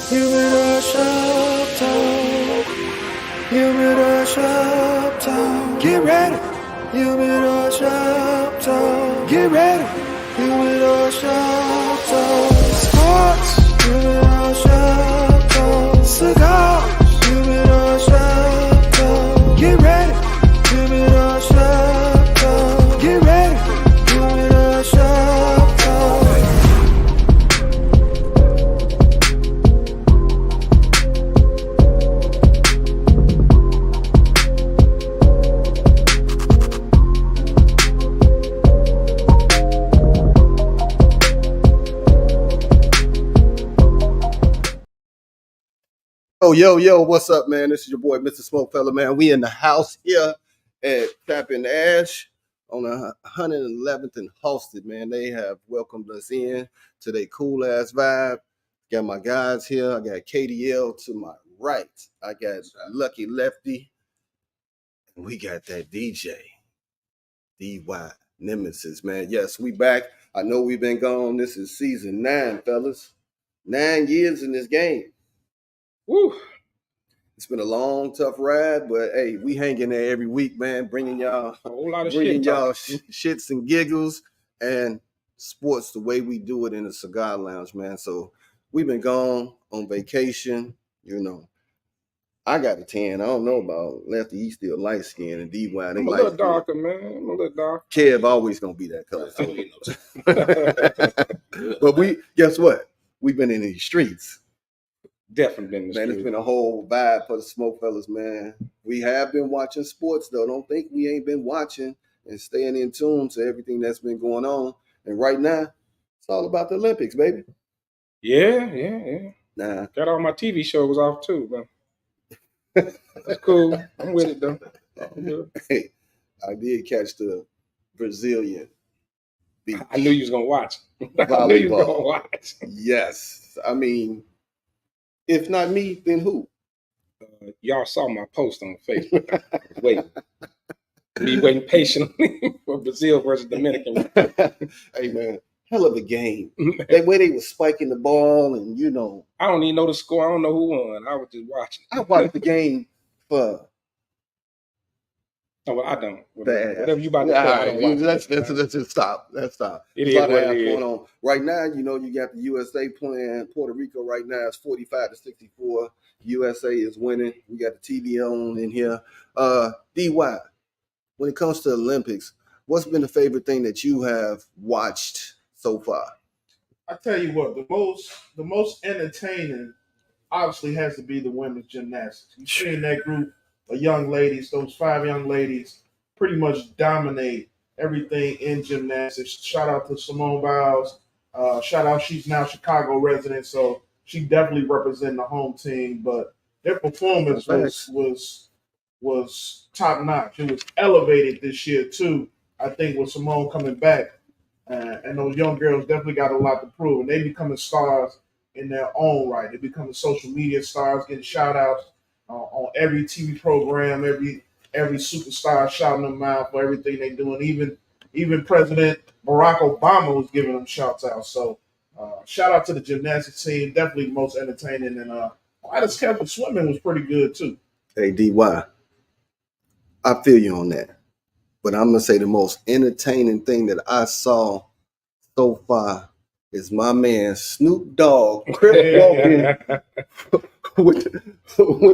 Humidor shop talk. Humidor shop talk. Get ready. Humidor shop talk. Get ready. Humidor shop talk. Sports. Humidor shop talk. Cigars. Humidor shop talk. Get ready. Humidor shop talk. Get ready. Humidor shop talk. Yo, what's up, man? This is your boy, Mr. SmokeFellas, man. We in the house here at Tapping Ash on the 111th and Halsted, man. They have welcomed us in to their cool-ass vibe. Got my guys here. I got KDL to my right. I got Lucky Lefty. And we got that DJ, DY Nemesis, man. Yes, we back. I know we've been gone. This is season 9, fellas. 9 years in this game. Woo! It's been a long, tough ride, but hey, we hang in there every week, man, bringing y'all a whole lot of shits and giggles and sports the way we do it in the cigar lounge, man. So we've been gone on vacation, you know. I got a tan. I don't know about Lefty. He's still light skinned, and DY. I'm a little darker, man. I'm a little darker. Kev always gonna be that color. But guess what? We've been in these streets. Definitely been in the man, street. It's been a whole vibe for the SmokeFellas, man. We have been watching sports, though. Don't think we ain't been watching and staying in tune to everything that's been going on. And right now, it's all about the Olympics, baby. Yeah. Nah. Got all my TV shows off, too, man. That's cool. I'm with it, though. Hey, I did catch the Brazilian beach. I knew you was going to watch. Volleyball. I knew you was going to watch. Yes. I mean, if not me, then who? Y'all saw my post on Facebook. I was waiting. Me waiting patiently for Brazil versus Dominican. Hey, man, hell of a game. That way they was spiking the ball and, you know. I don't even know the score. I don't know who won. I was just watching. I watched the game for. Oh, well, I don't. Whatever you about to say, I don't watch. Let's just stop. Let's stop. It is what it is. Going on. Right now, you know, you got the USA playing Puerto Rico right now. It's 45-64. USA is winning. We got the TV on in here. DY, when it comes to Olympics, what's been the favorite thing that you have watched so far? I tell you what, the most entertaining obviously has to be the women's gymnastics. You've seen that group of young ladies, those 5 young ladies, pretty much dominate everything in gymnastics. Shout out to Simone Biles. Shout out, she's now Chicago resident, so she definitely representing the home team. But their performance was top notch. It was elevated this year too. I think with Simone coming back, and those young girls definitely got a lot to prove, and they becoming stars in their own right. They becoming social media stars, getting shout outs on every TV program, every superstar shouting them out for everything they're doing. Even President Barack Obama was giving them shouts out. So shout out to the gymnastics team, definitely the most entertaining, and quite as careful swimming was pretty good too. Hey, DY, I feel you on that. But I'm gonna say the most entertaining thing that I saw so far is my man Snoop Dogg crip walking with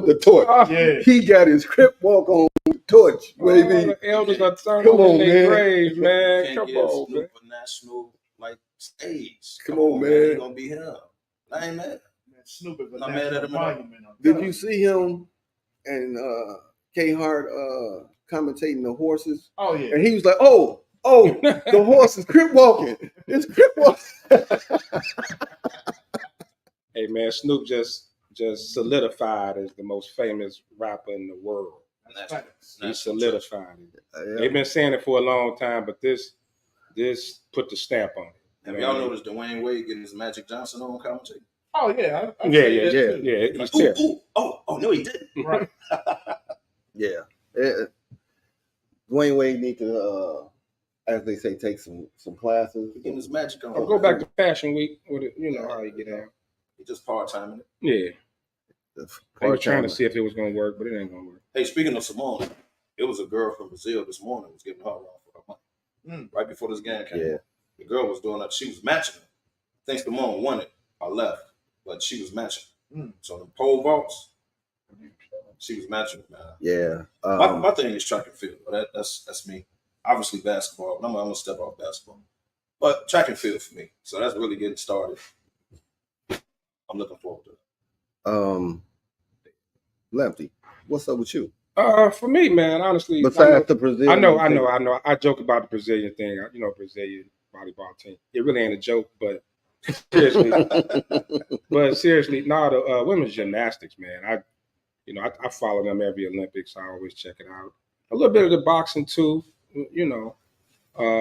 the torch. Yeah. He got his crip walk on the torch, baby. The elders are turning Come on, in their man. graves, man. Can't Come give on, Snoop man. a national stage. Come on, man. He gonna be him. I ain't mad. Man, Snoop is a I'm mad at national him at all. monument. Did you see him and K Hart commentating the horses? Oh yeah. And he was like, oh, the horse is crip walking. It's crip walking. Hey, man, Snoop just solidified as the most famous rapper in the world. He solidified it. Yeah. They've been saying it for a long time, but this put the stamp on it. Have y'all noticed Dwayne Wade getting his Magic Johnson on commentary? Oh yeah. Yeah. He's terrible. No, he didn't. Right. Yeah. Dwayne Wade need to, as they say, take some classes. Getting his magic on. Or go back to Fashion Week with it. You know how you get out. He just part-timing it. Yeah. The They were trying to part-timer. see if it was going to work, but it ain't going to work. Hey, speaking of Simone, it was a girl from Brazil this morning was giving her a run for her money. Right before this game came. Yeah. The girl was doing that. She was matching her. Thanks to Simone won it. I left, but she was matching. So the pole vaults, she was matching it, man. Yeah. My thing is track and field. That's me. Obviously basketball, but I'm gonna step off basketball. But track and field for me. So that's really getting started. I'm looking forward to it. Lefty, what's up with you? For me, man, honestly, Besides the Brazilian, I know. I joke about the Brazilian thing. You know, Brazilian volleyball team. It really ain't a joke, but seriously, the women's gymnastics, man. I follow them every Olympics. I always check it out. A little bit of the boxing too. You know,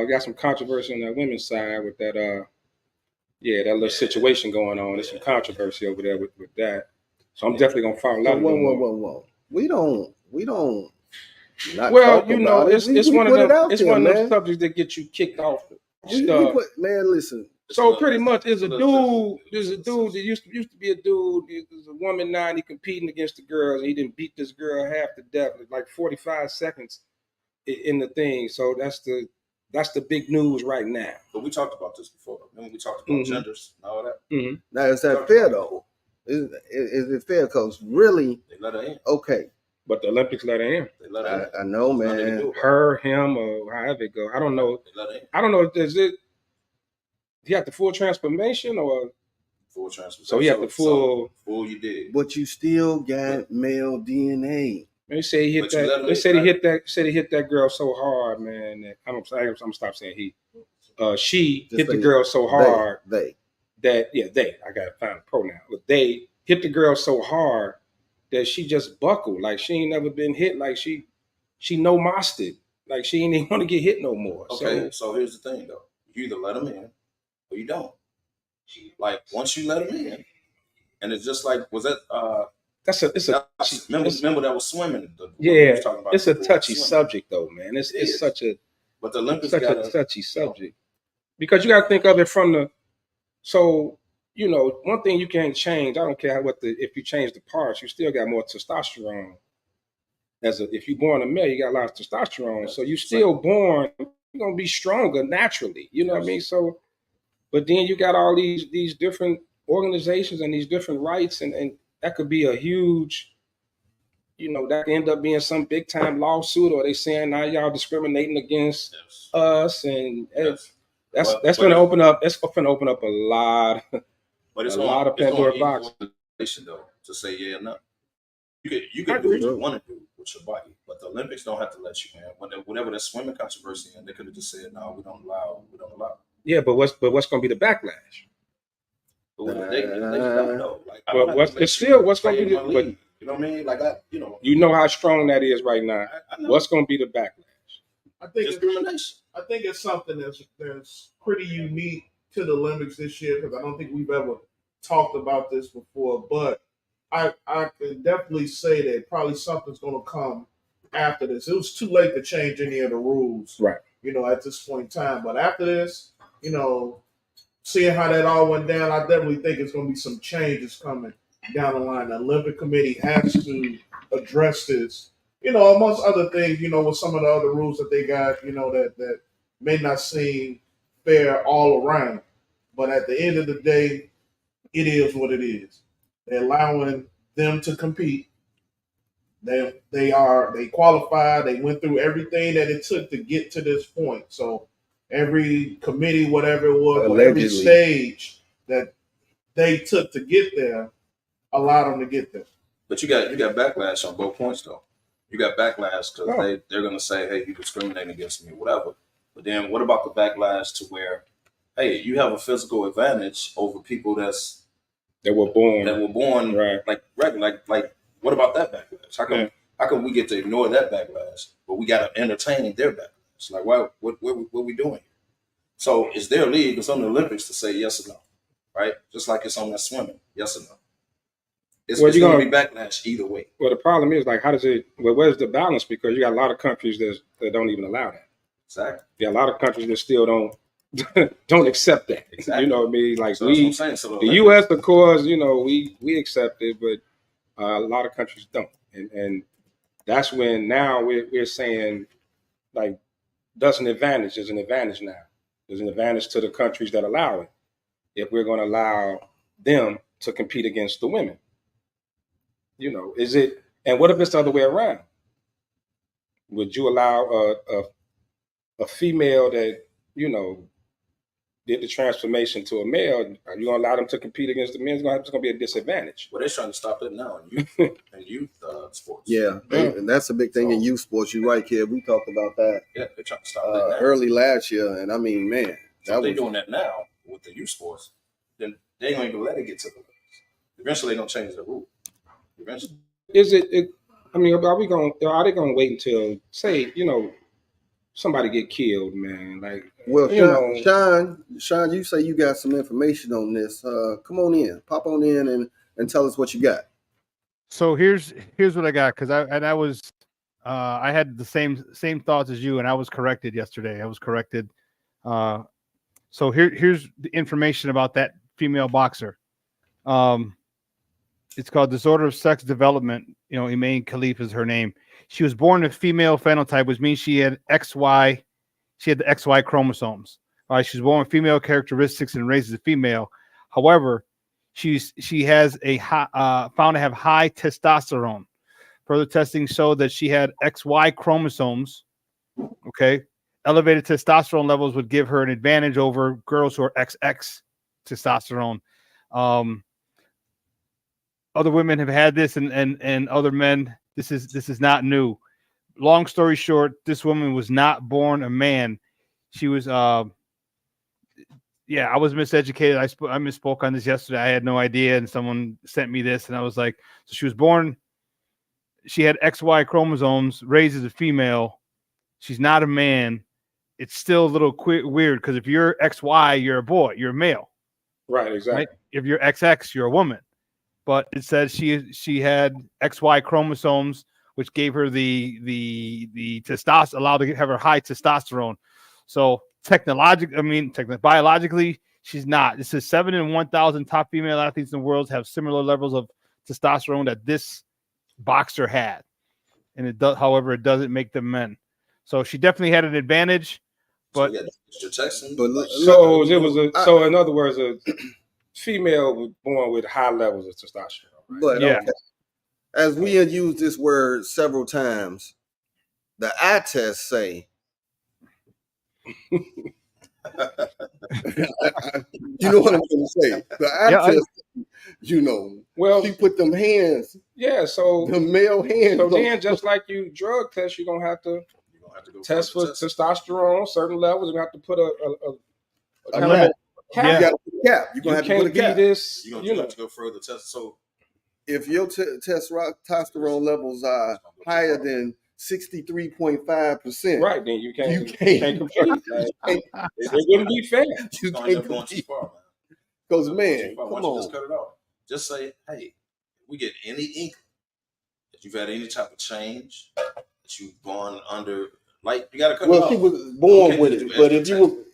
got some controversy on the women's side with that. That little situation going on. There's some controversy over there with that. So I'm definitely gonna follow a lot of them. Whoa. We don't. Not well, talk you know, about it's we one of put it them. out It's there, one of man. those subjects that get you kicked off. Man, listen. So pretty much, there's a dude that used to be a dude. There's a woman now, and he competing against the girls. And he didn't beat this girl half to death, like 45 seconds in the thing. So that's the big news right now. But we talked about this before. Remember we talked about genders and all that. Now is that fair though? Is it fair? Because really, They let her in. okay. But the Olympics let her in. They let her in. I know, Nothing they can man. do about it. Her, him, or however it go. I don't know. They let her in. I don't know. Is it? He had the full transformation, or Full transfer. so he had the full. Full you did. But you still got male DNA. They say he hit But you let that. him They in, said right? he hit that. Said he hit that girl so hard, man. That I'm gonna stop saying he. She Just hit the say girl so hard They. that they. I gotta find a pronoun. But they hit the girl so hard that she just buckled. Like she ain't never been hit. Like she no mossed it. Like she ain't even want to get hit no more. Okay, so here's the thing though. You either let them in or you don't. Like once you let them in, and it's just like remember that was swimming. Yeah, was talking about it's a before, touchy swimming. subject though, man. It's is. such a But the Olympics such got a touchy subject because you got to think of it from the. So you know, one thing you can't change. I don't care if you change the parts, you still got more testosterone. If you're born a male, you got a lot of testosterone, so you still born. You're gonna be stronger naturally. You know what I mean? So, but then you got all these different organizations and these different rights, and that could be a huge. You know, that could end up being some big time lawsuit, or they saying now y'all discriminating against us, and that's going to open up. That's going to open up a lot. But it's a lot of Pandora boxes. Though to say yeah or no. You can do what you want to do with your body, but the Olympics don't have to let you in. Whatever that swimming controversy, and they could have just said no, we don't allow. Yeah, but what's going to be the backlash? But they don't know. Like, what's going to be the you know what I mean? Like you know how strong that is right now. What's going to be the backlash? I think discrimination. I think it's something that's pretty unique to the Olympics this year because I don't think we've ever talked about this before. But I can definitely say that probably something's going to come after this. It was too late to change any of the rules, right? You know, at this point in time. But after this, you know, seeing how that all went down, I definitely think it's going to be some changes coming down the line. The Olympic Committee has to address this, you know, amongst other things, you know, with some of the other rules that they got, you know, that may not seem fair all around. But at the end of the day, it is what it is. They're allowing them to compete. They qualified. They went through everything that it took to get to this point. So every committee, whatever it was, or every stage that they took to get there, allowed them to get there. But you got backlash on both points though. You got backlash because they're gonna say, hey, you discriminating against me, whatever. But then what about the backlash to where, hey, you have a physical advantage over people that were born right. like regular, like what about that backlash? How come we get to ignore that backlash, but we got to entertain their backlash? Like, what we doing? So it's their league. It's on the Olympics to say yes or no, right? Just like it's on that swimming, yes or no. It's going to be backlash either way. Well, the problem is like, where's the balance? Because you got a lot of countries that don't even allow that. Exactly. You got a lot of countries that still don't don't accept that. Exactly. You know what I mean? Like So that's what I'm saying. So the U.S. of course, you know, we accept it, but a lot of countries don't, and that's when now we're saying like, there's an advantage now. There's an advantage to the countries that allow it. If we're going to allow them to compete against the women, you know, is it? And what if it's the other way around? Would you allow a female that, you know, did the transformation to a male? Are you gonna allow them to compete against the men? It's gonna be a disadvantage. Well, they're trying to stop that now in youth sports. Yeah, and that's a big thing in youth sports. You're right, kid. We talked about that. Yeah, they're trying to stop that now. Early last year, and I mean, man, so they're doing that now with the youth sports. Then they ain't gonna even let it get to the levels. Eventually, they're gonna change the rule. Eventually, is it? I mean, are they gonna wait until, say, you know, somebody get killed, man? Like, well, Sean, you say you got some information on this. Come on in, pop on in, and tell us what you got. So here's what I got, because I had the same thoughts as you, and I was corrected yesterday. I was corrected. So here's the information about that female boxer. It's called Disorder of Sex Development. You know, Imaine Khalif is her name. She was born with female phenotype, which means she had the XY chromosomes. All right, she's born with female characteristics and raised as a female. However, she has found to have high testosterone. Further testing showed that she had XY chromosomes. Okay, elevated testosterone levels would give her an advantage over girls who are XX testosterone. Other women have had this, and other men. This is not new. Long story short, this woman was not born a man. She was I was miseducated. I misspoke on this yesterday. I had no idea, and someone sent me this, and I was like, so she was born. She had XY chromosomes, raised as a female. She's not a man. It's still a little weird, because if you're XY, you're a boy, you're a male. Right, exactly. Right? If you're XX, you're a woman. But it says she had XY chromosomes, which gave her the testosterone, allowed to have her high testosterone. So biologically, she's not. This is 7 in 1,000 top female athletes in the world have similar levels of testosterone that this boxer had, and it does. However, it doesn't make them men. So she definitely had an advantage. But so in other words, a female was born with high levels of testosterone. Right? But yeah, okay. As we have used this word several times, the eye tests say, you know what I'm going to say. The eye test, you know, well, she put them hands. Yeah, so the male hands. So then, just like you drug test, you're gonna have to test for testosterone, certain levels. You're gonna have to put a cap. You're gonna have to put a cap. You're gonna have to go further test. So if your testosterone levels are higher than 63.5%, right, then you can't compete. It wouldn't be fair. You can't go too far, man. Because man, come on, just cut it off. Just say, hey, we get any ink that you've had any type of change that you've gone under. Like, you gotta cut it off. Well, she was born with it, but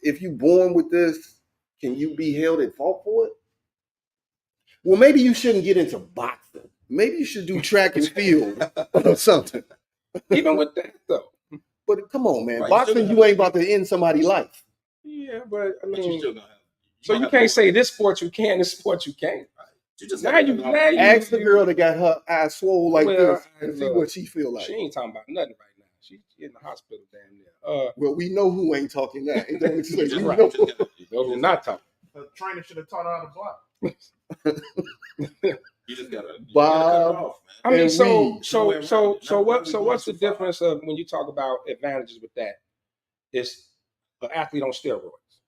if you born with this, can you be held at fault for it? Well, maybe you shouldn't get into boxing. Maybe you should do track and field or something. Even with that, though. But come on, man, boxing, you ain't about to end somebody's life. Yeah, but I mean, you can't say this sport you can, this sport you can't. You just ask the girl that got her eyes swole like this and see what she feel like. She ain't talking about nothing right now. She's in the hospital damn near. Well, we know who ain't talking now. Ain't that what you say? Those who not talking. The trainer should have taught her how to block. You just gotta Bob. Cut it off, man. I mean, so what's the difference of when you talk about advantages with that? It's an athlete on steroids,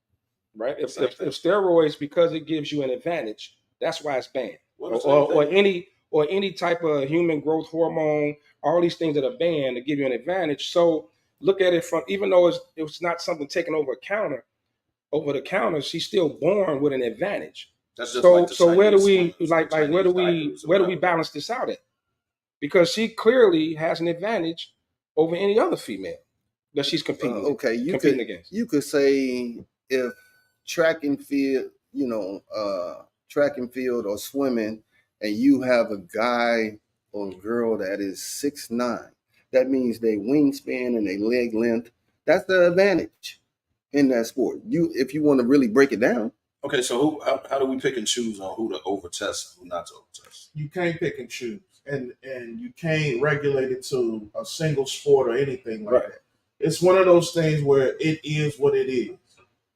right? If steroids, because it gives you an advantage, that's why it's banned. Or any type of human growth hormone, all these things that are banned to give you an advantage. So look at it from, even though it's not something taken over the counter, she's still born with an advantage. That's just so where do we where do we balance this out at? Because she clearly has an advantage over any other female that she's competing against. You could say if track and field, track and field or swimming, and you have a guy or girl that is 6'9", that means they wingspan and they leg length. That's the advantage in that sport. If you want to really break it down. Okay, so how do we pick and choose on who to overtest and who not to overtest? You can't pick and choose, and you can't regulate it to a single sport or anything like that. It's one of those things where it is what it is.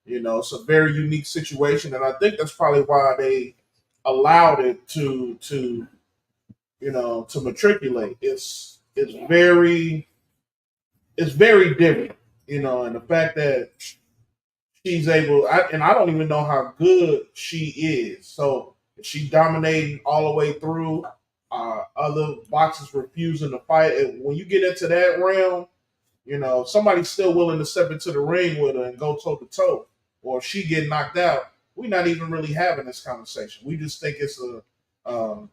It's a very unique situation, and I think that's probably why they allowed it to matriculate. It's very different, and the fact that she's able, and I don't even know how good she is. So she dominating all the way through. Other boxers refusing to fight. And when you get into that realm, somebody's still willing to step into the ring with her and go toe to toe. Or if she get knocked out, we're not even really having this conversation. We just think it's an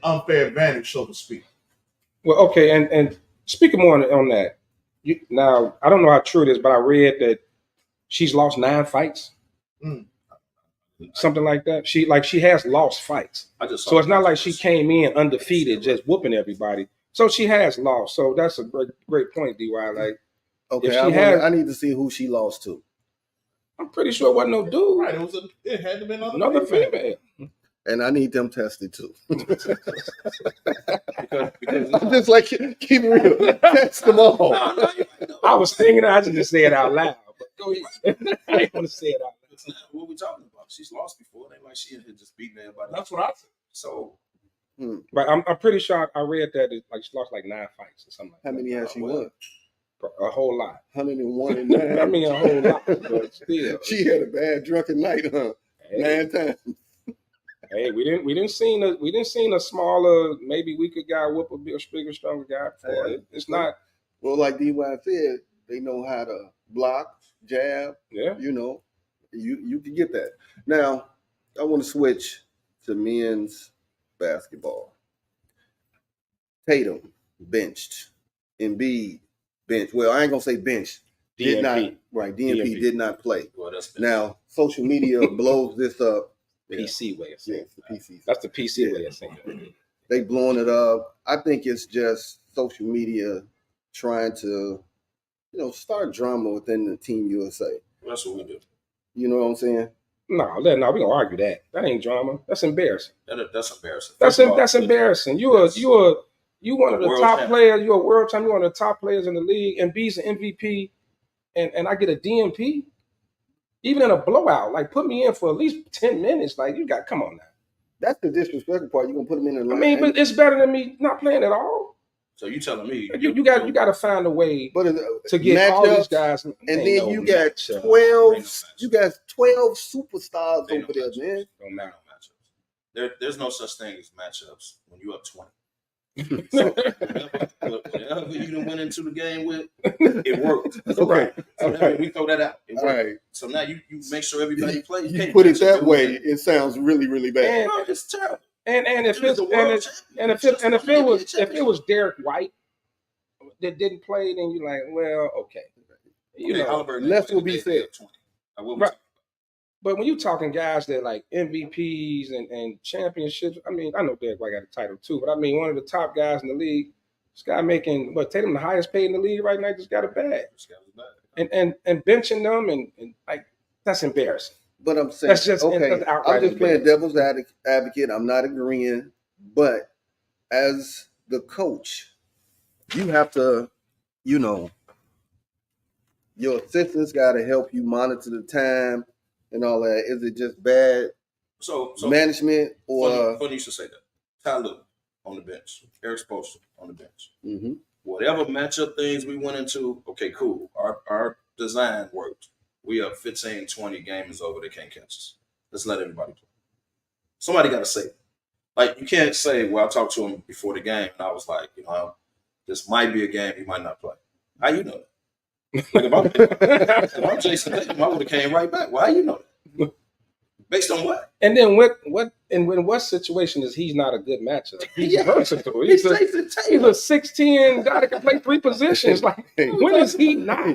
unfair advantage, so to speak. Well, okay, and speaking more on that, now I don't know how true it is, but I read that she's lost 9 fights, something like that. She has lost fights, so it's not like she came in undefeated, just whooping everybody. So she has lost. So that's a great point, DY. Like, okay, I need to see who she lost to. I'm pretty sure it wasn't no dude. Right, it had to be another female. And I need them tested too. because I'm just like, keep it real. Test them all. I was thinking I should just say it out loud. But go ahead. I didn't want to say it out loud. It's not what we talking about. She's lost before. It ain't like she in here just beating everybody. That's what I said. So, but I'm pretty sure I read that she lost like 9 fights or something like that. How many has she won? A whole lot. 101 and 9. I mean, a whole lot, but still. She had a bad drunken night, huh? Hey. 9 times. Hey, we didn't seen a smaller, maybe weaker guy whoop a bigger, stronger guy before. It's not. Well, like DY said, they know how to block, jab. Yeah. You can get that. Now, I want to switch to men's basketball. Tatum benched. Embiid benched. Well, I ain't gonna say benched. DNP. DNP did not play. Well, now, social media blows this up. PC way of saying it. PC. That's the PC way of saying it. They blowing it up. I think it's just social media trying to, start drama within the Team USA. That's what we do. You know what I'm saying? No, we gonna argue that. That ain't drama. That's embarrassing. That's embarrassing. That's embarrassing. You one of the top players. You're a world champion. You're one of the top players in the league, and B's an MVP, and I get a DNP. Even in a blowout, like put me in for at least 10 minutes. Like come on now. That's the disrespectful part. You gonna put him in the line. But it's better than me not playing at all. So you telling me you got to find a way to get all these guys, and then you got 12. You got 12 superstars over there, man. Don't matter matchups. There's no such thing as matchups when you up 20. So whatever you done went into the game with, it worked. Okay. So we throw that out. It worked. Right. So now you make sure everybody plays. You put it that way, it sounds really, really bad. No, it's terrible. And if it was Derek White that didn't play, then you're like, well, okay. Less will be said. Right. But when you're talking guys that like MVPs and championships, I mean, I know Derek White got a title too, but I mean, one of the top guys in the league, this guy making, Tatum the highest paid in the league right now, just got a bag. And benching them and like, that's embarrassing. But I'm saying, that's just, okay, I'm just playing devil's advocate. I'm not agreeing, but as the coach, you have to, your assistants got to help you monitor the time and all that. Is it just bad management or? Funny you should say that. Ty Lue on the bench, Eric Spoelstra on the bench. Mm-hmm. Whatever matchup things we went into, okay, cool. Our design worked. We up 15, 20, game is over. They can't catch us. Let's let everybody play. Somebody got to say it. Like, you can't say, well, I talked to him before the game, and I was like, this might be a game he might not play. How you know that? Like, if I'm Jason Tatum, I would have came right back. Well, how you know that? Based on what? And then what in what situation is he's not a good matchup? He's Yeah. versatile. He's He's a Jason Tatum. 6'10" guy that can play 3 positions. Like, Hey, when is he not?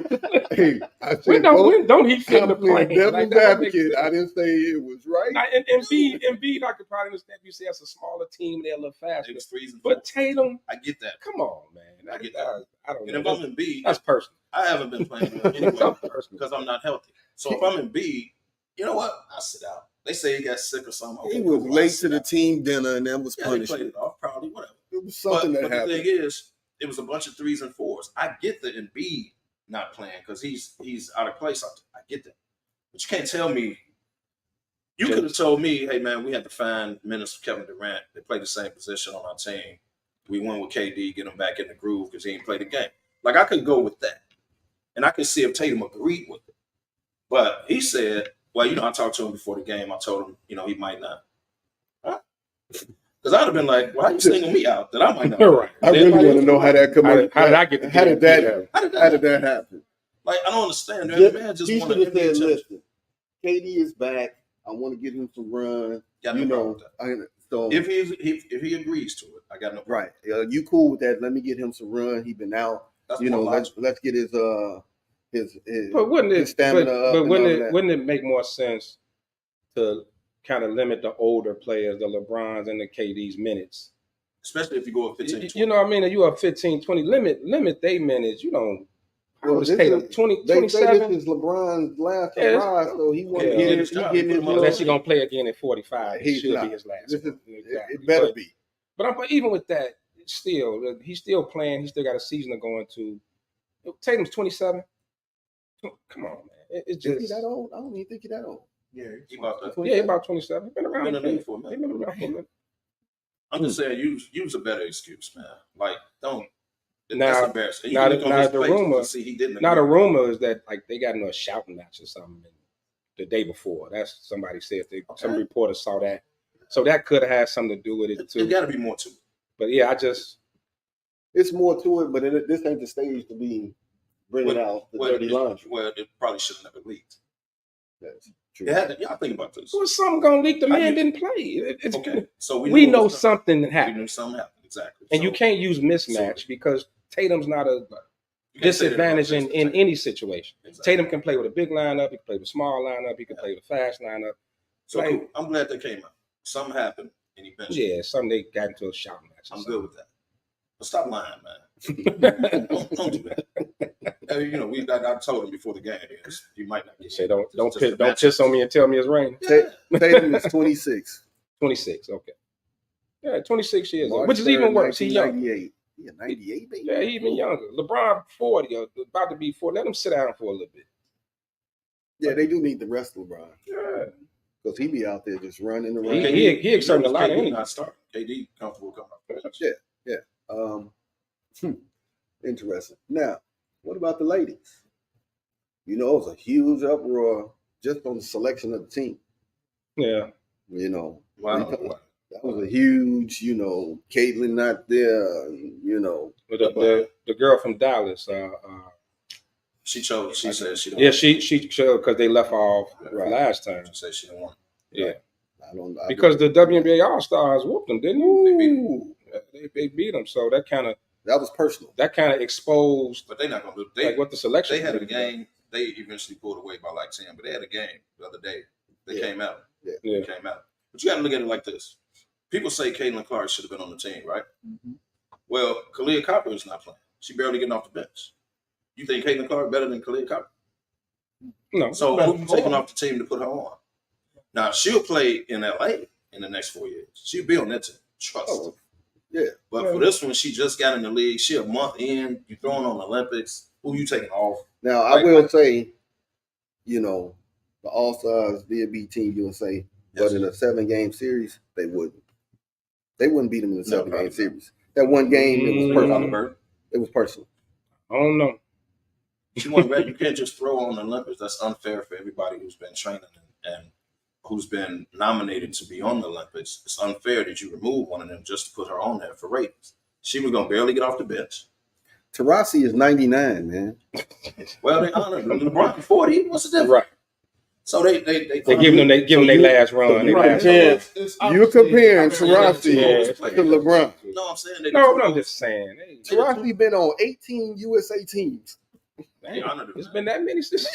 Hey, I said, when don't he fit I'm the playing plan? devil's Like, that don't make advocate. I sense. didn't say it was right. Now, and Embiid, I could probably understand if you say it's a smaller team, they're a little faster. Niggas 3s and 4s. But Tatum, I get that. come on, man. I get that. I don't And know. if I'm in B, That's personal. I haven't been playing well anyway That's personal. because I'm not healthy. So if I'm in B, you know what? I sit out. They say he got sick or something. He Okay, was cool. late to the team dinner, and that was Yeah, he played punishment. it off, probably, whatever. It was something but that the happened. thing is, it was a bunch of 3s and 4s. I get the Embiid not playing because he's out of place out there. I get that. But you can't tell me. You could have told me, hey, man, we had to find minutes for Kevin Durant. They play the same position on our team. We went with KD, get him back in the groove because he ain't played the game. Like, I could go with that. And I could see if Tatum agreed with it. But he said, well, I talked to him before the game. I told him, he might not. Because I'd have been like, well, how you single me out that I might not? Right. I really want to know how that come up. How did I get the How did that happen? Like, I don't understand. Yeah, Man just he want should have to said, "Listen, KD is back. I want to get him some run. Got no problem with that. So if he agrees to it, I got no problem. right. You cool with that? Let me get him some run. He been out. That's more logical. Let's get his But wouldn't his it? stamina up. But and wouldn't all it? that. Wouldn't it make more sense to kind of limit the older players, the LeBrons and the KD's minutes? Especially if you go up 15, 20. You know what I mean? If you are 15, 20, limit their minutes. You don't. Well, Well, Tatum, 20, They say 27. this is LeBron's last Yeah, hurrah, so he want yeah. to He did get his he job. getting He his put him on Unless little. you're gonna play again at 45, it He's should not. be his last. This is, one. Exactly. it better But- be. But even with that, still, he's still playing. He's still got a season to go into. Tatum's 27. Come on, man. It's Is he just that old? I don't even think he that old. Yeah. He about that. yeah, about 27. Been around Been in the league a for a minute. Been around for a minute. I'm just saying, use a better excuse, man. Like, don't. Now- That's embarrassing. You now can look the- on his now the face and rumor- see he didn't. Now the agree. rumor is that like they got into a shouting match or something the day before. That's somebody said some Okay. reporter saw that. So that could have had something to do with it It too. got to be more to it. But yeah, I just It's more to it, but this ain't the stage to be bringing out the dirty laundry. Well, it probably should have never leaked. That's true. It had to, think about this. was something gonna leak. The How man you- didn't play. It's Okay, so we knew it know was coming. something We happened, knew something happened, exactly. and So you can't use mismatch because Tatum's not a you can't say that about disadvantage in Jason any situation. Exactly. Tatum can play with a big lineup. He can play with a small lineup. He can play with a fast lineup. So like- cool. I'm glad that came out. Something happened, and he benched him. Yeah, something they got into a shouting match. I'm good with that. But stop lying, man. don't do that. I told him before the game. You might not get. Say don't Just the don't piss on me and tell me it's raining. Yeah. Tatum is 26. 26, okay. Yeah, 26 years old, March which is even 3rd, worse. He's young. 1998. Yeah, 98, baby. Yeah, he even younger. LeBron 40, or about to be 40. Let him sit down for a little bit. Yeah, they do need the rest of LeBron Yeah. because he be out there just running He- around. he exerted a lot of KD energy. not starting. KD comfortable coming up. Yeah. Interesting. Now, what about the ladies? It was a huge uproar just on the selection of the team. Yeah. Wow. That was a huge, Caitlyn not there, But the girl from Dallas, She chose. She said she don't. yeah, she showed because they left off Right. last time. She said she don't want. Yeah. I Because the WNBA All Stars whooped them, didn't they? They beat them. So that kind was personal. of exposed But they're not gonna do. like what the selection. They had a committee game. They eventually pulled away by like 10, but they had a game the other day. They came out. Yeah. Yeah. They came out. But you got to look at it like this. People say Caitlin Clark should have been on the team, right? Mm-hmm. Well, Kalia Copper is not playing. She barely getting off the bench. You think Caitlin Clark better than Kalia Copper? No. So who you taking off the team to put her on? Now she'll play in LA in the next 4 years. She'll be on that team. Trust. Oh, yeah. But for this one, she just got in the league. She a month in. You throwing on Olympics. Who you taking off? Now, I will say, the All-Stars did beat Team USA, but in a 7-game series, they wouldn't. They wouldn't beat them in a 7-game probably series. That one game, it was personal. Bird. It was personal. I don't know. She wasn't ready. You can't just throw on the Olympics. That's unfair for everybody who's been training and who's been nominated to be on the Olympics. It's unfair that you remove one of them just to put her on there for ratings. She was gonna barely get off the bench. Taurasi is 99, man. Well, they honored LeBron 40. What's the difference? Right. So they giving them their last run. They Right. last So run. You're comparing Yeah. Taurasi to LeBron. No, I'm saying they No, I'm just saying. Hey, Taurasi been on 18 USA teams. dang, it's been that many since.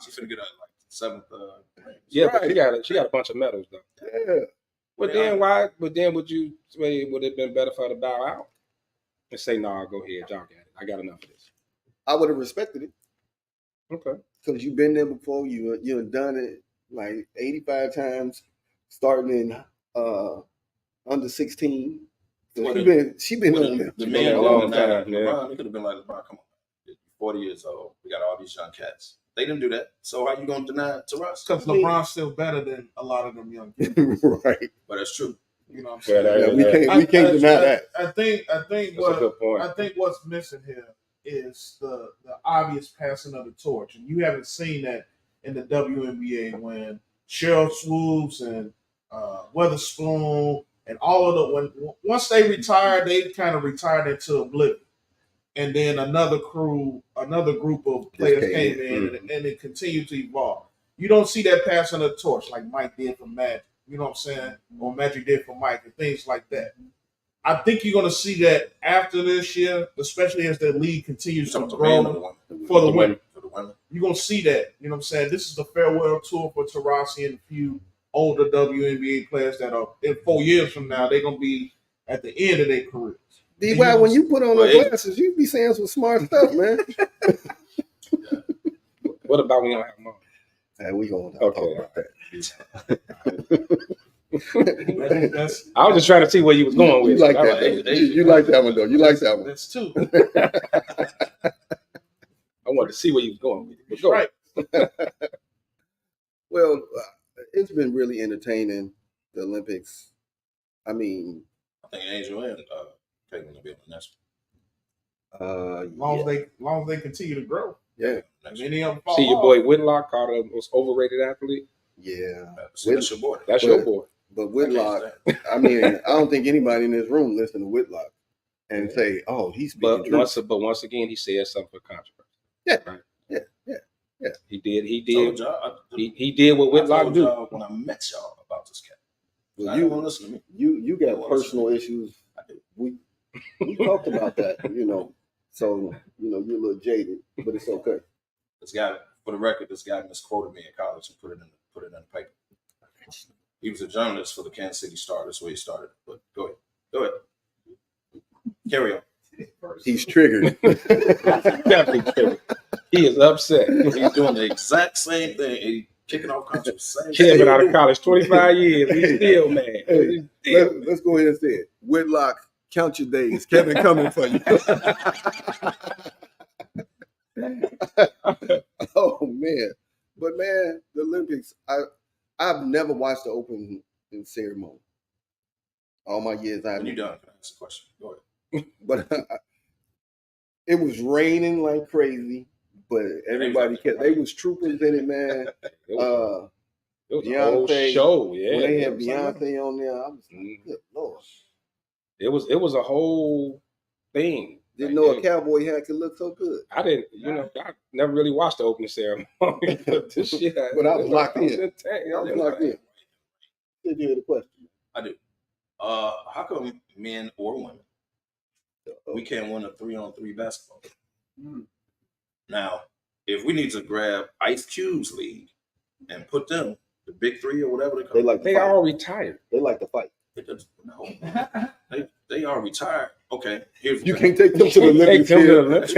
She's gonna get like 7th. Yeah, but Right. she got a bunch of medals though. Yeah. But then why? But then would you say would it have been better for her to bow out and say, "Nah, go ahead, y'all got it. I got enough of this." I would have respected it Okay. because you've been there before. You've done it like 85 times, starting in under 16. So Well, she been on there. The been men there a doing long that. time, yeah. LeBron, it could have been like LeBron. Come on, 40 years old. We got all these young cats. They didn't do that. So how you gonna deny Taurasi? Because LeBron's still better than a lot of them young kids. Right. But that's true. You know what I'm saying? Yeah, we can't deny that. I think That's a good point. I think what's missing here is the obvious passing of the torch, and you haven't seen that in the WNBA when Cheryl Swoops and Weatherspoon and all of the once they retired, they kind of retired into oblivion, and then another group of players came in, and it continued to evolve. You don't see that passing of the torch like Mike did for Magic. You know what I'm saying? Or Magic did for Mike and things like that. I think you're going to see that after this year, especially as the league continues to grow for the women. You're going to see that. You know what I'm saying? This is the farewell tour for Taurasi and a few older WNBA players that are, in 4 years from now, they're going to be at the end of their careers. D-Y, when you put on those glasses, you be saying some smart stuff, man. What about when you don't have money? Hey, we going to talk about that. I was just trying to see where you was going with. You like that? You like that one, though. You like that one. That's two. I wanted to see where you was going with it. That's right. Well, it's been really entertaining, the Olympics. I mean, I think Angel and Peyton will be on the next As long as they continue to grow. Yeah. Many of them fall See your off. boy Whitlock called the most overrated athlete. Yeah. That's your boy. That's your boy. But Whitlock, I mean, I don't think anybody in this room listen to Whitlock and say, "Oh, he's speaking truth." But once again, he said something for controversy. Yeah. Right? Yeah. He did. He He did what Whitlock do. When I met y'all about this cat. Well, I don't want to listen to me. you got personal issues. I do. We talked about that, So you're a little jaded, but it's okay. This guy, for the record, this guy misquoted me in college and put it in the paper. He was a journalist for the Kansas City Star. That's where he started. But go ahead. Carry on. He's triggered. Definitely triggered. He is upset. He's doing the exact same thing. He's kicking off controversy. Kid been out of college 25 years. He's still mad. Hey, let's go ahead and say it. Whitlock, count your days. Kevin coming for you. Oh man. But man, the Olympics, I've never watched the opening ceremony. All my years When you're done, can I ask a question? Go ahead. But it was raining like crazy, but everybody they was troopers in it, man. It was a whole Beyonce show. Yeah. When they had Beyonce on there, I was like, good Lord. It was a whole thing. Didn't know a cowboy hat could look so good. I didn't, I never really watched the opening ceremony. But this shit, But I was locked in. I was Locked in. Did you hear the question? I do. How come men or women we can't win a 3-on-3 basketball game? Now, if we need to grab Ice Cube's league and put them, the big three or whatever they call they all retired. They like to fight. No, they are retired. Okay, here's You can't take them to the Olympics. Take them to the Olympics.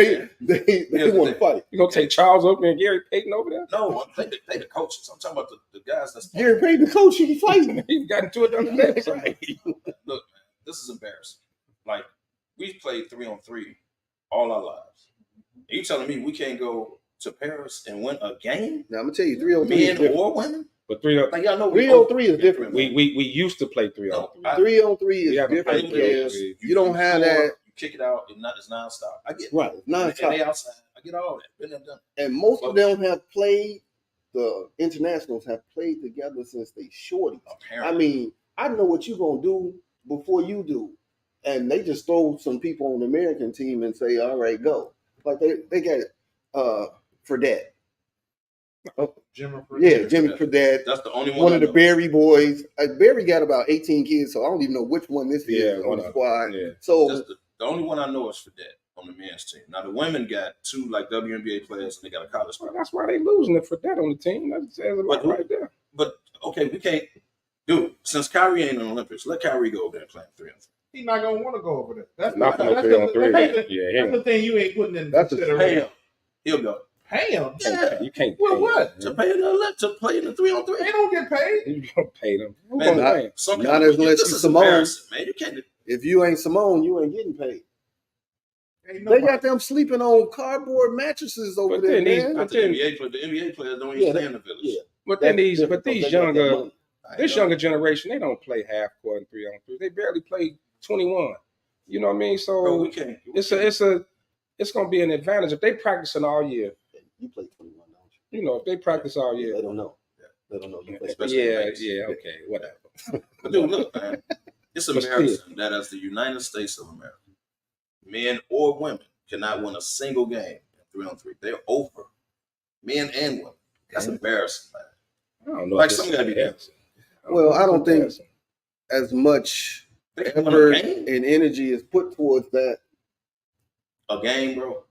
They want to fight. You gonna take Charles Oakley and Gary Payton over there? No, they the coaches. I'm talking about the guys that's Gary Payton, the coach, he fighting. He got into it the other day. Right. Look, man, this is embarrassing. Like, we played 3-on-3 all our lives. Are you telling me we can't go to Paris and win a game? Now I'm gonna tell you, 3-on-3 Men or women? But 3-on-3 Like, y'all know 3-on-3 is different. we used to play 3-on-3. No, 3-on-3 is haven't different. played 3-on-3. Because you don't have that. You kick it out, it's non-stop. I get it. Right, And non-stop. they outside. I get all that. Been there, done. And most of them have played. The internationals have played together since they shorty. Apparently. I mean, I know what you're gonna do before you do, and they just throw some people on the American team and say, "All right, go." Like they got for that. Jimmy Fredette. That's the only one. One I of the know. Barry boys. Barry got about 18 kids, so I don't even know which one this is on the squad. Yeah. So That's the only one I know is for that on the men's team. Now the women got 2 like WNBA players, and they got a college player. Well, that's why they losing it for that on the team. That says a lot right there. But okay, we can't do since Kyrie ain't in the Olympics. Let Kyrie go over there and play 3-on-3. He's not gonna want to go over there. That's Not the, for no that's 3-on-3. that's the thing you ain't putting in That's consideration. He'll go. Pay him. Yeah. You can't Well, pay what? To play in the 3-on-3. They don't get paid. them. You don't pay them. Who Man, gonna pay 'em? not unless you Simone. Man, you can't. if you ain't Simone, you ain't getting paid. Ain't They got them sleeping on cardboard mattresses over But there, then these- man. But the NBA players don't even stay in the village. Yeah. But then That's different, these because they got that younger, money. this younger generation, they don't play half court and 3-on-3. They barely play 21. You know what I mean? So Bro, we can't. it's gonna be an advantage if they practicing all year. You play 21, don't You know, if they practice all you? year. They don't know. They don't know. You play Especially Yeah, ladies. yeah, okay, whatever. But dude, look, man, it's But embarrassing that as the United States of America, men or women cannot win a single game in 3-on-3. They're over. Men and women. That's embarrassing, man. I don't know. Like if this some gotta is be embarrassing. Well, I don't think Embarrassing. as much They can win effort a game. and energy is put towards that. A game, bro.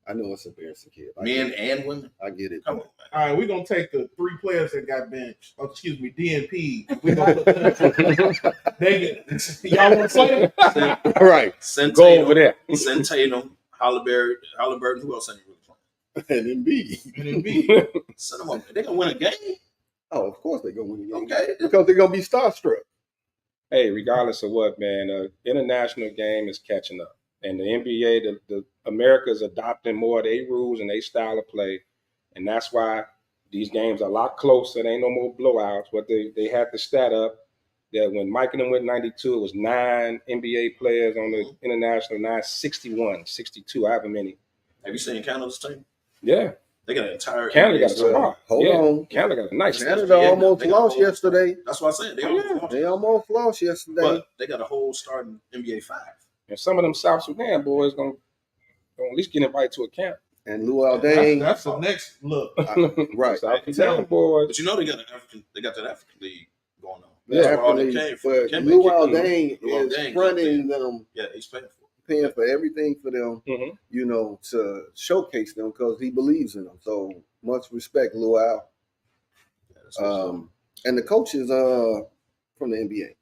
I know it's embarrassing, kid. Men and women. I get it. Come on, man. All right, we're gonna take the 3 players that got benched. Oh, excuse me, DNP. We gonna put y'all want to play them? All right. Send Go Tatum, over there. Send Tatum, Halliburton. Who else ain't really playing? And Embiid. And Embiid. Send them up. They gonna win a game. Oh, of course they're gonna win the game. Okay. Because they're gonna be starstruck. Hey, regardless of what, man, international game is catching up, and the NBA, the America is adopting more of their rules and their style of play, and that's why these games are a lot closer. There ain't no more blowouts. But they had the stat up that when Mike and them went 92, it was 9 NBA players on the international, 61, 62, however many. Have you seen Canada's team? Yeah, They got an entire Canada got a NBA squad. Hold Yeah, on. Canada got a nice Canada- squad. Canada almost they got lost a whole- yesterday. That's what I said. They They almost lost yesterday. But they got a whole starting NBA 5. And some of them South Sudan boys gonna at least get invited to a camp. And Luau Dang, That's the next look. right. South Sudan boys. But you know they got that African league going on. Yeah, That's where all African they League. came from. But Kemba Luau kicked them. Dang Luau is Dang fronting them, Yeah, he's paying for it. paying for everything for them, Mhm. you know, to showcase them because he believes in them. So much respect, Luau. Yeah, that's what's up. And the coach is from the NBA.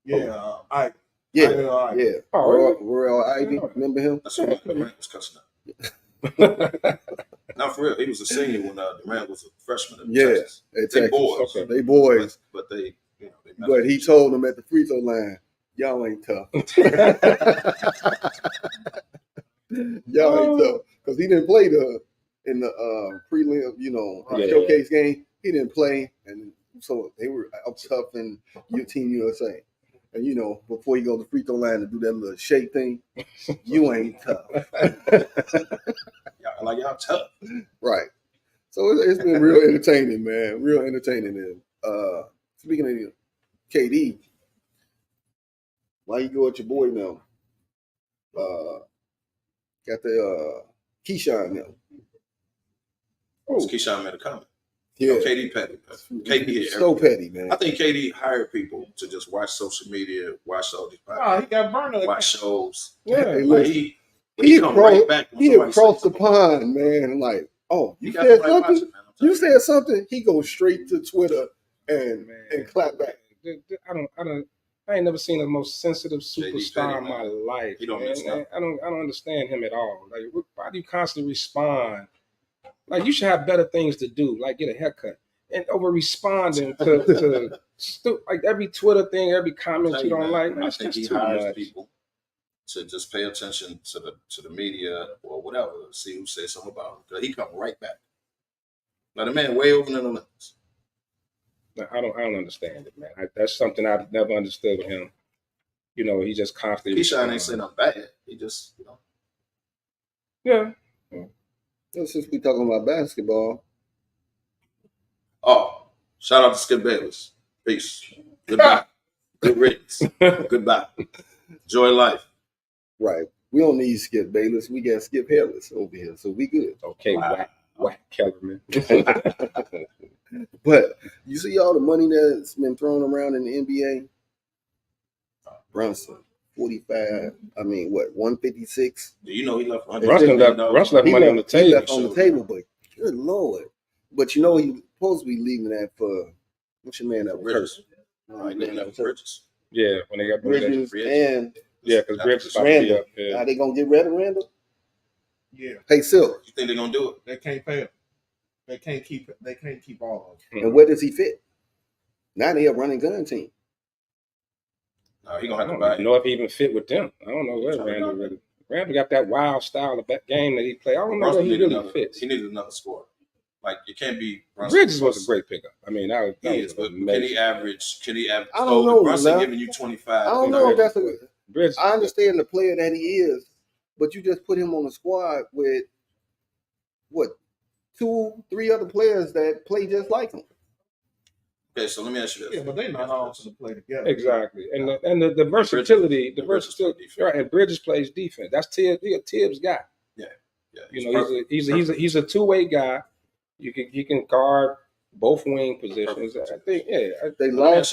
Yeah, I Yeah, all right. yeah. Oh, really? Royal Ivy, Yeah. remember him? That's what Durant was cussing out. Not for real. He was a senior when Durant was a freshman in Yeah, Texas. At They Texas. boys. Okay. They boys. But they, they But he told them at the free throw line, y'all ain't tough. Y'all ain't tough. Because he didn't play in the prelim, you know, Yeah. showcase game. He didn't play. And so they were up tough in your Team USA. And, you know, before you go to the free throw line and do that little shake thing, you ain't tough. y'all tough. Right. So it's been real entertaining, man. Real entertaining. And speaking of KD, why you go at your boy now? Got the Keyshawn now. Oh. Keyshawn made a comment. Yeah. Oh, KD petty. KD hit So everything. petty, man. I think KD hired people to just watch social media, watch all these Oh, podcasts, he got burned. watch shows. Yeah. Hey, Like look, he come right back. When he somebody across says the something. pond, man. Like, oh, He you got said somebody something? watching, man. I'm telling You said something? He goes straight to Twitter and clap back. I ain't never seen a most sensitive JD superstar petty, in my man. life. He don't man. miss nothing. I don't understand him at all. Like, why do you constantly respond? Like, you should have better things to do, like get a haircut. And over responding to like every Twitter thing, every comment Tell you you, don't man, like, man, I it's think just he too hires much. people to just pay attention to the media or whatever, see who says something about him. 'Cause he come right back. Now the man way over in the Olympics. I don't understand it, man. That's something I've never understood with him. You know, he just constantly. Keyshawn ain't saying nothing bad. He just, Yeah. Well, since we talking about basketball, Oh, shout out to Skip Bayless. Peace. Goodbye. Good riddance. Goodbye. Enjoy life. right? We don't need Skip Bayless. We got Skip Hairless over here, so we good. Okay. Wow. Whack Kellerman. But you see all the money that's been thrown around in the NBA? Brunson, 45. I mean, what, 156? Do you know he left? Brunson left He money on the He table. left on the table, but good Lord. But you know, he supposed to be leaving that for, what's your man that was Bridges. hurt? Right, they left Bridges. Yeah, when they got Bridges and yeah, because Bridges is about to be Randall. up. Yeah. Are they going to get rid of Randall? Yeah, Hey, Silk. You think they're gonna do it? they can't pay him. They can't keep it. They can't keep all of them. And where does he fit? Now they a running gun team. No, he gonna I have to don't buy even it. know if he even fit with them. I don't know where Randall really. Randall got that wild style of that game that he played. I don't know where Brunson he needed really another. fits. He needed another scorer. Like it can't be Brunson. Bridges was a great pickup. I mean, that He is, was but amazing. can he average? I don't know, Brunson man. giving you 25. I don't know if that's a. Bridges. I understand the player that he is, but you just put him on the squad with what 2-3 other players that play just like him. Okay, so let me ask you this. Yeah, but they're not all to play together. Exactly, and the versatility, right? And Bridges plays defense. That's Tibbs. He a Tibbs guy. Yeah. You know, he's a two-way guy. He can guard both wing positions. I think. Yeah, They lost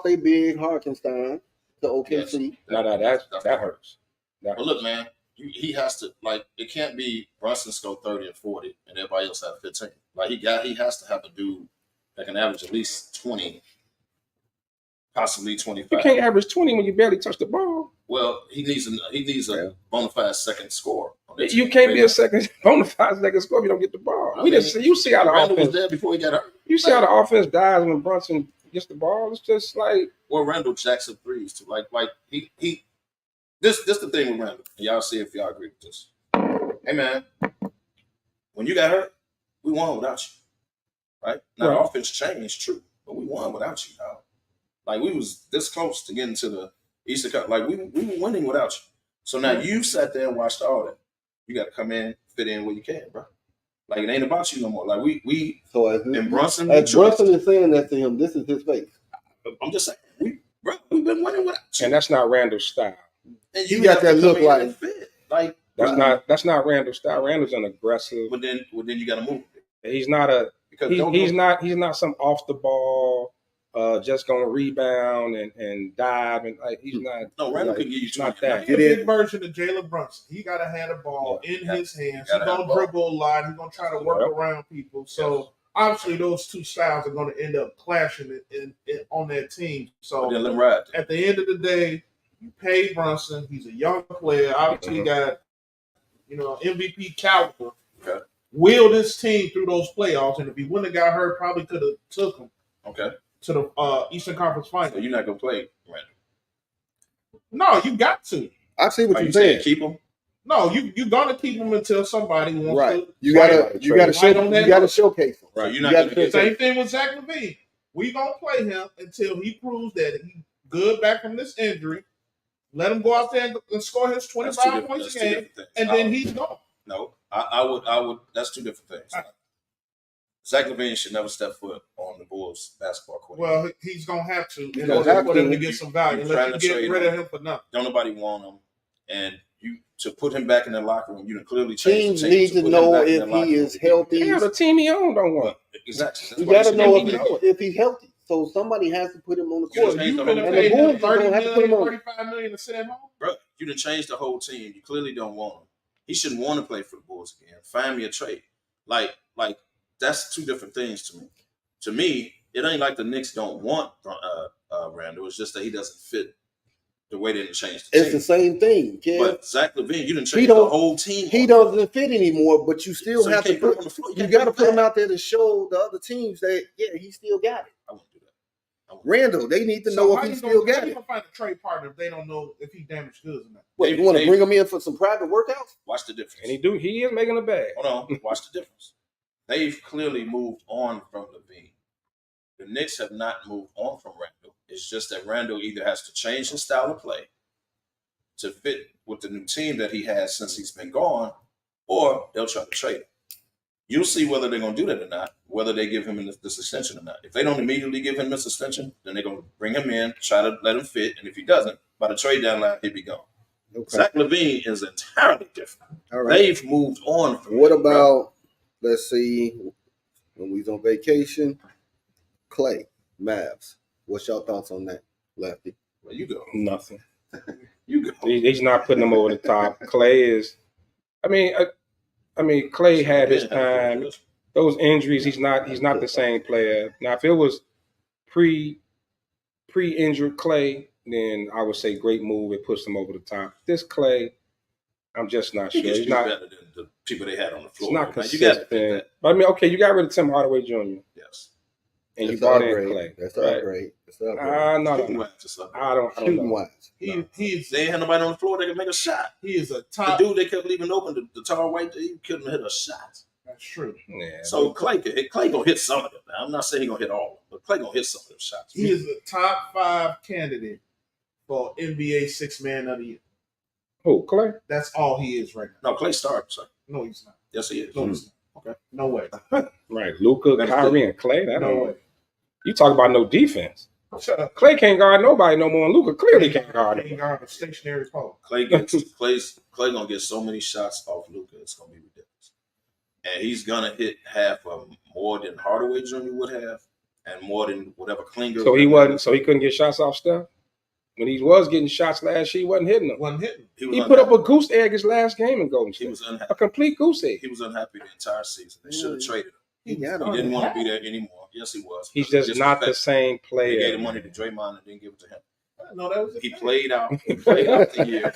their big Harkenstein to OKC. that hurts. But look, man, he has to it can't be Brunson score 30 and 40 and everybody else have 15. Like he has to have a dude that can average at least 20, possibly 25. You can't average 20 when you barely touch the ball. Well, he needs a bona fide second score. You can't be a second bona fide second score if you don't get the ball. You see how the Randall was offense. there before he got hurt. You see how the offense dies when Brunson gets the ball. It's just like Randall jacks up threes too. Like he. This the thing with Randall. And y'all see if y'all agree with this. Hey man, when you got hurt, we won without you. Right? Now the offense changed, true, but we won without you, dog. Like we was this close to getting to the Eastern Cup. Like we were winning without you. So now you sat there and watched all that. You got to come in, fit in where you can, bro. Like it ain't about you no more. Like we. So and Brunson, as Brunson is saying that to him, this is his face. I'm just saying, we've been winning without you. And that's not Randall's style. And you got that look like that's not Randall's style. Randall's an aggressive. But then you got to move. He's not he's not some off the ball. Just gonna rebound and dive and he's not. No, Randall can give you not that. He's a big version of Jalen Brunson. He gotta have the ball in his hands. He's gonna dribble a lot. He's gonna try to work around people. So obviously, those two styles are gonna end up clashing on that team. So at the end of the day, you pay Brunson. He's a young player. Obviously, he got MVP caliber. Okay. Will this team through those playoffs? And if he wouldn't have got hurt, probably could have took him. Okay. To the Eastern Conference Finals. So you're not gonna play Randall? No, you got to. I see what you're saying. Keep him? No, you're gonna keep him until somebody wants to. You gotta showcase him. Right. You're not gonna get same thing with Zach LaVine. We gonna play him until he proves that he's good back from this injury. Let him go out there and score his 25 points a game, and then he's gone. No, I would. That's two different things. Zach LaVine should never step foot on the Bulls basketball court. Well, he's gonna have to in order for them to get some value. Unless you get rid of him for nothing. Don't nobody want him, and to put him back in the locker room, you can clearly change. Teams need to know if he is healthy. Yeah, the team he owned don't want. Exactly. You got to know if he's healthy. So somebody has to put him on the court. You could have paid him $35 million to sit at home. Bro, you done changed the whole team. You clearly don't want him. He shouldn't want to play for the Bulls again. Find me a trade. Like that's two different things to me. To me, it ain't like the Knicks don't want Randall. It's just that he doesn't fit the way they changed the team. It's the same thing, kid. But Zach LaVine, you didn't change the whole team. He doesn't fit anymore, but you still have to put him on the floor. You got to put him out there to show the other teams that he still got it. I won't do that. Randall, they need to know if he still got it. How you gonna find a trade partner if they don't know if he damaged goods or not? What, you want to bring him in for some private workouts? Watch the difference. And he is making a bag. Hold on. Watch the difference. They've clearly moved on from LaVine. The Knicks have not moved on from Randall. It's just that Randall either has to change his style of play to fit with the new team that he has since he's been gone, or they'll try to trade him. You'll see whether they're going to do that or not, whether they give him this extension or not. If they don't immediately give him this extension, then they're going to bring him in, try to let him fit, and if he doesn't, by the trade deadline, he'll be gone. Okay. Zach LaVine is entirely different. All right. They've moved on from what about let's see, when we was on vacation, Clay, Mavs. What's your thoughts on that, Lefty? Well, you go. Nothing. You go. He's not putting them over the top. Clay is. I mean, Clay had his time. Those injuries, he's not the same player. Now, if it was pre-injured Clay, then I would say great move. It puts him over the top. This Clay, I'm just not He sure. gets He's you not. better than the people they had on the floor. It's not Now, you got to consistent. think that. But I mean, okay, you got rid of Tim Hardaway Jr. Yes. and you That's brought upgrade. in Clay. That's right? upgrade. That's upgrade. No. Shooting wise, it's up. I don't Shooting know. wise. He's They ain't had nobody on the floor that could make a shot. he is a The top. dude they kept leaving open, the tall white dude, he couldn't hit a shot. That's true. Yeah. So Clay gonna hit some of them. Now, I'm not saying he gonna hit all of them, but Clay gonna hit some of them shots. He is the top 5 candidate for NBA 6th Man of the Year. Who, Clay? That's all he is right now. No, Clay started, sir. No, he's not. Yes, he is. No, he's not. Okay. No way. Right. Luka, That's Kyrie, good. and Clay. That No don't way. You talk about no defense. Shut up. Clay can't guard nobody no more, and Luka clearly can't guard him. He guard a stationary pole. Clay gonna get so many shots off Luka, it's gonna be ridiculous. And he's gonna hit half of them more than Hardaway Jr. would have, and more than whatever Klinger. So he couldn't get shots off Steph? When he was getting shots last year, he wasn't hitting them. Wasn't hitting. He put up a goose egg his last game in Golden He State. was unhappy. A complete goose egg. He was unhappy the entire season. They should have traded him. He got He him. didn't want to be there anymore. Yes, he was. He's just not the same They player. gave the money to Draymond and didn't give it to him. I didn't know that was He played out the year.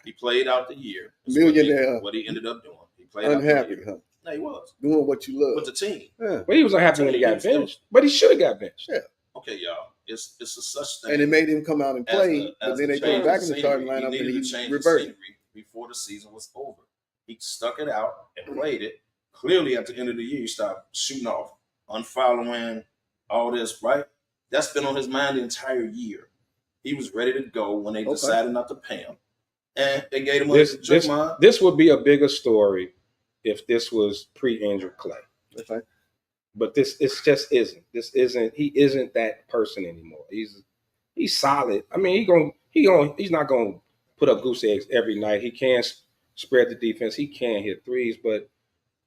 He played out the year. That's Millionaire. What he ended up doing. He played out Unhappy, the year. huh? No, he was. Doing what you love. With the team. Yeah. But he was unhappy when he got benched. But he should have got benched. Yeah. Okay, y'all. It's a such thing. And it made him come out and play, but then they put him back in the starting lineup and needed he to change the reverted. scenery before the season was over. He stuck it out and played it. Clearly, at the end of the year, he started shooting off, unfollowing, all this, right? That's been on his mind the entire year. He was ready to go when they decided not to pay him. And they gave him This would be a bigger story if this was pre-injured Clay. Okay. But it just isn't. He isn't that person anymore. He's solid. I mean, he's not gonna put up goose eggs every night. He can spread the defense. He can hit threes. But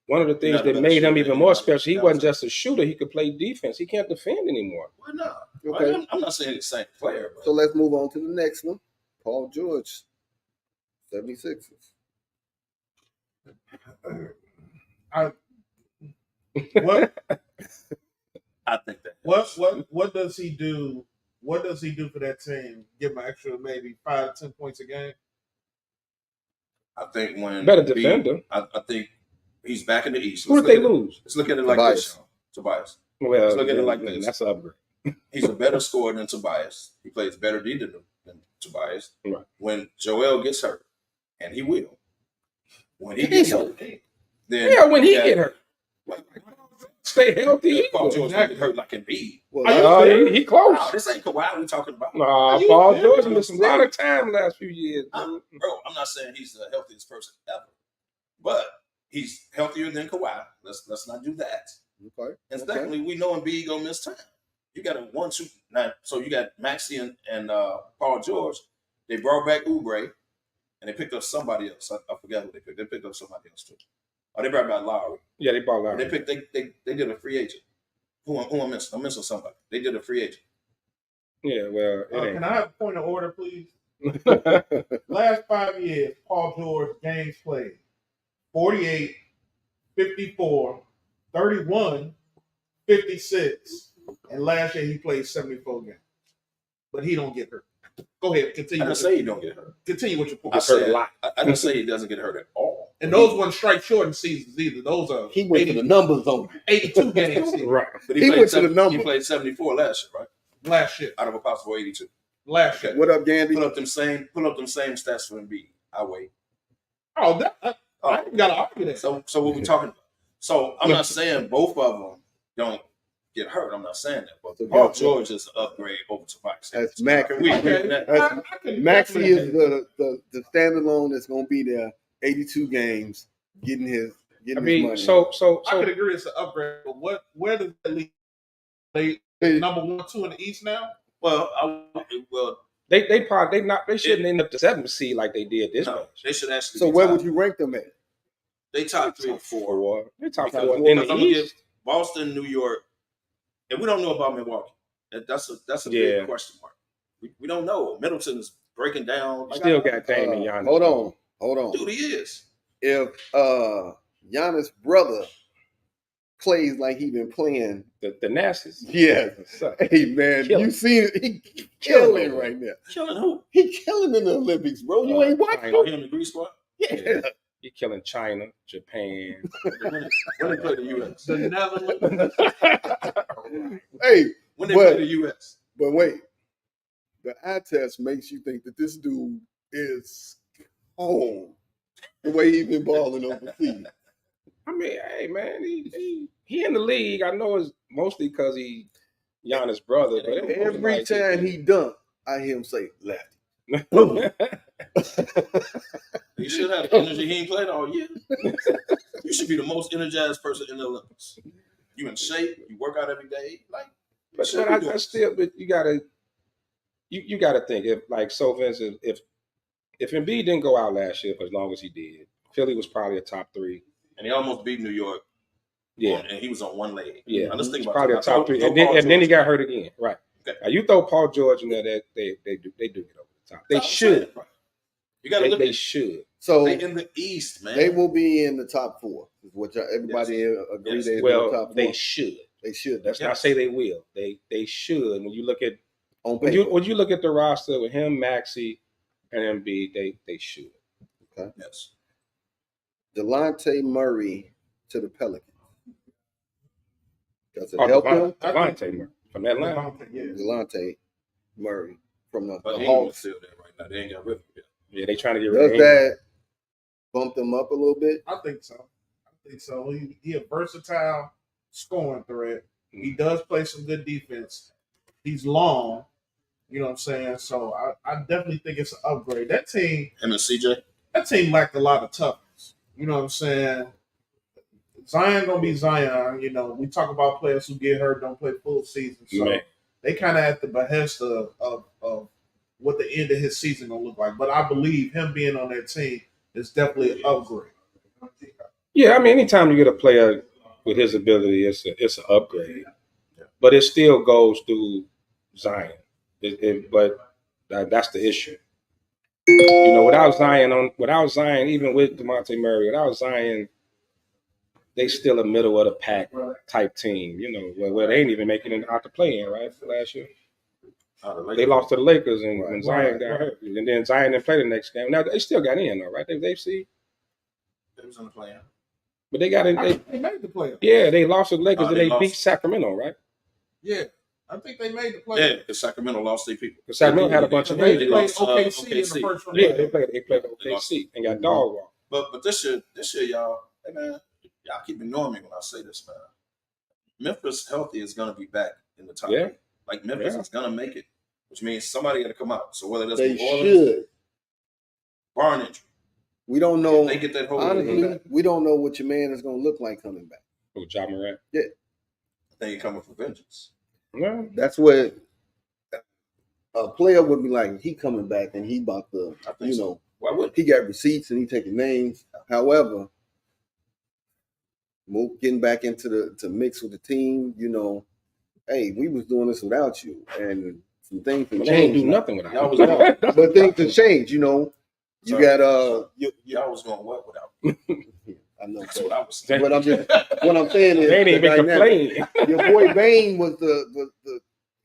one of the things that made him even more special, he wasn't just a shooter. He could play defense. He can't defend anymore. Why not? Okay. I'm not saying the same player. But So let's move on to the next one. Paul George, 76ers. What I think that. what does he do? What does he do for that team? Give him an extra maybe 5 to 10 points a game. I think when Better defender. I think he's back in the East. Who did they lose? Let's look at it like Tobias. this, y'all. Tobias. Well, Let's look at it like this. That's an upgrade. He's a better scorer than Tobias. He plays better D than Tobias. Right. When Joel gets hurt, and he will, when he gets hurt, then Yeah, when he get hurt. Stay healthy. Paul George get hurt like Embiid. Well, He close. Wow, this ain't Kawhi we talking about. Nah, Paul George missed a lot of time last few years. Bro, I'm not saying he's the healthiest person ever, but he's healthier than Kawhi. Let's not do that. okay. And Okay. secondly, we know Embiid gonna miss time. You got a 1-2 now. So you got Maxey and Paul George. They brought back Oubre, and they picked up somebody else. I forgot who they picked. They picked up somebody else too. Oh, they brought back Lowry. Yeah, they bought out. They picked. They did a free agent. Who I'm missing? I'm missing somebody. They did a free agent. Yeah, well, it ain't. Can I have a point of order, please? Last 5 years, Paul George games played 48, 54, 31, 56, and last year he played 74 games. But he don't get hurt. Go ahead, I continue. didn't say he don't get hurt. Continue with your point. I I've heard said a lot. I didn't say he doesn't get hurt at all. And those weren't strike short in seasons either. Those are He went to the numbers on 82 games season. Right. But He went to the number. He played 74 last year, right? Last year. Out of a possible 82. Last year. What up, Gandy? Put up them same stats for Embiid. I wait. Oh, I got to argue that. So what we talking about? So I'm not saying both of them don't get hurt. I'm not saying that. But Paul George is an upgrade over Tobias. That's Mac. Can we agree on that? Maxey is the standalone that's going to be there 82 games, getting his money. So I could agree it's an upgrade, but where does that leave? They number 1, 2 in the East now? Well, they shouldn't end up the 7th seed like they did this no, much. they should actually. So be where tied. would you rank them at? They top 3 or 4. They top Because- 4 in because the I'm gonna East. give Boston, New York, and we don't know about Milwaukee. That's a Yeah. big question mark. We don't know. Middleton is breaking down. Like, Still got Dame and Giannis. Hold on. dude, he is. If Giannis' brother plays like he been playing, The nastiest. yeah. Hey man, Killing. you see it? He killing right now. Killing who? He killing in the Olympics, bro. You ain't watching? Oh, he in the Greece squad? Yeah. He killing China, Japan. When they play the U.S. The Netherlands. Hey, When they But- play the U.S. but wait. The eye test makes you think that this dude is home. The way he been balling overseas. I mean, hey man, he in the league. I know it's mostly because he Giannis' brother, but it Every like time he dunk, I hear him say lefty. Boom. You should have the energy. He ain't played all year. You should be the most energized person in the Olympics. You in shape. You work out every day. Like, but I still, but you gotta think if like so. For instance, if Embiid didn't go out last year for as long as he did, Philly was probably a top 3. and he almost beat New York. Yeah, And he was on one leg. yeah. Now, let's think It's about probably that. a top 3, and then he got hurt again. Right. Okay. Now you throw Paul George in there, that they do get over the top. They That's what I'm should. saying, bro. You got to look They at should. So they in the East, man. they will be in the top 4. Is what everybody agree Yes. they in the Well, top 4. they should. They should. Let's not say they will. They should. When you look at on when paper. you look at the roster with him, Maxey, and Embiid, they should. Yes. Delonte Murray to the Pelicans. Does it Oh, help him? Devontae Murray from Atlanta. Yeah. Delonte Murray from the But he Hawks. ain't still there right now. They ain't got rid of him yet. Yeah, they trying to get rid Does of him. that bump them up a little bit? I think so. He a versatile scoring threat. He does play some good defense. He's long. You know what I'm saying? So I definitely think it's an upgrade. That team Him and CJ. lacked a lot of toughness. You know what I'm saying? Zion gonna be Zion. You know, we talk about players who get hurt, don't play full season. So Man. they kind of at the behest of what the end of his season gonna look like. But I believe him being on that team is definitely an upgrade. Yeah, I mean, anytime you get a player with his ability, it's an upgrade. Yeah. But it still goes through Zion. But that's the issue. You know, without Zion, even with DeMonte Murray, without Zion, they still a middle of the pack type team. You know, where they ain't even making it out to play in right last year. They lost to the Lakers, and when Zion got hurt, and then Zion didn't play the next game. Now they still got in though, right? They see, They was on the play. but they got in. They made the playoffs. Yeah, they lost to the Lakers, and they they lost. beat Sacramento, right? Yeah, I think they made the playoffs. Yeah, because Sacramento lost their people. Because Sacramento had a bunch of They injuries. played lost, OKC in the OKC. first round. Yeah, they played They lost. OKC and got dog walked. But this year, y'all, hey man, y'all keep ignoring me when I say this, man. Memphis healthy is gonna be back in the top. Yeah. 8. Like Memphis is gonna make it, which means somebody got to come out. So whether that's They New Orleans, should. barring injury, We don't know. if they get that whole Honestly, we don't know what your man is going to look like coming back. Oh, Ja Morant. I think he's coming for vengeance. Yeah. That's what a player would be like. He coming back and he about to, I think so. Why would he got receipts and he taking names. However, getting back into the mix with the team, you know, hey, we was doing this without you, and some things can But they ain't change. do nothing without Y'all him. was going, But things can change, you know. You Sorry. got y'all was going what without? I know. That's what I was saying. But what I'm saying is They ain't the even dynamic. complain. Your boy Bane was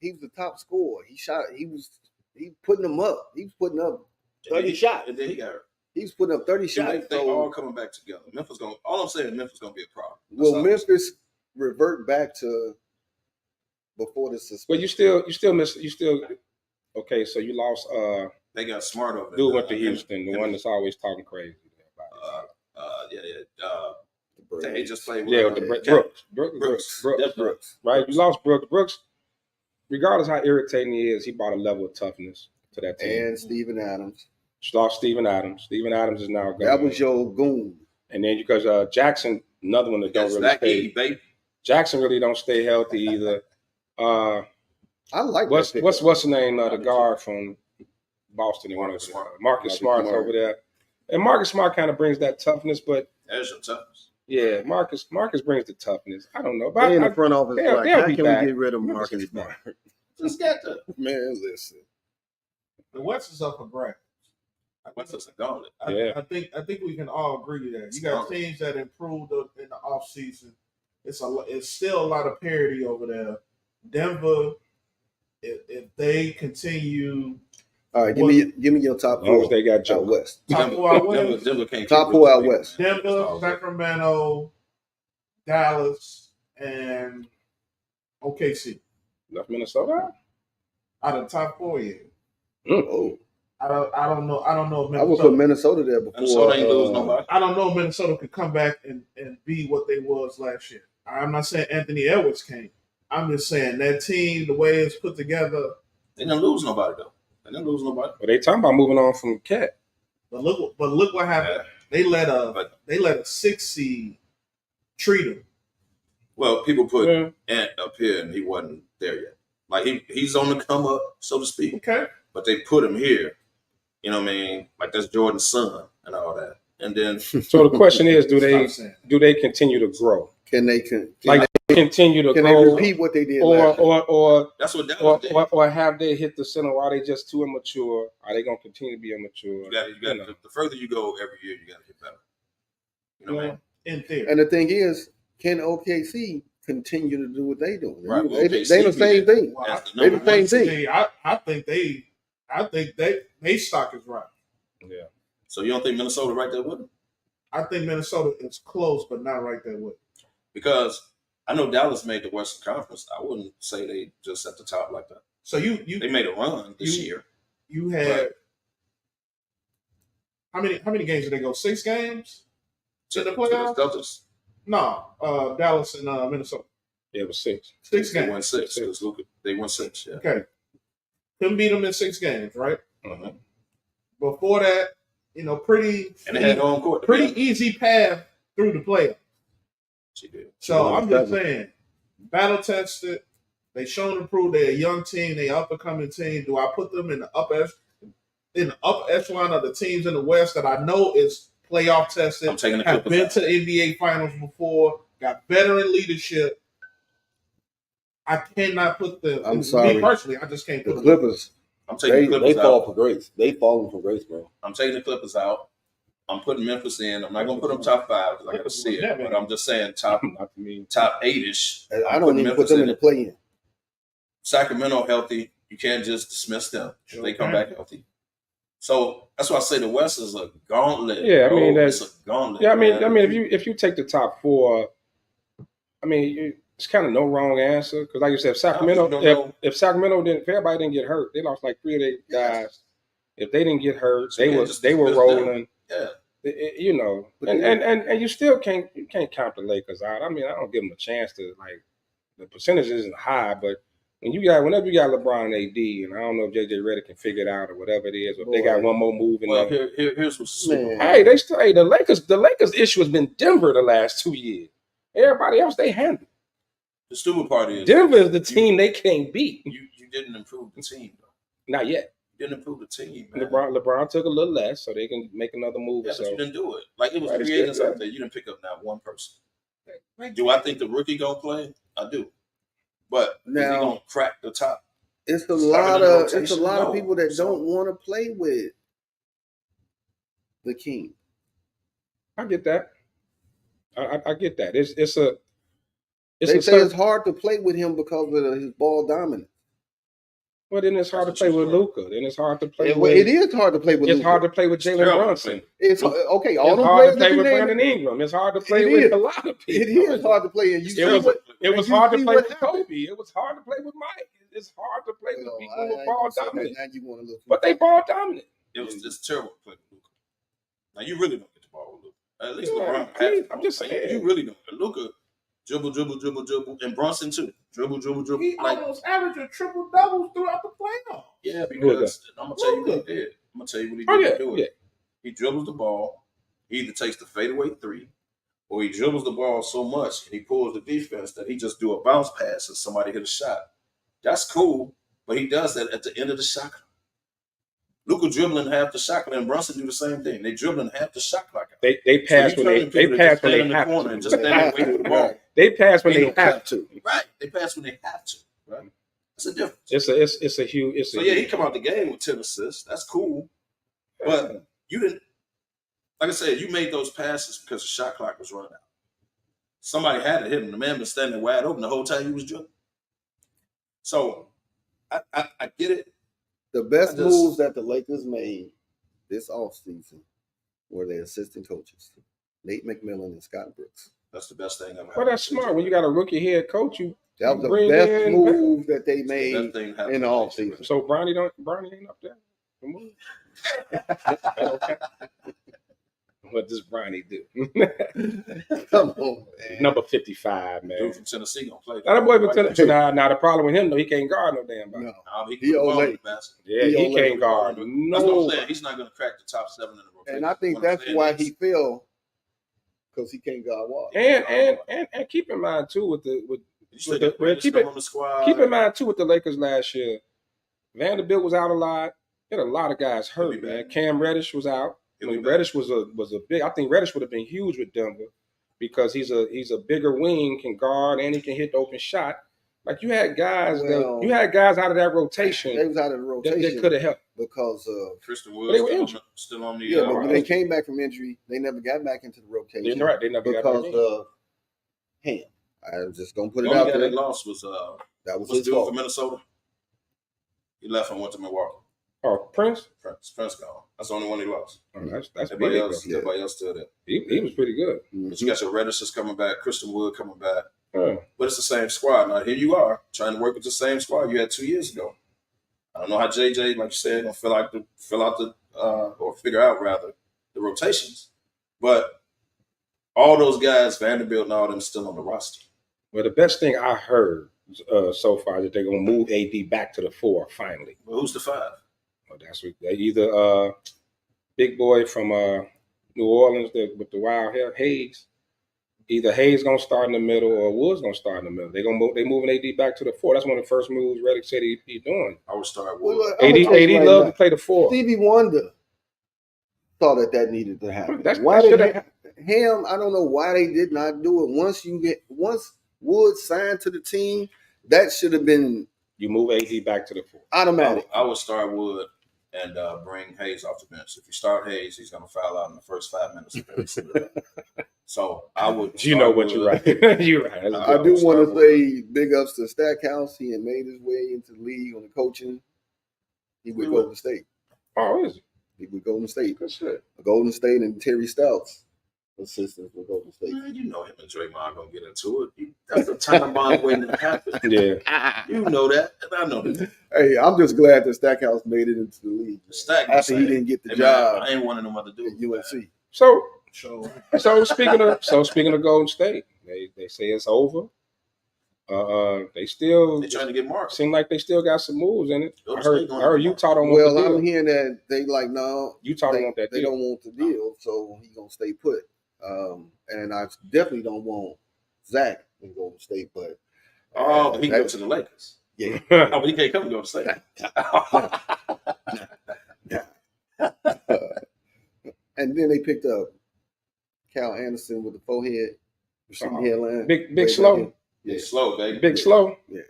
he was the top scorer. He putting them up. He was putting up 30 shots. And then he got hurt. He was putting up 30 See, shots. they all So coming back together. All I'm saying is Memphis gonna be a problem. That's will all. Memphis revert back to before the suspension? Well, you still okay, so you lost They got smart over there. dude went to Houston, the one that's always talking crazy about He just played with yeah, with the Brooks. That's Brooks. Right? You lost Brooks. Brooks, regardless how irritating he is, he brought a level of toughness to that team. And Steven Adams. You lost Steven Adams. Steven Adams is now gone. That was your goon. And then because Jackson, another one that don't really that stay. E, baby. Jackson really don't stay healthy either. I like What's that the name? The guard from Boston. Marcus Smart. Marcus Smart's over there. And Marcus Smart kind of brings that toughness, but There's your toughness. Yeah, Marcus brings the toughness. I don't know, but They in the front office they'll- like, they'll how be can back. we get rid of They'll Marcus be back. Smart? Just got to. Man, listen. The West is up for grabs. What's this, a gauntlet? I think we can all agree to that. You got teams that improved in the offseason. It's still a lot of parity over there. Denver, if they continue. All right, give me your top As long as four they got out Joe. west. Top four out west. Denver can't Top keep four out losing, west. man. Denver, Sacramento, Dallas, and OKC. Left Minnesota. Out of the top four, yeah. Oh, I don't know. I don't know if I would put Minnesota there before. Minnesota ain't lose nobody. I don't know if Minnesota could come back and be what they was last year. I'm not saying Anthony Edwards can't. I'm just saying that team, the way it's put together. They didn't lose nobody though. They didn't lose nobody. But they talking about moving on from Cat. But look what happened. They let a 6 seed treat him. Well, people put Ant up here and he wasn't there yet. Like he's on the come up, so to speak. Okay. But they put him here. You know what I mean? Like that's Jordan's son and all that. And then So the question is, do they continue to grow? Can they Continue to can they grow, repeat what they did last year? or that's what Dallas did. or have they hit the center? Or are they just too immature? Are they going to continue to be immature? You got the further you go every year, you got to get better. You know what I mean? In theory. And the thing is, can OKC continue to do what they do? Right, well, They the same thing. Well, They the same thing. I think they stock is right. Yeah. So you don't think Minnesota right there with them? I think Minnesota is close, but not right there with them. Because I know Dallas made the Western Conference. I wouldn't say they just at the top like that. So they made a run this year. You had how many games did they go? 6 games to the playoffs? Celtics? No, Dallas and Minnesota. Yeah, it was 6. 6 They games. won 6. It was Luka. They won 6. Yeah. Okay. Couldn't beat them in 6 games, right? Uh-huh. Before that, pretty And they had home court. pretty easy path through the playoffs. She did. So I'm just saying, battle tested. They shown and proved they're a young team. They up and coming team. Do I put them in the upper echelon of the teams in the West that I know is playoff tested? I'm taking the have Clippers been out. to NBA finals before. Got veteran leadership. I cannot put them. I'm sorry. Me personally, I just can't The put them. Clippers, I'm taking the they Clippers fall out. for grace. They falling for grace, bro. I'm taking the Clippers out. I'm putting Memphis in. I'm not going to put them top 5 because I got to see it. But I'm just saying top 8-ish. I don't even put them in the play-in. Sacramento healthy. You can't just dismiss them. They come back healthy. So that's why I say the West is a gauntlet. Yeah, I mean bro. It's a gauntlet. Yeah, I mean, man. if you take the top 4, I mean, it's kind of no wrong answer because, like you said, if Sacramento, if Sacramento didn't, if everybody didn't get hurt, they lost like 3 of their guys. If they didn't get hurt, So they were rolling. Yeah. And you still can't count the Lakers out. I mean, I don't give them a chance to, like, the percentage isn't high, but whenever you got LeBron and AD, and I don't know if JJ Redick can figure it out or whatever it is, or if they got one more move in Well, there. here's what's super. Hey, the Lakers issue has been Denver the last 2 years. Everybody else they handle. The stupid part is Denver is the team they can't beat. You didn't improve the team though. Not yet. You didn't improve the team, man. LeBron took a little less so they can make another move. Yeah, but you didn't do it. Like it was Right, free agents out there. You didn't pick up not one person. Do I think the rookie gonna play? I do. But is he gonna crack the top? It's a lot of No. people that don't want to play with the king. I get that. I get that. It's They say it's hard to play with him because of his ball dominance. Well, then it's hard to play with Luka. Then it's hard to play Well, with. it is hard to play with. It's Luka. hard to play with Jalen terrible Brunson. It's okay. All It's them hard players to play that you with named- Brandon Ingram. It's hard to play It with is. a lot of people. It is hard to play. And you see It was you hard to see play what with happened. Kobe. It was hard to play with Mike. It's hard to play with Well, people I who are ain't ball gonna say that. dominant. Now you want to look. But they ball dominant. It's terrible to play with Luka. Now you really don't get the ball with Luka. At least Yeah, LeBron. I'm just saying. You really don't. Luka dribble, and Brunson too. Dribble. He Like, almost averaged a triple double throughout the playoffs. yeah, because I'm gonna tell you what he did. I'm gonna tell you what he did Oh, yeah, to do it. yeah. He dribbles the ball. He either takes the fadeaway 3, or he dribbles the ball so much and he pulls the defense that he just do a bounce pass and somebody hit a shot. That's cool, but he does that at the end of the shot. Luka dribbling half the shot clock, and Brunson do the same thing. They dribbling half the shot clock. They pass So when they pass when they have corner to. and just stand and wait for the ball. They pass when Ain't they no have cap to. Right. They pass when they have to. Right. That's a difference. It's a huge. So yeah, he come out the game with 10 assists. That's cool. But you didn't, like I said, you made those passes because the shot clock was running out. Somebody had to hit him. The man was standing wide open the whole time he was dribbling. So I get it. The best moves that the Lakers made this offseason were their assistant coaches, Nate McMillan and Scott Brooks. That's the best thing ever. Well, that's smart. When you got a rookie head coach, that was the bring best in move that they made in the offseason. So Bronny ain't up there. Okay. What does Bronny do? Come on, man. Number 55, man. Dude from Tennessee gonna play. Now the boy from Tennessee. Now the problem with him though, he can't guard no damn body. No. He old late. Yeah, he can't guard. That's what I'm saying. He's not gonna crack the top 7 in the rotation. And I think that's why he fell, because he can't guard water. And keep in mind too keep in mind too with the Lakers last year, Vanderbilt was out a lot. Had a lot of guys hurt, man. Cam Reddish was out. Reddish was a big. I think Reddish would have been huge with Denver because he's a bigger wing, can guard, and he can hit the open shot. Like you had guys out of that rotation. They was out of the rotation. That could have helped because of Kristen Woods still on the. But when they came back from injury, they never got back into the rotation. Right, they never got back in. Because of him. I'm just gonna put the it out there. They lost was that was his his fault. For Minnesota. He left and went to Milwaukee. Oh, Prince gone. That's the only one he lost. Oh, that's everybody big. Else still there. He was pretty good. Mm-hmm. But you got your Reddishes coming back, Christian Wood coming back. Yeah. But it's the same squad. Now here you are trying to work with the same squad you had 2 years ago. I don't know how JJ, like you said, gonna figure out the rotations. But all those guys, Vanderbilt and all them, still on the roster. Well, the best thing I heard so far is that they're gonna move AD back to the 4 finally. Well, who's the 5? Well, that's what they either big boy from New Orleans with the wild hair, Hayes. Either Hayes gonna start in the middle or Woods gonna start in the middle. They moving AD back to the 4. That's one of the first moves Redick said he doing. I would start Woods. AD love to play the 4. Stevie Wonder thought that needed to happen. Why did him? I don't know why they did not do it. Once Woods signed to the team, that should have been. You move AD back to the 4. Automatic. I would start Wood and bring Hayes off the bench. If you start Hayes, he's going to foul out in the first 5 minutes of every single game. So I would. You know what? You're right. You're right. I do want to say big ups to Stackhouse. He had made his way into the league on the coaching. He would Golden State. Oh, is he? He would Golden State. Good shit. Golden State and Terry Stouts assistants with Golden State. Man, you know him and Draymond gonna get into it. That's the time bomb waiting to happen. Yeah, you know that, and I know that. Hey, I'm just glad that Stackhouse made it into the league after he didn't get the job. I ain't one of them other dudes. UNC. So speaking of Golden State, they say it's over. They trying to get Mark. Seem like they still got some moves in it. I heard Utah don't want the deal. I'm hearing that they like no. Utah don't want that deal. They don't want the deal, so he's gonna stay put. And I definitely don't want Zach in Golden State, but he can go to the Lakers. Yeah, but he can't come to Golden State. And then they picked up Cal Anderson with the forehead, hairline, big slow. Yeah, slow, baby. Big slow. Yeah.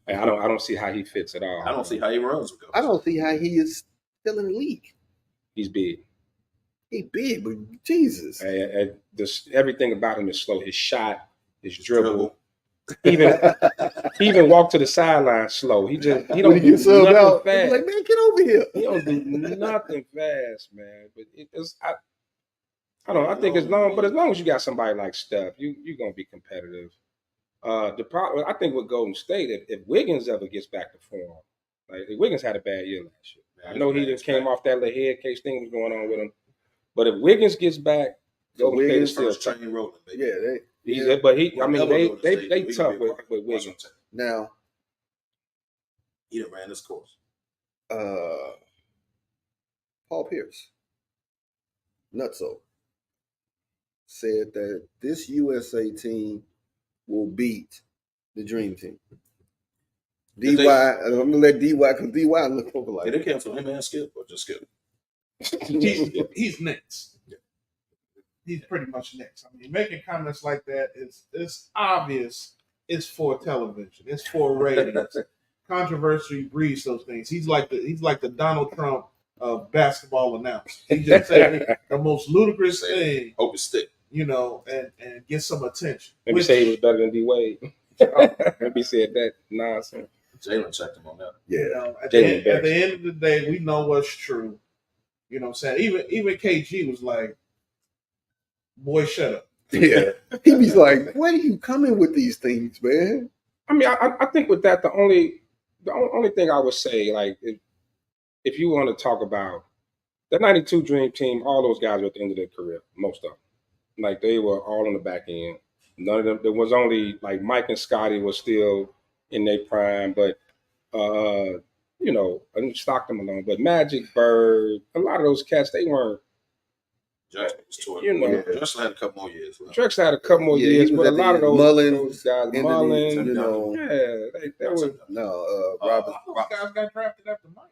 I don't see how he fits at all. I don't see how he runs with Golden I don't see how he is still in the league. He's big. He's big, but Jesus. Everything about him is slow. His shot, his dribble. He even walk to the sideline slow. He don't do nothing out, fast. Like, man, get over here. He don't do nothing fast, man. But I don't know. I think as long as you got somebody like Steph, you're gonna be competitive. The problem, I think, with Golden State, if Wiggins ever gets back to form, like Wiggins had a bad year last year. I know he just came off that little head case thing was going on with him, but if Wiggins gets back, Golden State is still train rolling. Yeah, they tough with Wiggins. Now, he done ran this course. Paul Pierce, Nutso, said that this USA team will beat the Dream Team. DY. I'm gonna let DY because DY look over Did like. they cancel him and Skip or just Skip? He's next. He's pretty much next. I mean, making comments like that it's obvious. It's for television. It's for ratings. Controversy breeds those things. He's like the Donald Trump of basketball announcers. He just said the most ludicrous thing, Hope it stick. you know, and get some attention. Maybe say he was better than D Wade. Maybe said that nonsense. Jalen checked him on that. Yeah. You know, at Jalen the end of the day, we know what's true. You know what I'm saying? Even KG was like, boy, shut up. Yeah. He be like, where are you coming with these things, man? I mean, I think with that, the only thing I would say, like, if you want to talk about the '92 Dream Team, all those guys were at the end of their career, most of them. Like, they were all on the back end. None of them. There was only like Mike and Scotty was still in their prime, but you know, I didn't stock them alone. But Magic, Bird, a lot of those cats, they weren't. Drexler was toward, You know. Drexler had a couple more years left. Drexler had a couple more Yeah, years, he was but a at the lot of end. those Mullins, guys, Anthony, Mullins, you know. yeah, they were. No, Robert. All those guys got drafted after Mike.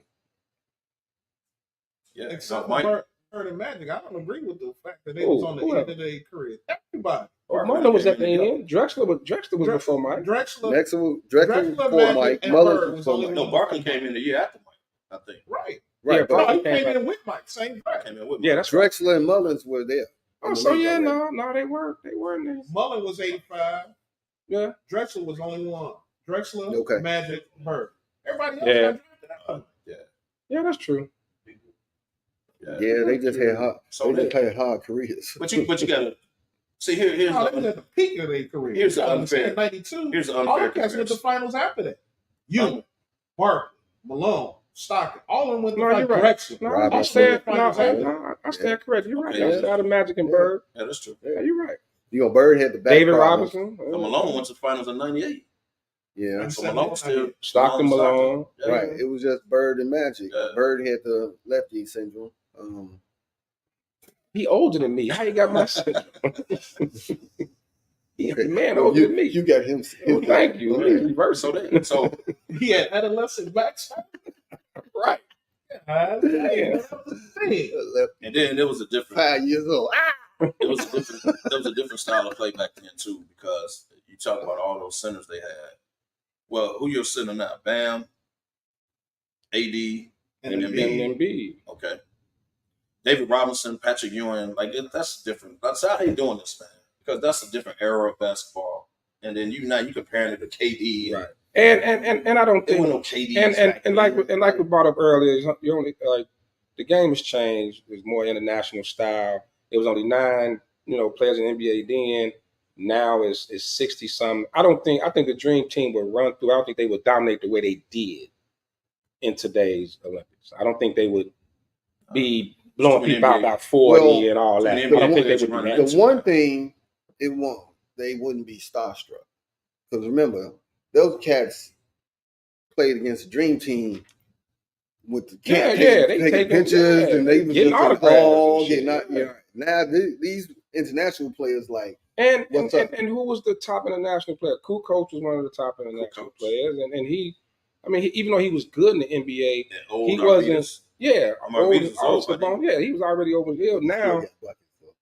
Yeah, Except Mike. Bird and Magic. I don't agree with the fact that they was on the end of their career. Everybody. Mullins was at the end. Drexler was before Mike. Drexler, Drexler before Magic, Mike. and Mullins Bird was before only Mike. No, Barkley came in the year after Mike, I think. right. Right, Yeah, but No, he Came came back. in with Mike, same draft. Came in with Mike. Yeah, that's right. Drexler and Mullins were there. Oh, so yeah, no, they weren't there. Mullen was 85. Yeah. Drexler was only one. Drexler, Okay. Magic, Bird. Everybody else Yeah. got drafted after. Yeah, that's true. Yeah, they just had hard. So They just had hard careers. But you gotta see here's No, they was at the peak of their career. Here's the You understand, unfair- 92. here's the All unfair the cats went to comparison. finals after that. You, Barkley, Malone, Stockton, all of them went to No, you're right. Drexler. No, Robert I stand. Finals after. I stand correct. You're right. Okay. Outside of Magic and Bird. Yeah, that's true. Yeah, you're right. You know, Bird had the back David problems. Robinson. So Malone went to the finals in '98. Yeah, So Malone still Stockton Malone. Yeah. right. It was just Bird and Magic. Yeah. Bird had the lefty syndrome. He older than me. How you got my syndrome? He a man older you, than me. You got him. Well, thank you. Okay. Reverse So it. they so He had adolescent backside. Right. That was the thing. and then there was a different 5 years old. there was a different style of play back then too, because you talk about all those centers they had. Well, who you're center now? Bam, AD, and Embiid. And Embiid. Okay. David Robinson, Patrick Ewing, that's different. That's how you doing this, man. Because that's a different era of basketball. And then you comparing it to KD. Right. And I don't There think were no KD. and like we brought up earlier, you only like the game has changed. It's more international style. It was only 9, players in the NBA then. Now it's 60 something. I think the Dream Team would run through. I don't think they would dominate the way they did in today's Olympics. I don't think they would be blowing people out about 40 and all that. I don't think they would do that. The one thing they wouldn't be starstruck. Because remember, those cats played against the Dream Team with the taking pictures and they was getting just autographs all and shit. getting out. Now these international players like And What's up? who was the top international player? Kukoc was one of the top international players, and he, even though he was good in the NBA, he wasn't. Yeah, Arvidas was old, yeah, he was already over the hill now. Yeah,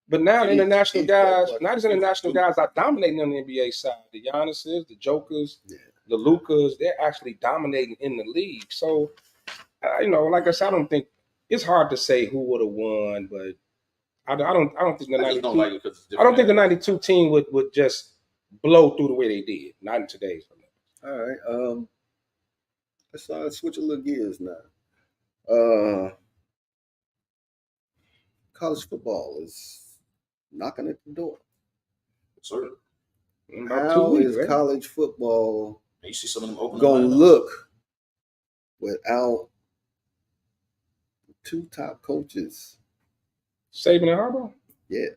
But now the He's- international he's guys, got not as international guys are dominating on the NBA side. The Giannis's, the Jokers, Yeah. the Lukas, they're actually dominating in the league. So, like I said, I don't think it's hard to say who would have won, but I don't think the I just 92. don't like it because it's different. I don't think the '92 team would just blow through the way they did. Not in today's. All right. Let's switch a little gears now. College football is knocking at the door. Sir, In about 2 How weeks, is right? college football you see some of them open. gonna look without two top coaches? Saban and Harbaugh. Yeah.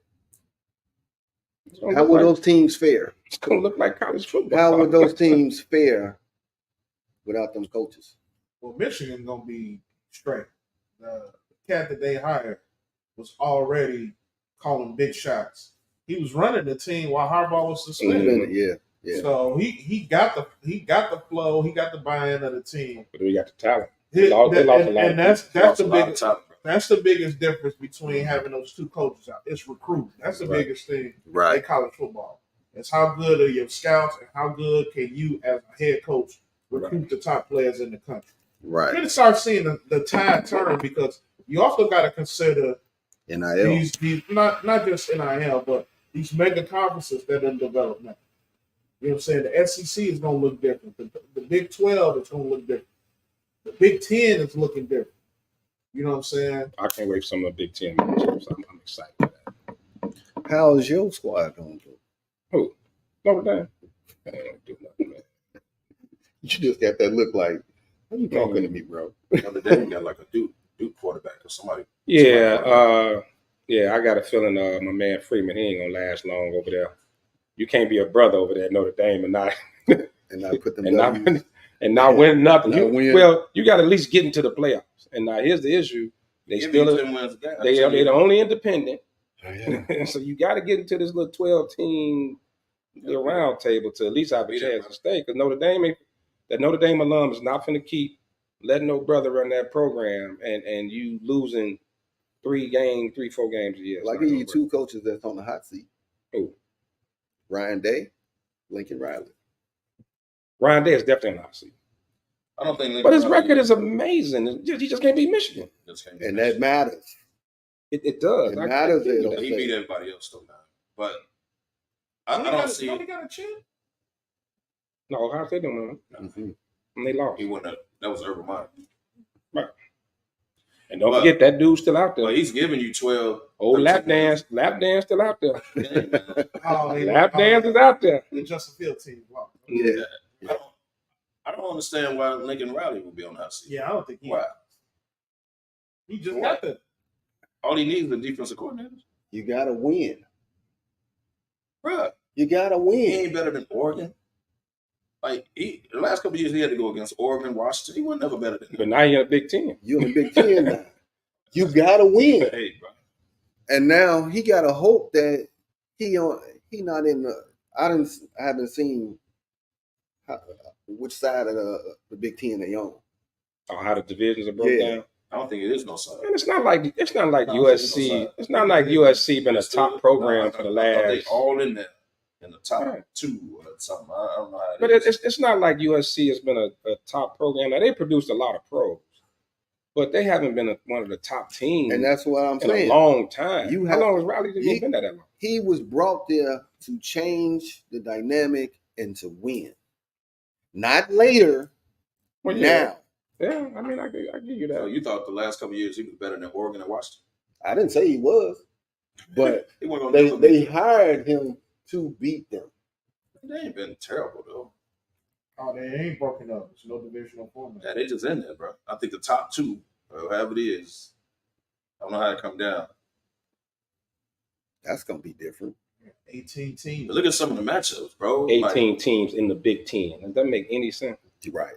It's gonna How look will like- those teams fare? It's gonna look like college football. How would those teams fare without them coaches? Well, Michigan gonna be straight. The cat that they hired was already calling big shots. He was running the team while Harbaugh was suspended. Yeah. Yeah. So he got the flow, he got the buy-in of the team. But we got the talent. They lost a lot of and that's Lost the a lot of biggest talent, bro. that's the biggest difference between having those two coaches out. It's recruiting. That's the Right. biggest thing Right. in college football. It's how good are your scouts and how good can you as a head coach recruit the top players in the country. You're Right. gonna start seeing the tide turn because you also got to consider NIL. these not just NIL, but these mega conferences that are in development. You know what I'm saying? The SEC is going to look different. The Big 12 is going to look different. The Big 10 is looking different. You know what I'm saying? I can't wait for some of the Big Ten matchups. I'm excited for that. How's your squad going? Who? Notre Dame. They ain't do nothing, man. You just got that look like, what are you talking to me, bro? Other day we got like a Duke quarterback or somebody. Yeah, yeah. I got a feeling my man Freeman, he ain't gonna last long over there. You can't be a brother over there at Notre Dame and not And I put them and W's. not win nothing. Not win. Well, you got to at least get into the playoffs. And now here's the issue: they Give still me 10 wins a game. they're the only independent. Oh, yeah. So you got to get into this little 12-team round table to at least have a Be there, chance bro. to stay. Because Notre Dame alum is not going to keep letting no brother run that program and you losing 4 games a year. Well, I give you two coaches that's on the hot seat. Who? Ryan Day, Lincoln Riley. Ryan Day is definitely on the hot seat. I don't think. But his record is amazing. He just can't beat Michigan. And that matters. It does. It matters I that He beat everybody else though now. But I don't see Don't he it. got a chin? No, Ohio State don't know. Mhm. And they lost. He wouldn't have. That was Urban Meyer. And don't forget that dude's still out there. But he's giving you 12. Old 13 lap wins. dance still out there. Yeah, man. Lap dance is out there. The Justin Field team. Wow. Yeah. I don't understand why Lincoln Riley would be on the hot seat. Yeah, I don't think Why? he just got that. All he needs is a defensive coordinator. You got to win. Bruh, You got to he win. ain't better than Oregon. Like, the last couple of years he had to go against Oregon, Washington. He wasn't never better than But them. now you're in the Big Ten. You're in the Big Ten now. You got to win. Hey, bro. And now he got to hope that he not in the. I haven't seen which side of the Big Ten they on. Or how the divisions are broke Yeah. down. I don't think it is no side. And it's not like No, USC. It's not like USC been a top program for the I thought they last. all in there in the top Right. 2 or something. I don't know how it But is. it's not like USC has been a top program. Now they produced a lot of pros, but they haven't been one of the top teams And that's what I'm in a saying. long time. You How have- long has Riley been there that long? He was brought there to change the dynamic and to win. Not later, Well, now. Yeah, I mean, I give you So that. you thought the last couple of years he was better than Oregon and Washington? I didn't say he was, but He wasn't gonna never they beat them. hired him to beat them. They ain't been terrible though. Oh, they ain't broken up. It's no divisional format. Yeah, they just in there, bro. I think the top 2, or however it is, I don't know how it come down. That's gonna be different. 18 teams. But look at some of the matchups, bro. 18 teams in the Big Ten. Does that make any sense? You're right.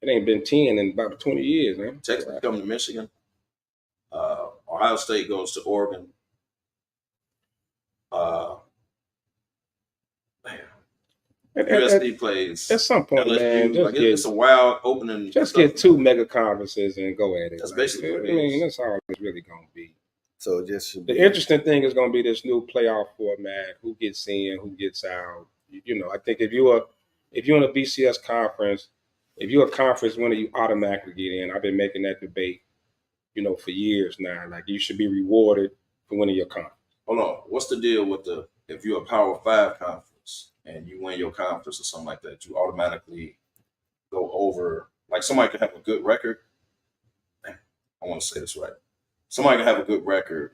It ain't been 10 in about 20 years, man. Texas come to Michigan. Ohio State goes to Oregon. USD plays At some point, man, LSU. Like, it's a wild opening. just stuff. get 2 mega conferences and go at it. That's Like, basically what it I mean, is. that's all it's really going to be. So it just should The be interesting thing is going to be this new playoff format: who gets in, who gets out. You know, I think if you're in a BCS conference, if you're a conference winner, you automatically get in. I've been making that debate, for years now. Like, you should be rewarded for winning your conference. Hold on. What's the deal with if you're a Power 5 conference and you win your conference or something like that, you automatically go over? Like, somebody could have a good record. I want to say this right. Somebody can have a good record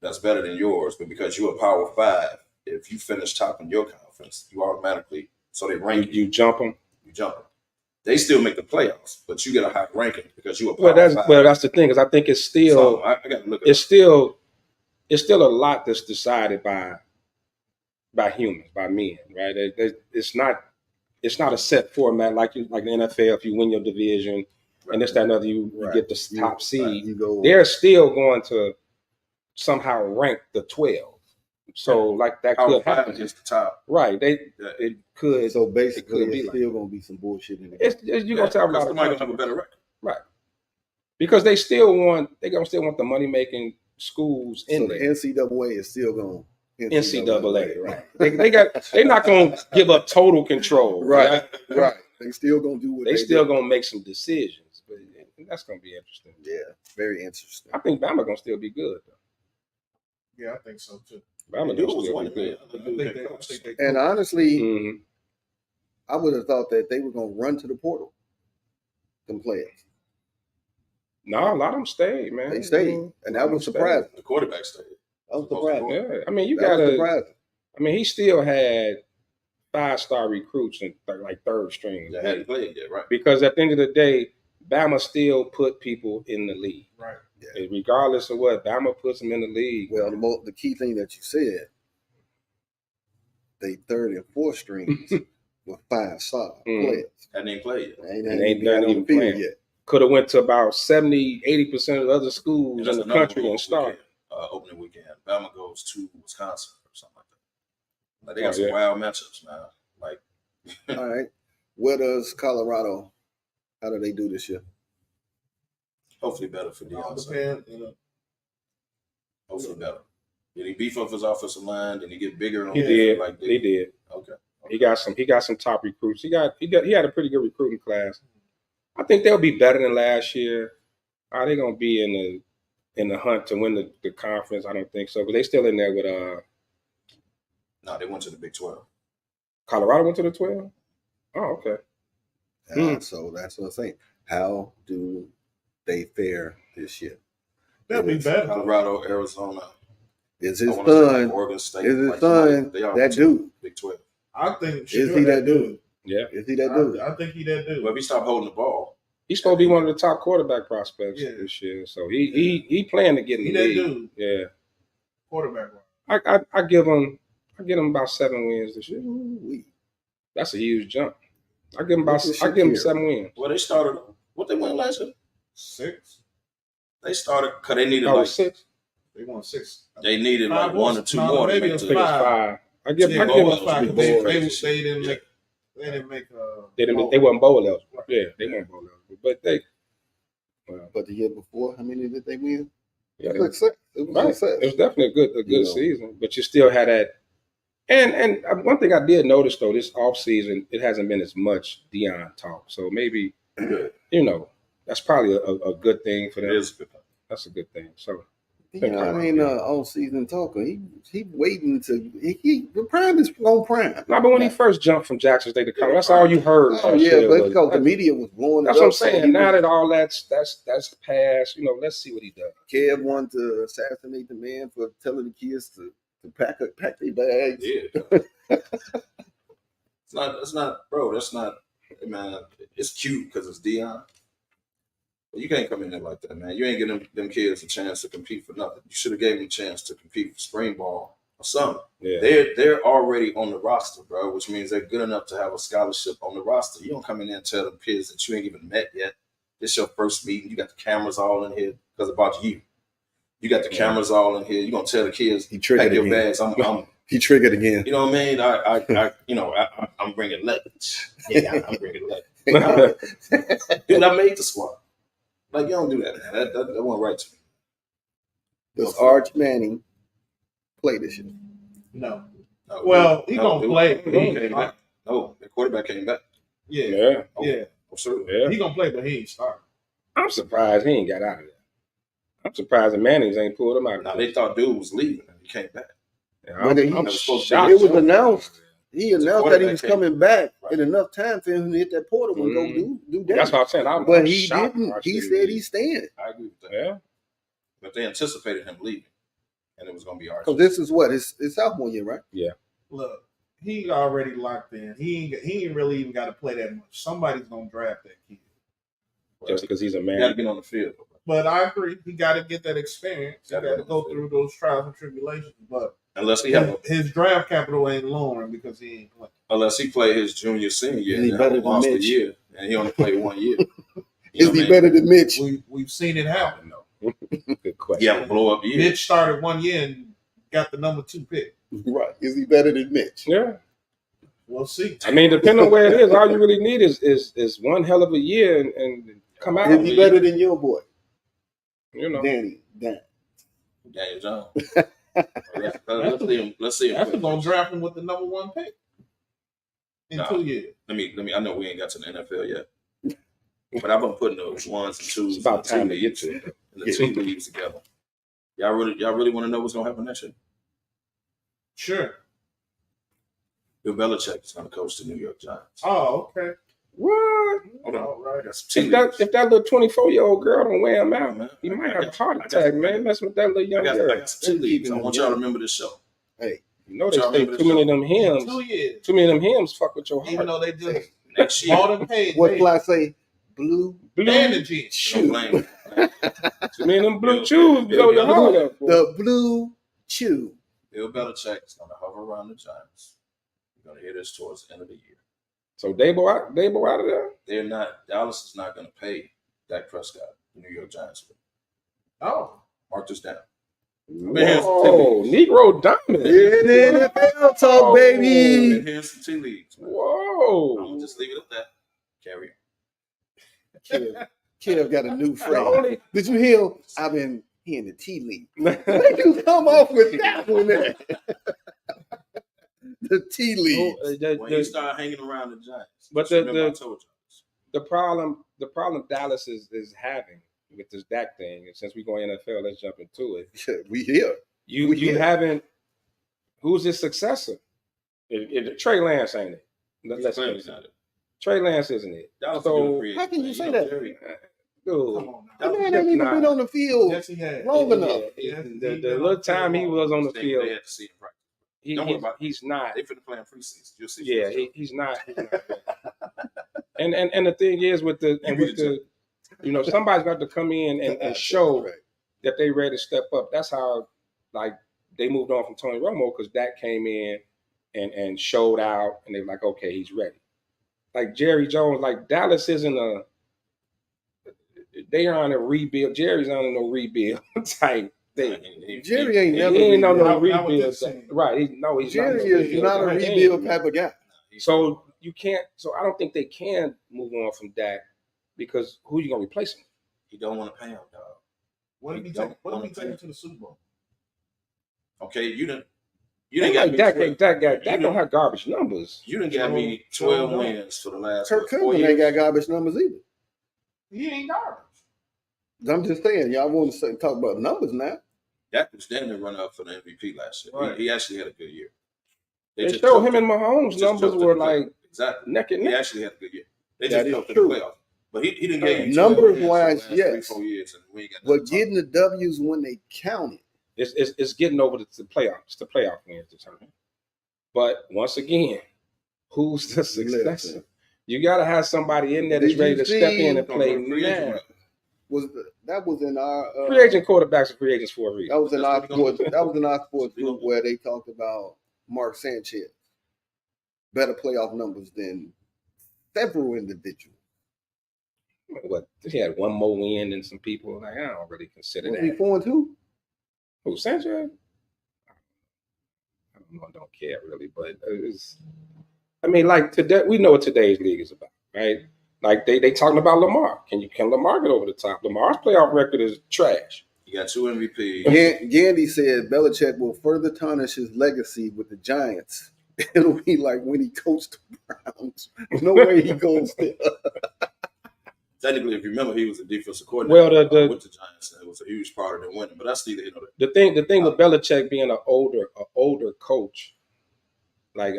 that's better than yours, but because you're a Power 5, if you finish top in your conference, you automatically, so they rank you. You jump them. You jump them. They still make the playoffs, but you get a high ranking because you're a Power 5. That's the thing, because I think it's still So, I got to look at it's still a lot that's decided by humans, by men, right? It's not a set format like the NFL. If you win your division and this, that, and other, you get the top seed. You go. They're still going to somehow rank the 12. So like that Power could 5 happen. is the top. Right. Yeah. It could. So basically, it could be it's like still gonna be some bullshit in the game. it's you're gonna tell because about somebody gonna have a better record. Right. Because they gonna still want the money making schools in So the there. NCAA is still going. NCAA, right? They're not gonna give up total control, Right. Right. They still gonna do what They they still do. gonna make some decisions, but that's gonna be interesting. Yeah, very interesting. I think Bama gonna still be good. Though. Yeah, I think so too. Bama Dude gonna was still one be of good. them. I think they And honestly, Mhm. I would have thought that they were gonna run to the portal. Them players, No, a lot of them stayed, man. they stayed, Mhm. and that was surprising. The quarterback stayed. That was surprising. Yeah, I mean, you That was gotta. surprising. I mean, he still had 5-star recruits and like third string. They hadn't played yet, right? Because at the end of the day, Bama still put people in the league. right. And regardless of what, Bama puts them in the league. Well, the key thing that you said, they third and fourth strings were 5-star players. Hadn't even played yet. Ain't even played yet. Could have went to about 70-80% of the other schools And that's in the another country and weekend, start. opening weekend. Bama goes to Wisconsin or something like that. Like they got Oh, some yeah. wild matchups, man. Like All right. Where does Colorado? How do they do this year? hopefully better for All Deion. depends, you know. Hopefully better. Did he beef up his offensive line? Did he get bigger? He did. Like He did. Okay. He got some top recruits. He had a pretty good recruiting class. I think they'll be better than last year. Are they gonna be in the hunt to win the conference? I don't think so. But they still in there with No, they went to the Big 12. Colorado went to the 12. Oh, okay. So that's what I'm saying. How do they fare this year? They'll be better. Colorado, Arizona. Is I his wanna say son? Oregon State. Is his like, son they all that went to dude? Big 12. I think Is he that dude? Yeah. Is he that dude? I think he that dude. Well, if he stopped holding the ball, He's supposed to be one of the top quarterback prospects Yeah. this year. So he playing to get in He the that league. dude. Yeah. Quarterback. I give him about 7 wins this year. Ooh-wee. That's a huge jump. I give him Look at this 7 wins. well, they started. What they won last year? 6. They started because they needed Oh, like 6. They won 6. they needed like Five 1 or was- 2 no, more to maybe make it was the. I think it's 5. I give Yeah, him bowl was 5. eligible. They Bowl eligible. didn't Yeah. make. They didn't make. they wasn't bowl eligible. Yeah, they weren't bowl eligible. But they But the year before, how many did they win? yeah, It was success. It was right. success. It was definitely a good You know. season. But you still had that. And one thing I did notice though, this offseason, it hasn't been as much Deion talk. So maybe that's probably a good thing for them. It is a good thing. That's a good thing. So You know, I mean, all season talker. He waiting to the prime is on prime. no, but when he first jumped from Jackson State to college, that's all you heard. Oh yeah, but because the media was blowing it That's up. what I'm saying. He Now was- that all that's past, let's see what he does. Kev wanted to assassinate the man for telling the kids to pack their bags. Yeah. It's not, bro. That's not, man. It's cute because it's Deion. But you can't come in there like that, man. You ain't giving them kids a chance to compete for nothing. You should have gave them a chance to compete for spring ball or something. Yeah. They're already on the roster, bro, which means they're good enough to have a scholarship on the roster. You don't come in there and tell them kids that you ain't even met yet. This your first meeting. You got the cameras all in here because about you. You got the cameras all in here. You gonna tell the kids, He triggered pack your again. bags. I'm He triggered again. you know what I mean? I'm bringing luggage. Yeah, I'm bringing luggage. Dude, I made the squad. Like, you don't do that, man. That wasn't right to me. Does Arch Manning play this year? No. No, Well, he no, gonna dude. play. He came back. No, the quarterback came back. Yeah. Yeah. Yeah. Oh, sure. Yeah. He gonna play, but he ain't starting. I'm surprised he ain't got out of there. I'm surprised the Mannings ain't pulled him out of Now, there. they thought dude was leaving, and he came back. Yeah, But I'm he- shocked. it was announced. He It's a announced that he quarterback was came. coming back Right. in enough time for him to hit that portal and go do That's damage. what I'm saying. I'm But he shocked didn't. Arch He didn't said leave. he's staying. I agree with that. Yeah. But they anticipated him leaving, and it was going to be Archie. Because this is what his sophomore year, right? Look, he already locked in. He ain't really even got to play that much. Somebody's gonna draft that kid. Just because he's a You got to man. get on the field. But I agree, he got to get that experience. He Gotta got to get go on the through those trials and tribulations. But Unless he have his draft capital ain't lowering because he ain't playing. unless he play his junior, senior year, Is he and better have a than monster Mitch? year, and he only played 1 year. Is he better than Mitch? We've seen it happen though. Good question. You have a blow up year. Mitch started 1 year and got the number 2 pick. Right. Is he better than Mitch? Yeah. We'll see. I mean, depending on where it is, all you really need is one hell of a year and come out. Is he better than your boy? You know. Danny. Daniel Jones. Let's see him. That's gonna draft him with the number 1 pick in 2 years. Let me. I know we ain't got to the NFL yet, but I've been putting those ones and twos. It's about time to get to it. And the 2 leagues together. Y'all really want to know what's gonna happen next year? Sure. Bill Belichick is gonna coach the New York Giants. Oh, okay. What? Hold on. All right. I got some If that little 24-year-old girl don't wear him out, man, he I might got- have a heart I got- attack, man. Messing with that little young I girl. got some 2 leagues. I want y'all to remember this show. Hey, You know they Y'all say remember too this many of show? them hymns. 2 years. Too many of them hymns fuck with your Even heart. though they just Next year, bought and paid. what Fly say? Blue Bandaging. don't blame me. Too many of them blue Bill- chews Bill- blow your heart up. boy. the blue chew. Bill Belichick is gonna hover around the Giants. We're gonna hear this towards the end of the year. So Dabo out of there? They're not. Dallas is not gonna pay Dak Prescott, the New York Giants. Oh. Mark this down. Whoa, Negro dominant. NFL talk, baby. Here's some 2 leagues. Man. I'm Whoa. gonna just leave it at that. Carry on. Kev got a new friend. Only- Did you hear? I've been hearing the tea leaf. Where you come off with that one there? The tea leaf. When you start hanging around the Giants, But just the- remember I told you. the problem Dallas is having with this Dak thing, and since we go NFL, let's jump into it. We here. You haven't. Who's his successor? Trey Lance, ain't it? Let's Clearly face it. not it. Trey Lance, isn't it? Dallas So- is gonna create- How can you know, say that? Jerry, Dude, Come on The now. man ain't even Nah. been on the field Yes, he had. long yeah, enough. the little time he was on the they field, had to see him practice. Don't worry about it. he's not. They finna play in preseason. You'll see. Yeah, he's not. And the thing is with the somebody's got to come in and show Right. that they ready to step up. That's how like they moved on from Tony Romo because Dak came in and showed out, and they're like, okay, he's ready. Like Jerry Jones, like Dallas isn't they are on a rebuild. Jerry's on no rebuild type thing. Jerry ain't He never ain't on no Not with rebuild. this team. Right. He's Jerry not. is not a rebuild type of guy. So you can't. So I don't think they can move on from Dak because who you gonna replace him? You don't want to pay him, dog. What if he Don't take? What if he wanna take pay. him to the Super Bowl? Okay, you didn't Like got me Dak 12. Dak don't have garbage numbers. You done got me 12 wins for the last Kirk 4 Cousins years. ain't got garbage numbers either. He ain't garbage. I'm just saying, y'all want to talk about numbers now. Dak was damn near run up for the MVP last year. Right. He actually had a good year. They just showed jumped him and Mahomes just numbers jumped in were the play- like exactly. neck and He neck. actually had a good year. They That just is jumped in true. the playoffs. But he didn't get you Numbers 12 wins for the wise, last yes. 3-4 years, and we ain't got But nothing to getting the W's when they counted. It's getting over the playoffs. The playoff wins this time. But once again, who's the successor? Listen. You got to have somebody in there that's Did ready you to step see- in and talk play about. Free agent now. rep. That was in our Free agent quarterbacks are free agents for a reason. that was in That's our what we gonna sports that was in our sports We group gonna- where they talked about Mark Sanchez. Better playoff numbers than several individuals. What he had one more win than some people. Like I don't really consider Was he that. 4-2? Who Sanchez? I don't know. I don't care really, but it's. I mean, like today, we know what today's league is about, right? Like they talking about Lamar. Can Lamar get over the top? Lamar's playoff record is trash. You got 2 MVPs. Gandy said Belichick will further tarnish his legacy with the Giants. It'll be like when he coached the Browns. No way he goes there. Technically, if you remember, he was a defensive coordinator Well, with the Giants. And it was a huge part of their winning. But that's neither here nor there. The thing with Belichick being an older coach, like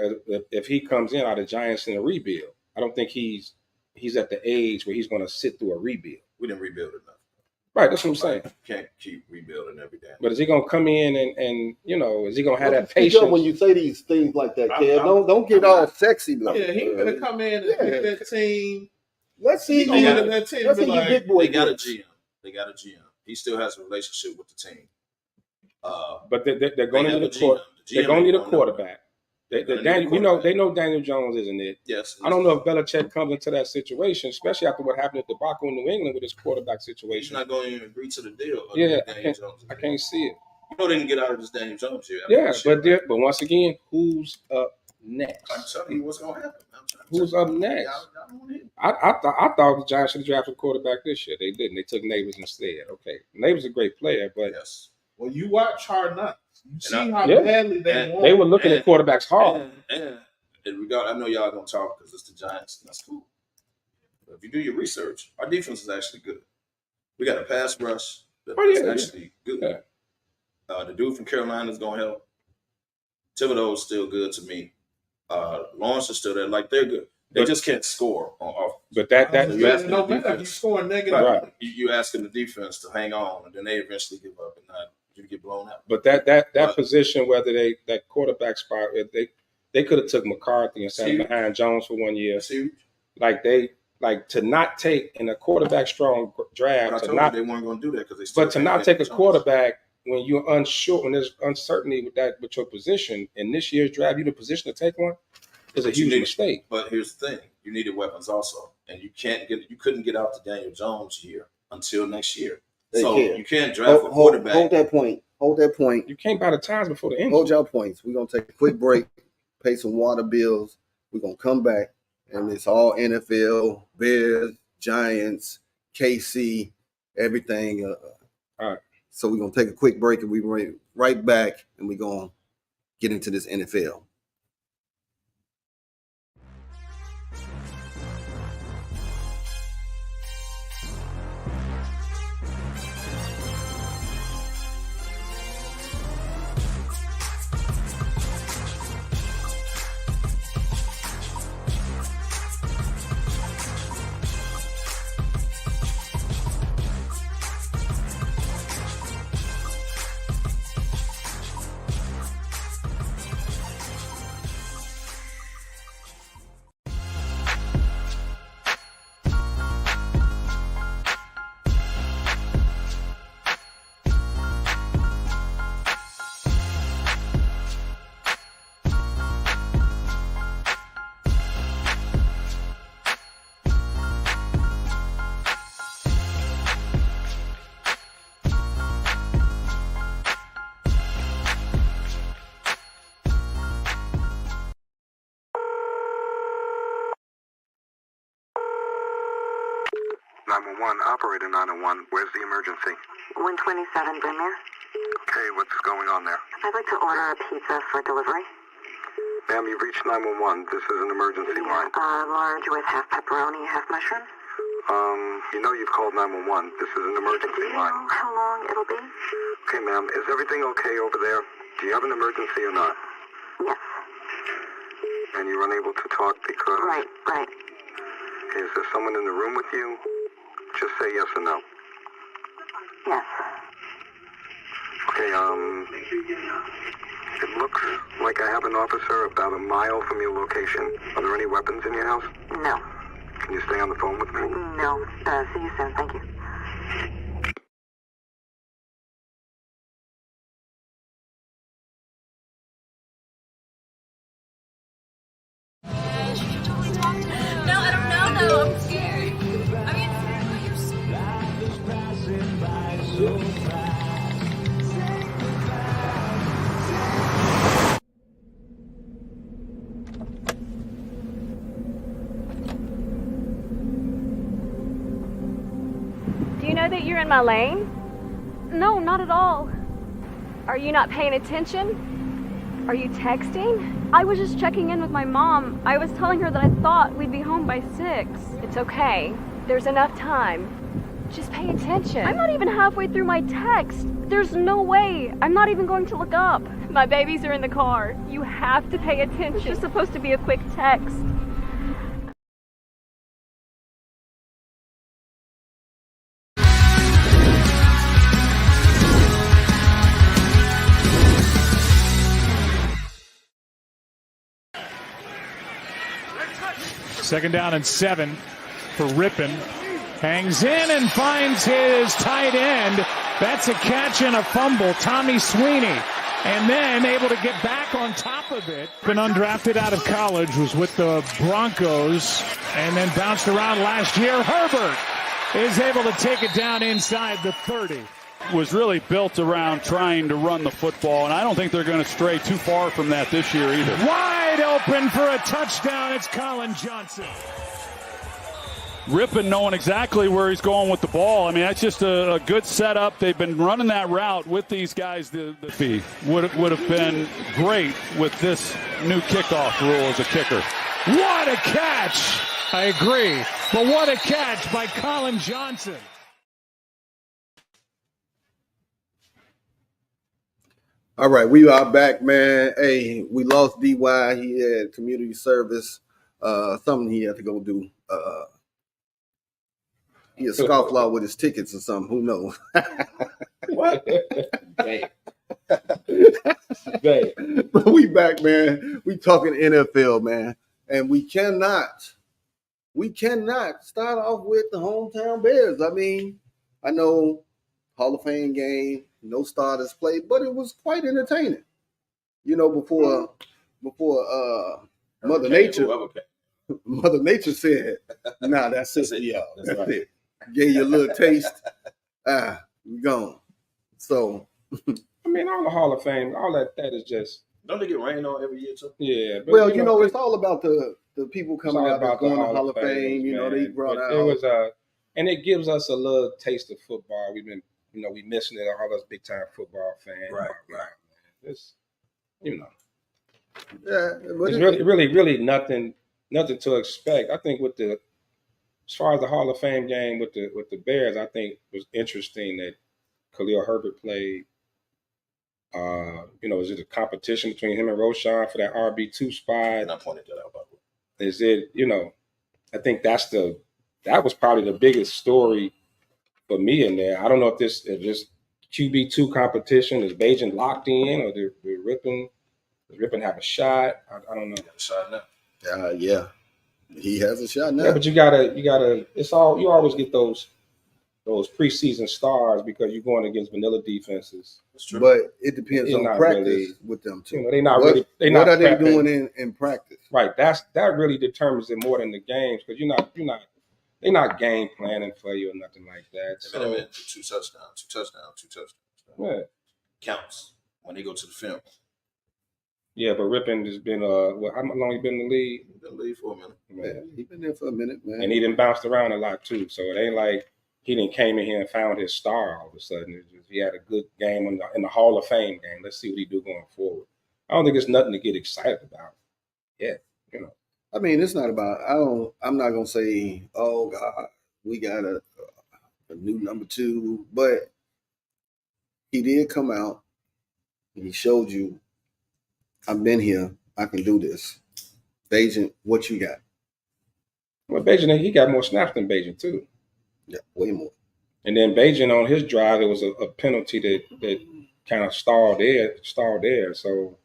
if he comes in out of Giants in a rebuild, I don't think he's at the age where he's going to sit through a rebuild. We didn't rebuild enough. Right, that's what I'm saying. Can't keep rebuilding every day. But is he going to come in and is he going to have that Speak up patience? when you say these things like that, Kev. I'm- Don't get all sexy. Like, Yeah, he gonna come in and pick that team. Let's see He gonna you. look at that team Let's and see be your like, big boy. They got a groups. GM. He still has a relationship with the team. But they're going to have need a a GM. The they're GM going to need a ain't going quarterback. They're gonna need a They quarterback. know Daniel Jones isn't it. Yes. I don't know if Belichick comes into that situation, especially after what happened at the debacle in New England with his quarterback He's situation. not going to even agree to the deal. Yeah, Daniel Jones. I can't see it. know they didn't get out of this Daniel Jones here. Yeah, but once again, who's up next? I'm telling you what's going to happen. Who's up next? I thought the Giants should have drafted a quarterback this year. They didn't. They took Neighbors instead. Okay, Neighbors a great player, but yes. Well, you watch Hard Knocks. You see how yeah. badly they want. They were looking at quarterbacks hard. And in regard, I know y'all gonna talk because it's the Giants. And that's cool. But if you do your research, our defense is actually good. We got a pass rush that's actually good. Yeah. The dude from Carolina is gonna help. Thibodeau's still good to me. Lawrence is still there. Like they're good. They just can't score on offense. But that no matter. You scoring negative. Right. You asking the defense to hang on, and then they eventually give up and not you get blown out. But that position, whether that quarterback spot, they could have took McCarthy and sat him behind Jones for 1 year. Like to not take in a quarterback strong draft. But I told you they weren't going to do that because they. But to not take a quarterback when you're unsure, when there's uncertainty with your position in this year's draft, you're in a position to take one. Is a huge mistake. But here's the thing: you needed weapons also, and you couldn't get out to Daniel Jones here until next year. So you can't draft a quarterback. Hold that point. You can't buy the times before the end. Hold y'all points. We're gonna take a quick break, pay some water bills. We're gonna come back, and it's all NFL, Bears, Giants, KC, everything. All right. So we're gonna take a quick break, and we're right back, and we're gonna get into this NFL. Operator 901, where's the emergency? 127 Brynmere. Okay, what's going on there? I'd like to order a pizza for delivery. Ma'am, you've reached 911. This is an emergency line. Large with half pepperoni, half mushroom. You know you've called 911. This is an emergency line. How long it'll be? Okay, ma'am, is everything okay over there? Do you have an emergency or not? Yes. And you're unable to talk because... Right. Is there someone in the room with you? Just say yes or no. Yes. Okay, it looks like I have an officer about a mile from your location. Are there any weapons in your house? No. Can you stay on the phone with me? No. See you soon. Thank you. No, I don't know though. I'm scared. I mean, you're Do you know that you're in my lane? No, not at all. Are you not paying attention? Are you texting? I was just checking in with my mom. I was telling her that I thought we'd be home by 6. It's okay. There's enough time. Just pay attention. I'm not even halfway through my text. There's no way. I'm not even going to look up. My babies are in the car. You have to pay attention. It's just supposed to be a quick text. Second down and 7 for Rippon. Hangs in and finds his tight end. That's a catch and a fumble. Tommy Sweeney. And then able to get back on top of it. Been undrafted out of college. Was with the Broncos. And then bounced around last year. Herbert is able to take it down inside the 30. was really built around trying to run the football, and I don't think they're going to stray too far from that this year either. Wide open for a touchdown. It's Colin Johnson. Rippon knowing exactly where he's going with the ball. I mean, that's just a good setup. They've been running that route with these guys. The fee would have been great with this new kickoff rule as a kicker. What a catch! I agree. But what a catch by Colin Johnson. All right, we are back, man. Hey, we lost DY. He had community service, something he had to go do. He had scofflaw with his tickets or something. Who knows? What? But we back, man. We talking NFL, man, and we cannot start off with the hometown Bears. I mean, I know Hall of Fame game, no starters played, but it was quite entertaining. You know, before Mother Nature said, "Nah, that's it, y'all. That's right. It." Gave you a little taste. We gone. So, I mean, all the Hall of Fame, all that is just. Don't they get rained on every year too? Yeah. But, well, you know, it's all about the people coming out that's going to Hall of Fame. You know, they brought out. It was and it gives us a little taste of football. We've been, you know, we missing it. All us big time football fans. Right. It's, you know. Yeah, but it's really nothing to expect. I think as far as the Hall of Fame game with the Bears, I think it was interesting that Khalil Herbert played. You know, is it a competition between him and Roshan for that RB2 spot? And I pointed that out. By the way. Is it, you know, I think that was probably the biggest story for me in there. I don't know if this QB2 competition is Bajan locked in or does Rippon have a shot? I don't know. He got a shot now. Yeah. He has a shot now. Yeah, but you gotta. It's all you always get those preseason stars because you're going against vanilla defenses. That's true. But it depends on practice really, with them too. You know, they're not really. What are they doing in practice? Right. That really determines it more than the games because they're not game planning for you or nothing like that. So, two touchdowns. Yeah. Counts when they go to the film. Yeah, but Rippon has been how long he been in the league? He's been in the league for a minute. Yeah, he's been there for a minute, man. And he done bounced around a lot too. So it ain't like he didn't came in here and found his star all of a sudden. It's just, he had a good game in the Hall of Fame game. Let's see what he do going forward. I don't think it's nothing to get excited about. Yeah, you know. I mean, it's not about. I'm not gonna say, oh God, we got a new number 2, but he did come out and he showed you, I've been here. I can do this. Bajan, what you got? Well, Bajan, he got more snaps than Bajan too. Yeah, way more. And then Bajan on his drive, it was a penalty that kind of stalled there. So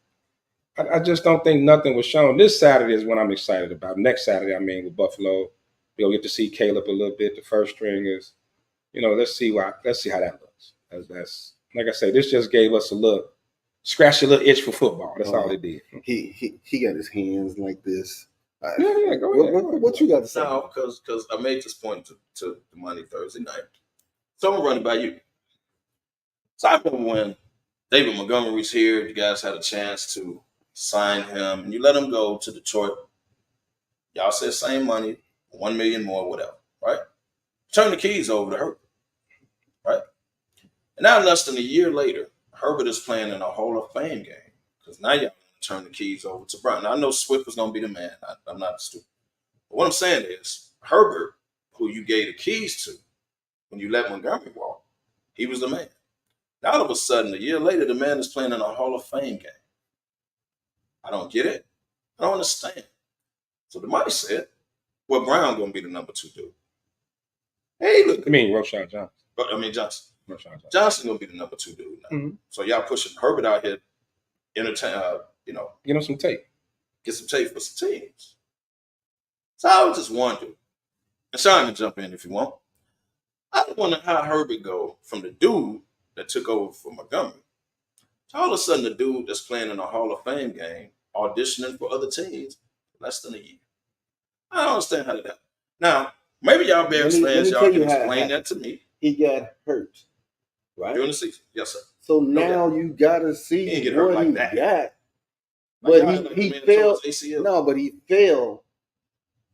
I just don't think nothing was shown. This Saturday is what I'm excited about. Next Saturday, I mean, with Buffalo, we'll get to see Caleb a little bit. The first stringers, you know, let's see how that looks. That's like I said, this just gave us scratch a little itch for football. That's all it did. He got his hands like this. Yeah, go ahead. What you got to say? No, because I made this point to the Monday Thursday night. So I'm gonna run it by you. So I remember when David Montgomery's here, you guys had a chance to sign him, and you let him go to Detroit. Y'all said same money, $1 million more, whatever, right? Turn the keys over to Herbert, right? And now less than a year later, Herbert is playing in a Hall of Fame game because now y'all turn the keys over to Brown. Now I know Swift was gonna be the man. I'm not stupid. But what I'm saying is Herbert, who you gave the keys to when you let Montgomery walk, he was the man. Now all of a sudden, a year later, the man is playing in a Hall of Fame game. I don't get it. I don't understand. So the money said, well, Brown gonna be the number 2 dude. Hey, look. I mean, Roshan Johnson. Johnson. Roshan Johnson. Johnson gonna be the number 2 dude now. Mm-hmm. So y'all pushing Herbert out here, entertain, get him some tape. Get some tape for some teams. So I was just wondering, and Sean can jump in if you want. I wonder how Herbert go from the dude that took over for Montgomery to all of a sudden the dude that's playing in a Hall of Fame game, auditioning for other teams less than a year. I don't understand how that happened. Now, maybe y'all Bears fans, y'all can explain that to me. He got hurt right? During the season, yes, sir. So No now doubt. you gotta He see didn't get hurt what like he that. got. Like, But he the man fell. tore his ACL. No, but he fell.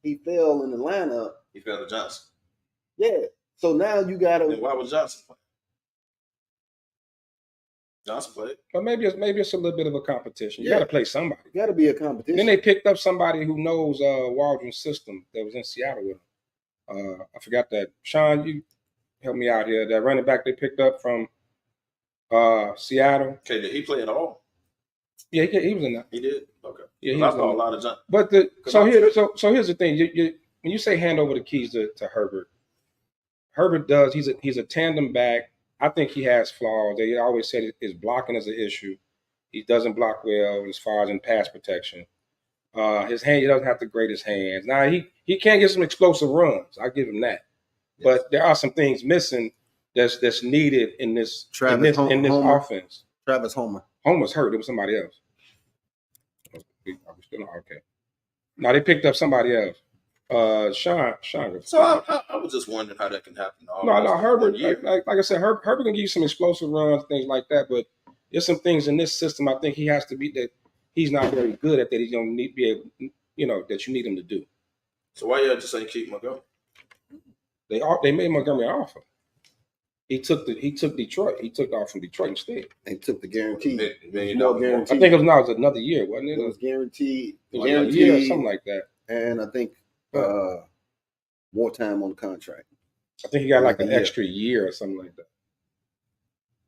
He fell in the lineup. He fell to Johnson. Yeah. So now you gotta. Then why was Johnson playing? Johnson played. But maybe it's a little bit of a competition. You Yeah. got to play somebody. Gotta be a And competition. then they picked up somebody who knows Waldron's system that was in Seattle with him. I forgot that. Sean, you help me out here. That running back they picked up from Seattle. Okay, did he play at all? Yeah, he was in that. He did. Okay. Yeah, he I was saw a in lot of Johnson. But so here's the thing. When you say hand over the keys to Herbert, Herbert does. He's a tandem back. I think he has flaws. They always said his blocking is an issue. He doesn't block well as far as in pass protection. His hand, he doesn't have the greatest hands. Now he can get some explosive runs. I give him that. Yes. But there are some things missing that's needed in this offense. Travis Homer. Homer's hurt. It was somebody else. Are we still not okay? No, they picked up somebody else. Sean. So I was just wondering how that can happen. No, Herbert. Like I said, Herbert can give you some explosive runs, things like that. But there's some things in this system I think he has to be that he's not very good at that he's going to be able, that you need him to do. So why you just ain't keep Montgomery? They made Montgomery an offer. He took Detroit. He took off from Detroit instead. They took the guarantee. Guaranteed. I think it was another year, wasn't it? It was guaranteed. It was a year or something like that. And I think more time on the contract. I think he got like an extra year or something like that.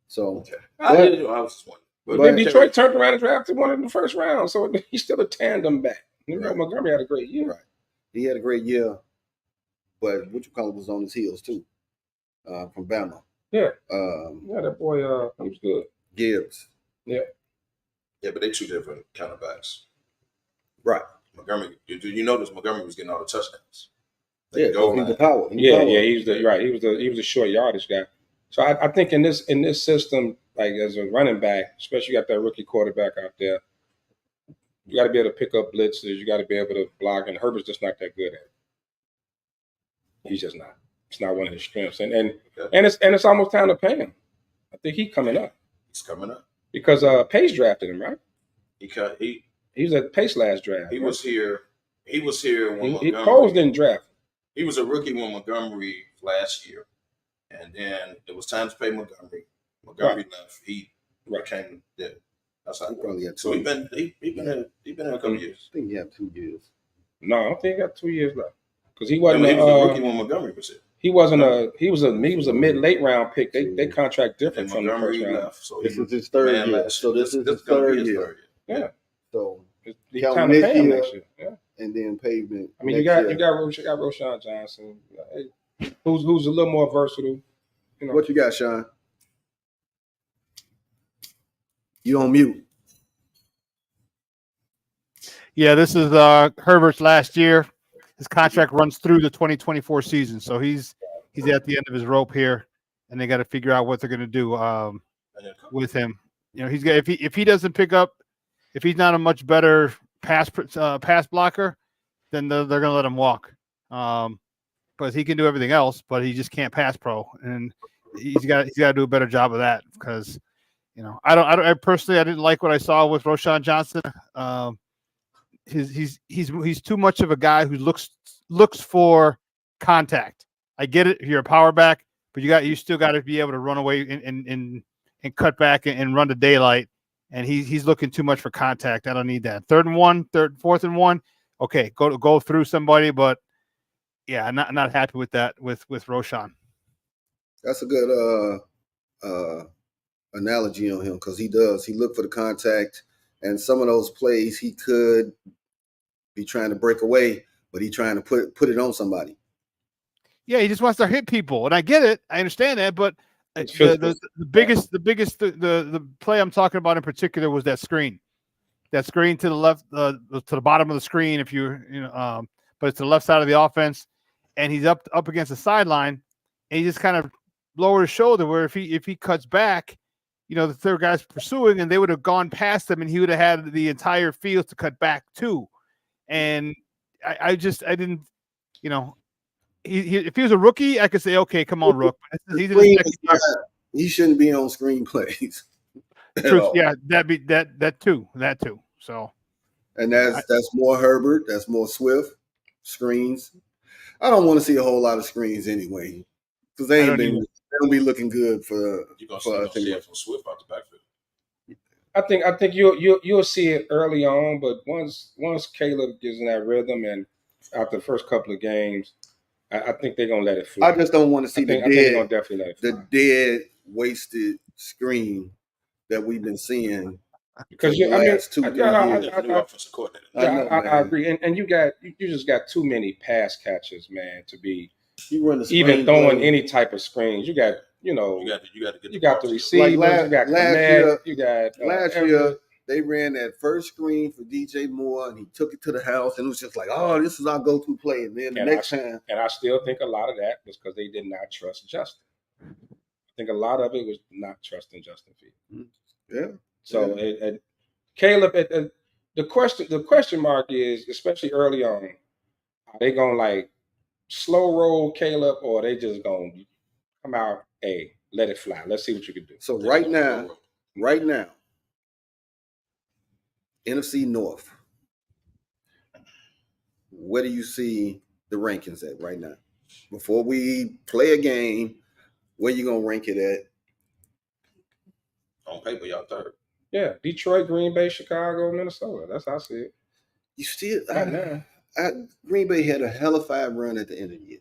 So I was just wondering. But then Detroit turned around and drafted one in the first round, so he's still a tandem back. Right. Montgomery had a great year. Right. He had a great year, but was on his heels too, from Bama. Yeah. That boy, he was good. Gibbs. Yeah. Yeah, but they two different kind of backs. Right. Montgomery, you notice Montgomery was getting all the touchdowns. Yeah, he's the power. He's the short yardage guy. So I think in this system, like as a running back, especially you got that rookie quarterback out there, you got to be able to pick up blitzes. You got to be able to block, and Herbert's just not that good at it. He's just not. It's not one of his strengths, and it's almost time to pay him. I think he's coming up. He's coming up because Pace drafted him, right? He was at Pace last draft. He was here. He was here when Montgomery. Coles didn't draft. He was a rookie when Montgomery last year, and then it was time to pay Montgomery. Montgomery left. He came there. That's how. So he's been in a couple years. I think he had 2 years. No, I don't think he got 2 years left because he wasn't. He was a rookie when Montgomery was here. He wasn't He was a mid-late round pick. They contract different from the first round. Left, so this is his third year. So this is his third year. Yeah. So he's trying to pay him next year. Yeah. And then pavement. I mean, you got Roschon Johnson, who's a little more versatile. What you got, Sean? You on mute? Yeah, this is Herbert's last year. His contract runs through the 2024 season, so he's at the end of his rope here, and they got to figure out what they're going to do with him. He's got if he doesn't pick up, if he's not a much better pass blocker, then they're going to let him walk. But he can do everything else, but he just can't pass pro, and he's got to do a better job of that because I personally didn't like what I saw with Roschon Johnson. He's too much of a guy who looks for contact. I get it. You're a power back, but you still got to be able to run away and cut back and run to daylight. And he's looking too much for contact. I don't need that. 4th and 1. Okay, go through somebody, but yeah, not happy with that with Roschon. That's a good analogy on him because he look for the contact, and some of those plays he could be trying to break away, but he's trying to put it on somebody. Yeah, he just wants to hit people, and I get it. I understand that, but the biggest play I'm talking about in particular was that screen to the left, to the bottom of the screen. But it's to the left side of the offense, and he's up against the sideline, and he just kind of lowered his shoulder. Where if he cuts back, the third guy's pursuing, and they would have gone past him, and he would have had the entire field to cut back to. And I didn't, if he was a rookie, I could say, okay, come on, Rook. He's in his second year. He shouldn't be on screenplays at Truth, all. yeah, that too. So, And that's more Herbert. That's more Swift screens. I don't want to see a whole lot of screens anyway, because they don't be looking good for You're for gonna us. see it from Swift out the backfield. I think you'll see it early on, but once Caleb gets in that rhythm and after the first couple of games, I think they're gonna let it fly. I just don't want to see I think they're gonna definitely let it fly. the dead wasted screen that we've been seeing. Because for the last 2-3 years. I agree, and you just got too many pass catches, man, to be even throwing any type of screens. You got you got the receivers, you got Komet, you got last year they ran that first screen for DJ Moore and he took it to the house and it was just like, oh, this is our go-to play. And then the next time, and I still think a lot of that was because they did not trust Justin. I think a lot of it was not trusting Justin Fields. Yeah. So Caleb, the question mark is, especially early on, are they gonna like slow roll Caleb, or are they just gonna come out, hey, let it fly? Let's see what you can do. So right now, NFC North, where do you see the rankings at right now? Before we play a game, where you gonna rank it at? On paper, y'all third. Yeah, Detroit, Green Bay, Chicago, Minnesota. That's how I see it. You still Green Bay had a hellified run at the end of the year.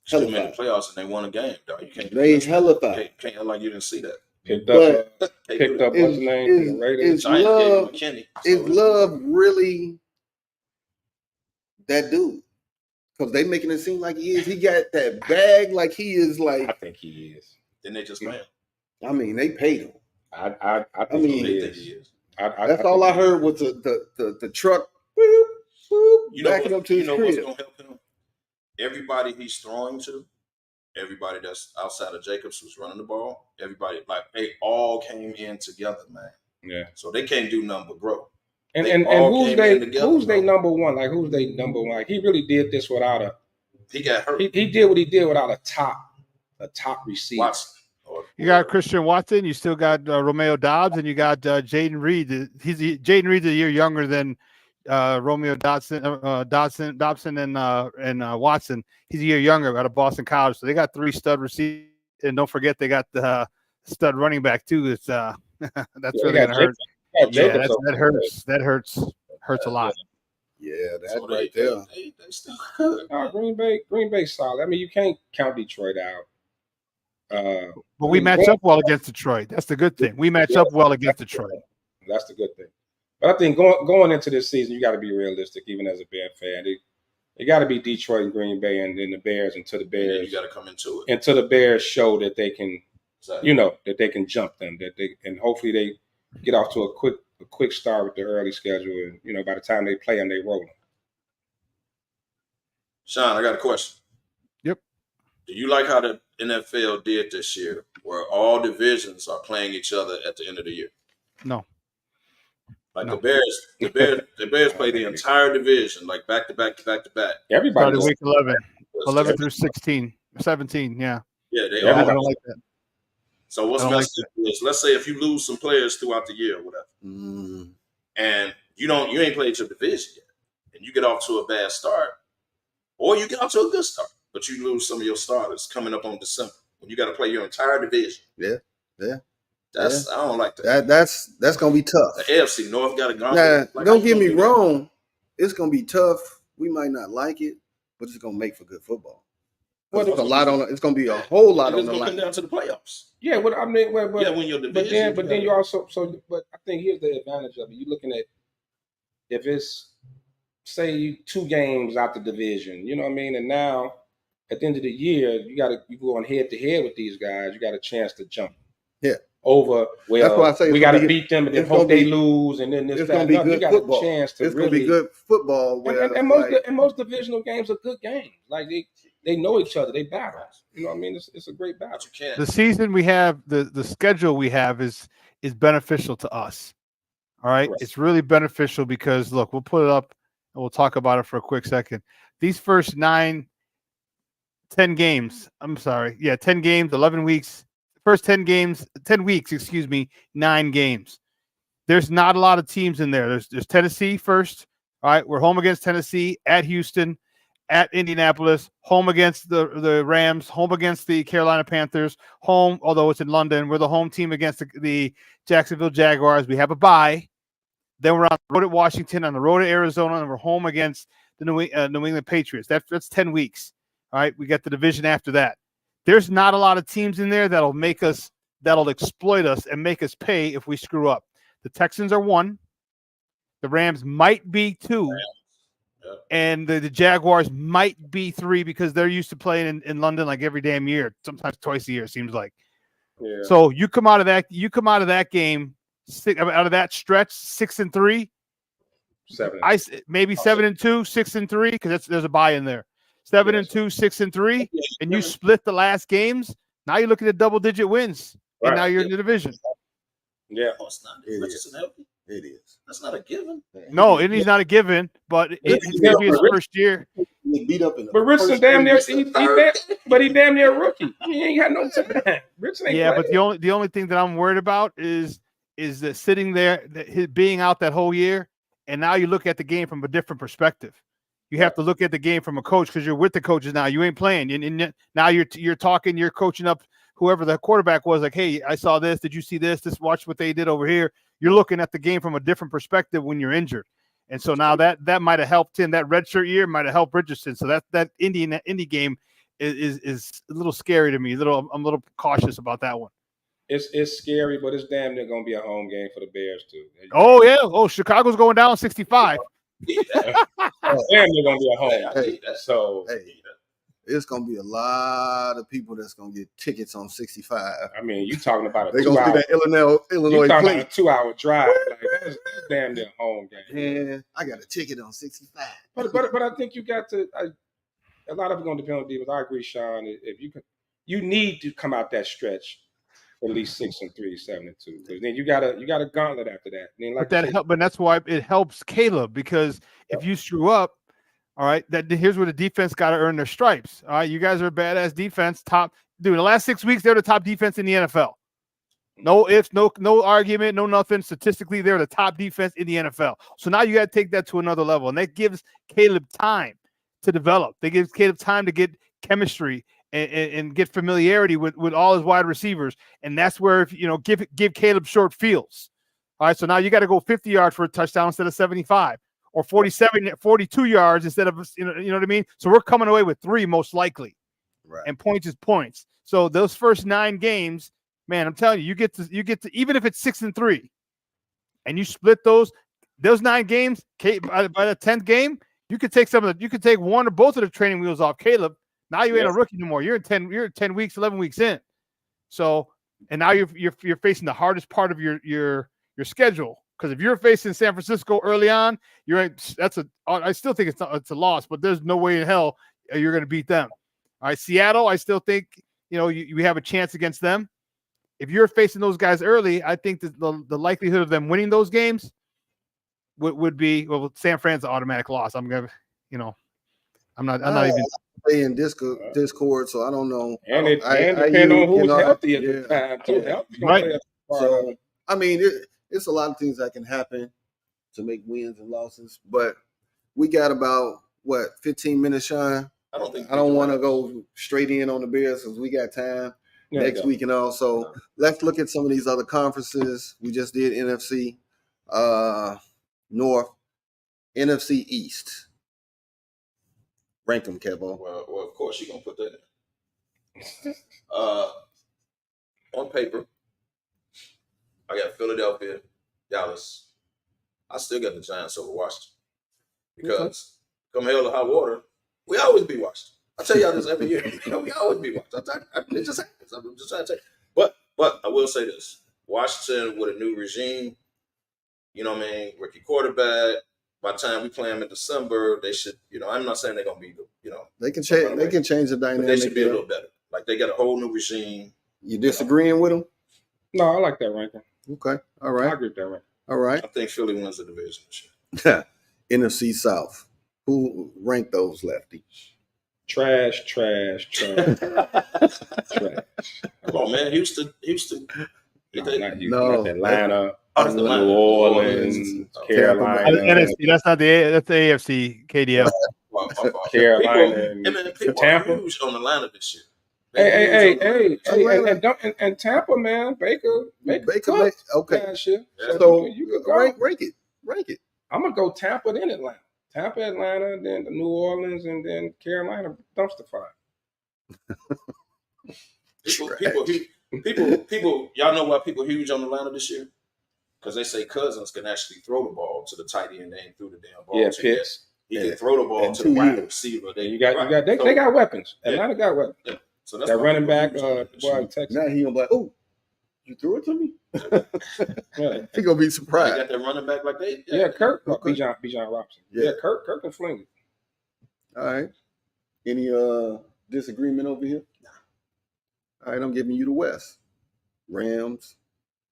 Still made the playoffs and they won a game, dog. You can't. They hellified. Can't act like you didn't see that. Picked up what's the name? Is Love really that dude? Because they making it seem like he is. He got that bag like he is like. I think he is. Then they just pay him. I mean, they paid him. I think he is. That's all I heard was the truck boop, boop, backing up to his crib. What's gonna help him? Everybody he's throwing to, everybody that's outside of Jacobs who's running the ball, everybody, like, they all came in together, man. Yeah. So they can't do nothing but grow. And who's they number one? Like, who's they number one? Like, he really did this without a. He got hurt. He did what he did without a top receiver. Watson. You got Christian Watson, you still got Romeo Dobbs, and you got Jaden Reed. Jaden Reed's a year younger than Romeo Dobson and Watson. He's a year younger out of Boston College. So they got 3 stud receivers, and don't forget they got the stud running back too. It's that's really gonna hurt. Yeah, that hurts a lot. Yeah, that's right there. They still good. Green Bay solid. I mean, you can't count Detroit out. But we match up well against Detroit. That's the good thing. We match up well against Detroit. That's the good thing. But I think going into this season, you got to be realistic, even as a Bear fan. They got to be Detroit and Green Bay, and then the Bears until the Bears. You got to come into it until the Bears show that they can, that they can jump them. And hopefully they get off to a quick start with the early schedule. And by the time they play them, they roll them. Sean, I got a question. Yep. Do you like how the NFL did this year, where all divisions are playing each other at the end of the year? No. Like the Bears play the entire division, like back to back. Everybody. Started week 11 through 17. Yeah. Yeah, they all. I don't like that. So what's messed up is, let's say if you lose some players throughout the year or whatever, and you ain't played your division yet, and you get off to a bad start, or you get off to a good start, but you lose some of your starters coming up on December when you got to play your entire division. Yeah. I don't like that. That's gonna be tough. The AFC North got a gauntlet. Now, don't get me wrong, it's gonna be tough. We might not like it, but it's gonna make for good football. Well, it's gonna be a whole lot on the line. It's gonna come down to the playoffs. Yeah, but I mean, win your division. But then you also but I think here's the advantage of it. You're looking at if it's say 2 games out the division, you know what I mean, and now at the end of the year you going head to head with these guys. You got a chance to jump. Yeah. Over that's why I say we got to beat them and then hope they lose and then this it's going to be good you got football. A chance to it's going to be good football. And most divisional games are good games. Like they know each other. They battle. You know what I mean? It's a great battle. The season we have, the schedule we have is beneficial to us. All right, it's really beneficial because look, we'll put it up and we'll talk about it for a quick second. These first 10 games. I'm sorry, 10 games, 11 weeks. first 10 weeks, 9 games. There's not a lot of teams in there. There's Tennessee first. All right, we're home against Tennessee, at Houston, at Indianapolis, home against the Rams, home against the Carolina Panthers, home, although it's in London, we're the home team against the Jacksonville Jaguars. We have a bye. Then we're on the road at Washington, on the road at Arizona, and we're home against the New England Patriots. That's 10 weeks. All right, we got the division after that. There's not a lot of teams in there that'll exploit us and make us pay if we screw up. The Texans are 1. The Rams might be 2. And the Jaguars might be 3 because they're used to playing in London like every damn year, sometimes twice a year, it seems like. Yeah. So you come out of that game, out of that stretch, 6-3. 7. Maybe 7-2, 6-3, because there's a bye in there. 7-2, 6-3, and you split the last games. Now you're looking at double-digit wins, and now you're in the division. Yeah, it's not. It is. That's not a given. No, Indy's not a given, but it's going to be his first year. Beat up in but Richardson damn near, he damn near a rookie. He ain't got no time. Richardson ain't but the only thing that I'm worried about is that sitting there, being out that whole year, and now you look at the game from a different perspective. You have to look at the game from a coach because you're with the coaches now. You ain't playing, and now you're talking, you're coaching up whoever the quarterback was. Like, hey, I saw this. Did you see this? Watch what they did over here. You're looking at the game from a different perspective when you're injured. And so now that might have helped him. That redshirt year might have helped Richardson. So that Indy game is a little scary to me. I'm a little cautious about that one. It's scary, but it's damn near gonna be a home game for the Bears too. Oh yeah. Oh, Chicago's going down 65. Damn near gonna be a home. So it's gonna be a lot of people that's gonna get tickets on 65. I mean, you talking about they're gonna do that Illinois you talking plate. about a 2-hour drive. Like that's damn near a home game. Yeah, I got a ticket on 65. But I think you got to. A lot of it's gonna depend on the defense. I agree, Sean. If you need to come out that stretch at least 6-3, 7-2. Because then you got a gauntlet after that. Then, But that's why it helps Caleb, because if you screw up, all right, here's where the defense got to earn their stripes. All right, you guys are a badass defense. The last 6 weeks, they're the top defense in the NFL. No ifs, no argument, no nothing. Statistically, they're the top defense in the NFL. So now you got to take that to another level, and that gives Caleb time to develop. They give Caleb time to get chemistry and get familiarity with all his wide receivers, and that's where give Caleb short fields. All right, so now you got to go 50 yards for a touchdown instead of 75. Or 42 yards instead of, you know what I mean? So we're coming away with 3 most likely. Right. And points is points. So those first 9 games, man, I'm telling you, you get to even if it's 6-3 and you split those 9 games, by the 10th game, you could take one or both of the training wheels off Caleb. Now you ain't a rookie anymore. You're 10 weeks, 11 weeks in. So, and now you're facing the hardest part of your schedule. Because if you're facing San Francisco early on, I still think it's a loss, but there's no way in hell you're going to beat them. All right, Seattle, I still think you have a chance against them. If you're facing those guys early, I think that the likelihood of them winning those games would be, well, San Fran's an automatic loss. I'm not even in Discord, so I don't know. And it depends on who's healthy at the time too. Yeah. Right. So I mean, it's a lot of things that can happen to make wins and losses, but we got about 15 minutes, Sean. I don't want to go straight in on the Bears because we got time next week and all. So let's look at some of these other conferences. We just did NFC North, NFC East. Rank them, Kevo. Well, of course you're gonna put that in. On paper, I got Philadelphia, Dallas. I still got the Giants over Washington because come hell or high water, we always be Washington. I tell y'all this every year. We always be Washington. It just happens. I'm just trying to tell you. But I will say this: Washington with a new regime, rookie quarterback. By the time we play them in December, they should. I'm not saying they're gonna be They can change. They can change the dynamic. But they should be a little better. Like they got a whole new regime. You disagreeing with them? No, I like that ranking. Okay. All right. I agree with that ranking. All right. I think Philly wins the division this year. NFC South. Who ranked those, Lefty? Trash. Trash. Come on, man. Houston. No, not Houston. No. That's Atlanta. That's Atlanta. New Orleans, Carolina. NSC, that's not that's the AFC, KDL. Well, my fault. Carolina People Tampa. are huge on Atlanta this year. Hey, and Tampa, man, Baker cooked okay. last year. So you could go. rank it. I'm gonna go Tampa, then Atlanta. Tampa, Atlanta, then New Orleans, and then Carolina dumpster fire. People, y'all know why people huge on Atlanta this year? Because they say Cousins can actually throw the ball to the tight end. They ain't threw the damn ball. Yeah, to Pitts. He can throw the ball to the wide receiver. They got weapons. Atlanta got weapons. Yeah. So that's that why running back, people boy, Texas. Now he gonna be like, oh, you threw it to me? Yeah. He gonna be They surprised. got that running back like they. Yeah, Kirk. Okay. Bijan Robinson. Yeah. Yeah, Kirk can fling it. All right. Any disagreement over here? All right, I'm giving you the West. Rams,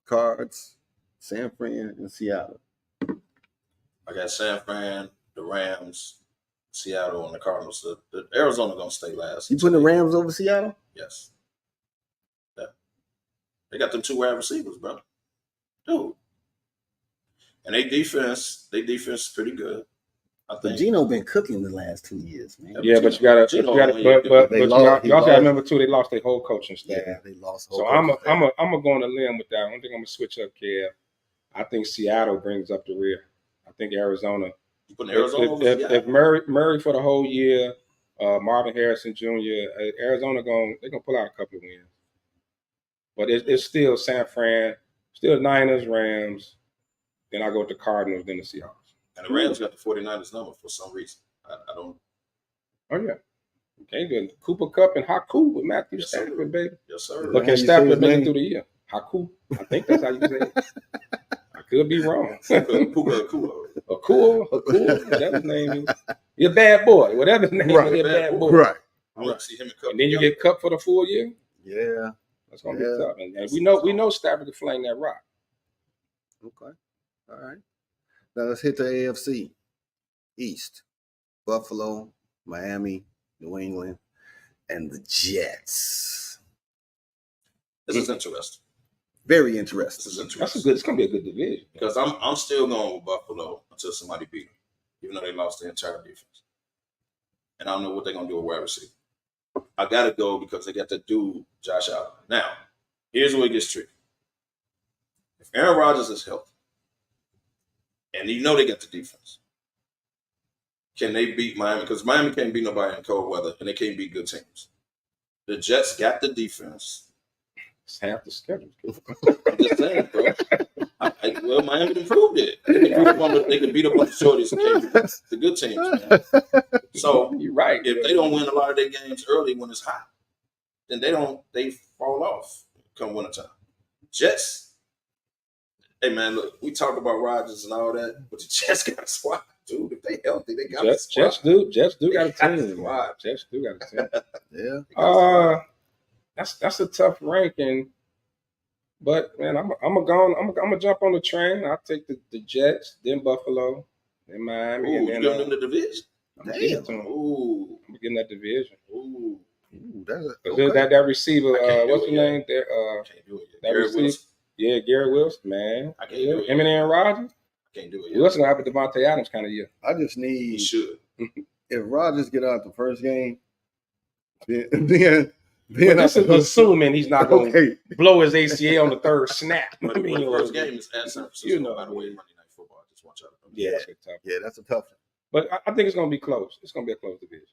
Cards, San Fran, and Seattle. I got San Fran, the Rams, Seattle, and the Cardinals. The Arizona gonna stay last. You putting the Rams over Seattle? Yes. Yeah. They got them two wide receivers, bro. Dude. And they defense is pretty good. I But think. Gino been cooking the last 2 years, man. Yeah, but you also remember too, they lost their whole coaching staff. Yeah, they lost. So I'm a go on a limb with that. One thing I'm gonna switch up, Kev. I think Seattle brings up the rear. I think Arizona. You putting Arizona over Seattle? If Murray for the whole year, Marvin Harrison Jr., Arizona they're gonna pull out a couple of wins. But it's still San Fran, still Niners, Rams. Then I go with the Cardinals, then the Seahawks. And the Rams got the 49ers number for some reason. I don't. Oh yeah. Okay, good. Cooper Cup and Haku with Matthew Yes, Stafford, baby. Yes, sir. Look at Stafford making through the year. Haku. I think that's how you say it. I could be wrong. Akua, whatever his name is. You're a bad boy. Whatever his name is, you're a bad boy. Right. I want to see him in Cup. And then you get Cup for the full year. Yeah. That's gonna be tough. And we know Stafford can fling that rock. Okay. All right. Now let's hit the AFC East. Buffalo, Miami, New England, and the Jets. This is interesting. Very interesting. This is interesting. It's gonna be a good division. Because I'm still going with Buffalo until somebody beat them, even though they lost their entire defense. And I don't know what they're gonna do with wide receiver. I gotta go because they got that dude, Josh Allen. Now, here's where it gets tricky. If Aaron Rodgers is healthy, and you know they got the defense, can they beat Miami? Because Miami can't beat nobody in cold weather, and they can't beat good teams. The Jets got the defense. It's half the schedule. I'm just saying, bro. Well, Miami improved it. They can beat up on the shorties and the good teams, man. So you're right. If they don't win a lot of their games early when it's hot, then they fall off come wintertime. Jets. Hey man, look, we talk about Rodgers and all that, but the Jets got a squad, dude. If they healthy, they got a squad. Jets do got a team. Jets do got a team. Yeah. That's a tough ranking, but man, I'm gonna jump on the train. I'll take the Jets, then Buffalo, then Miami, and then you them the division. I'm gonna get that division. Ooh, that's that receiver. What's his name? Can't do it. That receiver. Yeah, Gary Wilson, man. I can't do it. Him and Aaron Rodgers. I can't do it. Wilson gonna have a Devontae Adams kind of year. I just need. He should. If Rodgers get out the first game, then this is assuming he's not going to blow his ACL on the third snap. But the first game is at San Francisco. By the way, Monday Night Football. Just watch out. Yeah, that's a tough one. But I think it's going to be close. It's going to be a close division.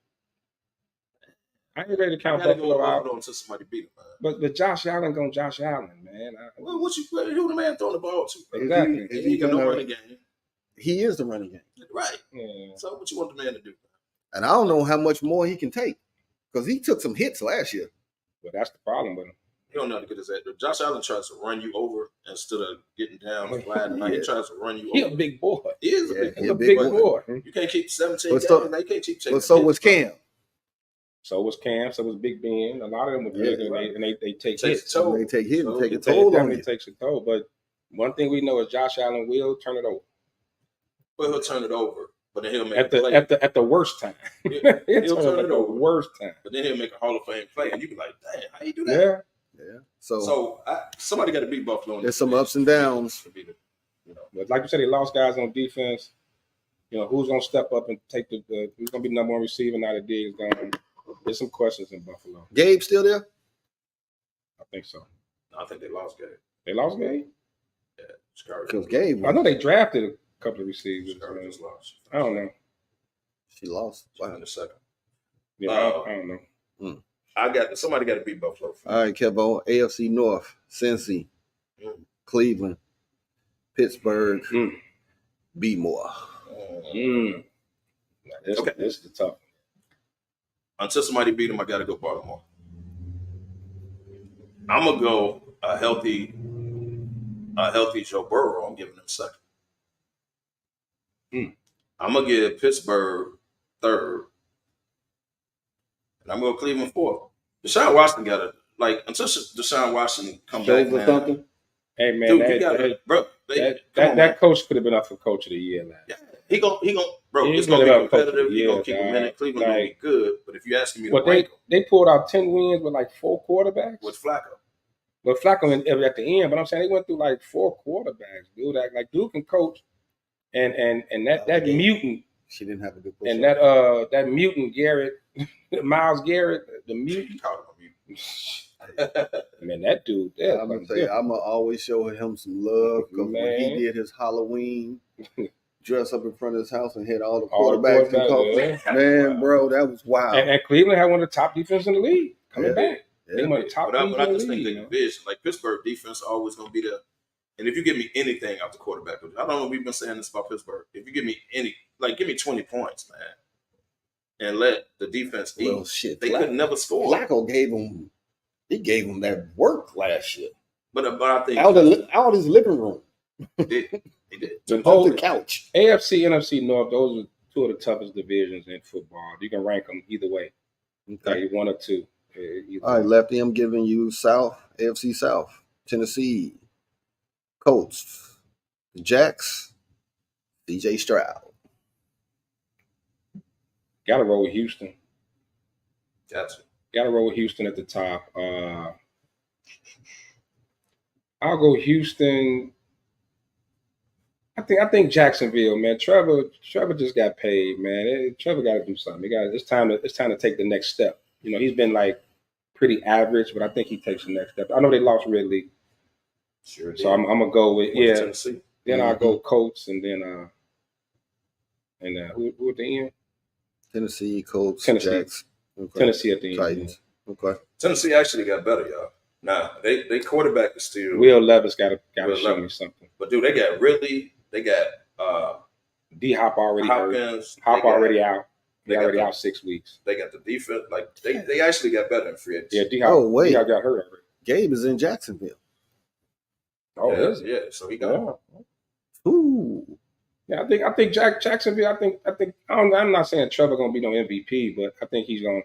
I ain't ready to count Buffalo out until somebody beat him. But Josh Allen going Josh Allen, man. Well, who the man throwing the ball to? Exactly. He can no running game. He is the running game. Right. Yeah. So what you want the man to do? And I don't know how much more he can take because he took some hits last year. But that's the problem with him. He don't know how to get his head. Josh Allen tries to run you over instead of getting down and gliding. Like, he tries to run you over. He a big boy. He is a big boy. You can't keep 17 But games. so- They can't keep taking. But so was Cam. So was Cam. So was Big Ben. A lot of them were big, and they take hits. So they take hit and take a It toll on definitely you. takes a toll. But one thing we know is Josh Allen will turn it over. But he'll turn it over But then he'll make at a play. at the worst time. He'll turn turn at it the over. worst time. But then he'll make a Hall of Fame play, and you be like, "Damn, how you do that?" Yeah. So somebody got to beat Buffalo. There's some ups and downs. But like you said, they lost guys on defense. Who's gonna step up and take who's gonna be the number one receiver now that Diggs gone? There's some questions in Buffalo. Gabe still there? I think so. No, I think they lost Gabe. They lost Gabe? Yeah, Scar. Because Gabe. I know they drafted a couple of receivers. Scar just lost. I don't know. She lost. Wow. In a second. Yeah, I don't know. Somebody got to beat Buffalo. All right, Kevo. AFC North, Cincy, Cleveland, Pittsburgh, B-more. This is the tough. Until somebody beat them, I got to go Baltimore. I'm gonna go a healthy Joe Burrow. I'm giving him second. I'm gonna give Pittsburgh third, and I'm gonna go Cleveland fourth. Deshaun Watson got to until Deshaun Watson come back. Or something. Hey man, dude, that coach could have been up for coach of the year. Man. Yeah, he gonna bro. It's gonna gonna be be competitive. He year, gonna keep him in it. Cleveland gonna be good, but if you asking me to rank they pulled out 10 wins with like 4 quarterbacks with Flacco. But Flacco at the end, but I'm saying they went through like 4 quarterbacks, dude. Like Duke can coach, and that mutant. She didn't have a good push. And that mutant Garrett, Miles Garrett, the mutant. Man, that dude. I'm gonna tell you, I'm gonna always show him some love because when he did his Halloween dress up in front of his house and hit all the quarterbacks and coaches, man, bro, that was wild. And Cleveland had one of the top defenses in the league coming back. Yeah. But I just think the division, like Pittsburgh defense, always gonna be there. And if you give me anything out the quarterback, I don't know. We've been saying this about Pittsburgh. If you give me give me 20 points, man, and let the defense eat. Well, shit, they could never score. Flacco gave him that work last year. But I think out his living room. He did. The whole the couch. AFC, NFC North, those are 2 of the toughest divisions in football. You can rank them either way. Okay. Like 1 or 2. All right, Lefty, I'm giving you South, AFC South, Tennessee, Colts, Jacks, DJ Stroud. Got to roll with Houston. Gotcha. Got to roll with Houston at the top. I'll go Houston. I think Jacksonville, man. Trevor just got paid, man. Trevor got to do something. It's time to take the next step. He's been like pretty average, but I think he takes the next step. I know they lost Ridley. Sure. So I'm gonna go with Tennessee. Then I'll go Colts and then who at the end? Tennessee, Colts, Tennessee. Jacks. Okay. Tennessee at the end. Titans. Okay. Tennessee actually got better, y'all. Nah, they quarterback is still Will Levis got to show me something. But dude, they got Ridley. They got D Hop already Hopkins. Hop already out. They already out 6 weeks. They got the defense. Like they actually got better in free agency. Yeah, D Hop. Oh wait, D Hop got hurt already. Gabe is in Jacksonville. Oh yeah. So he got. Ooh. Yeah, I think Jacksonville. I think I'm not saying Trevor gonna be no MVP, but I think he's gonna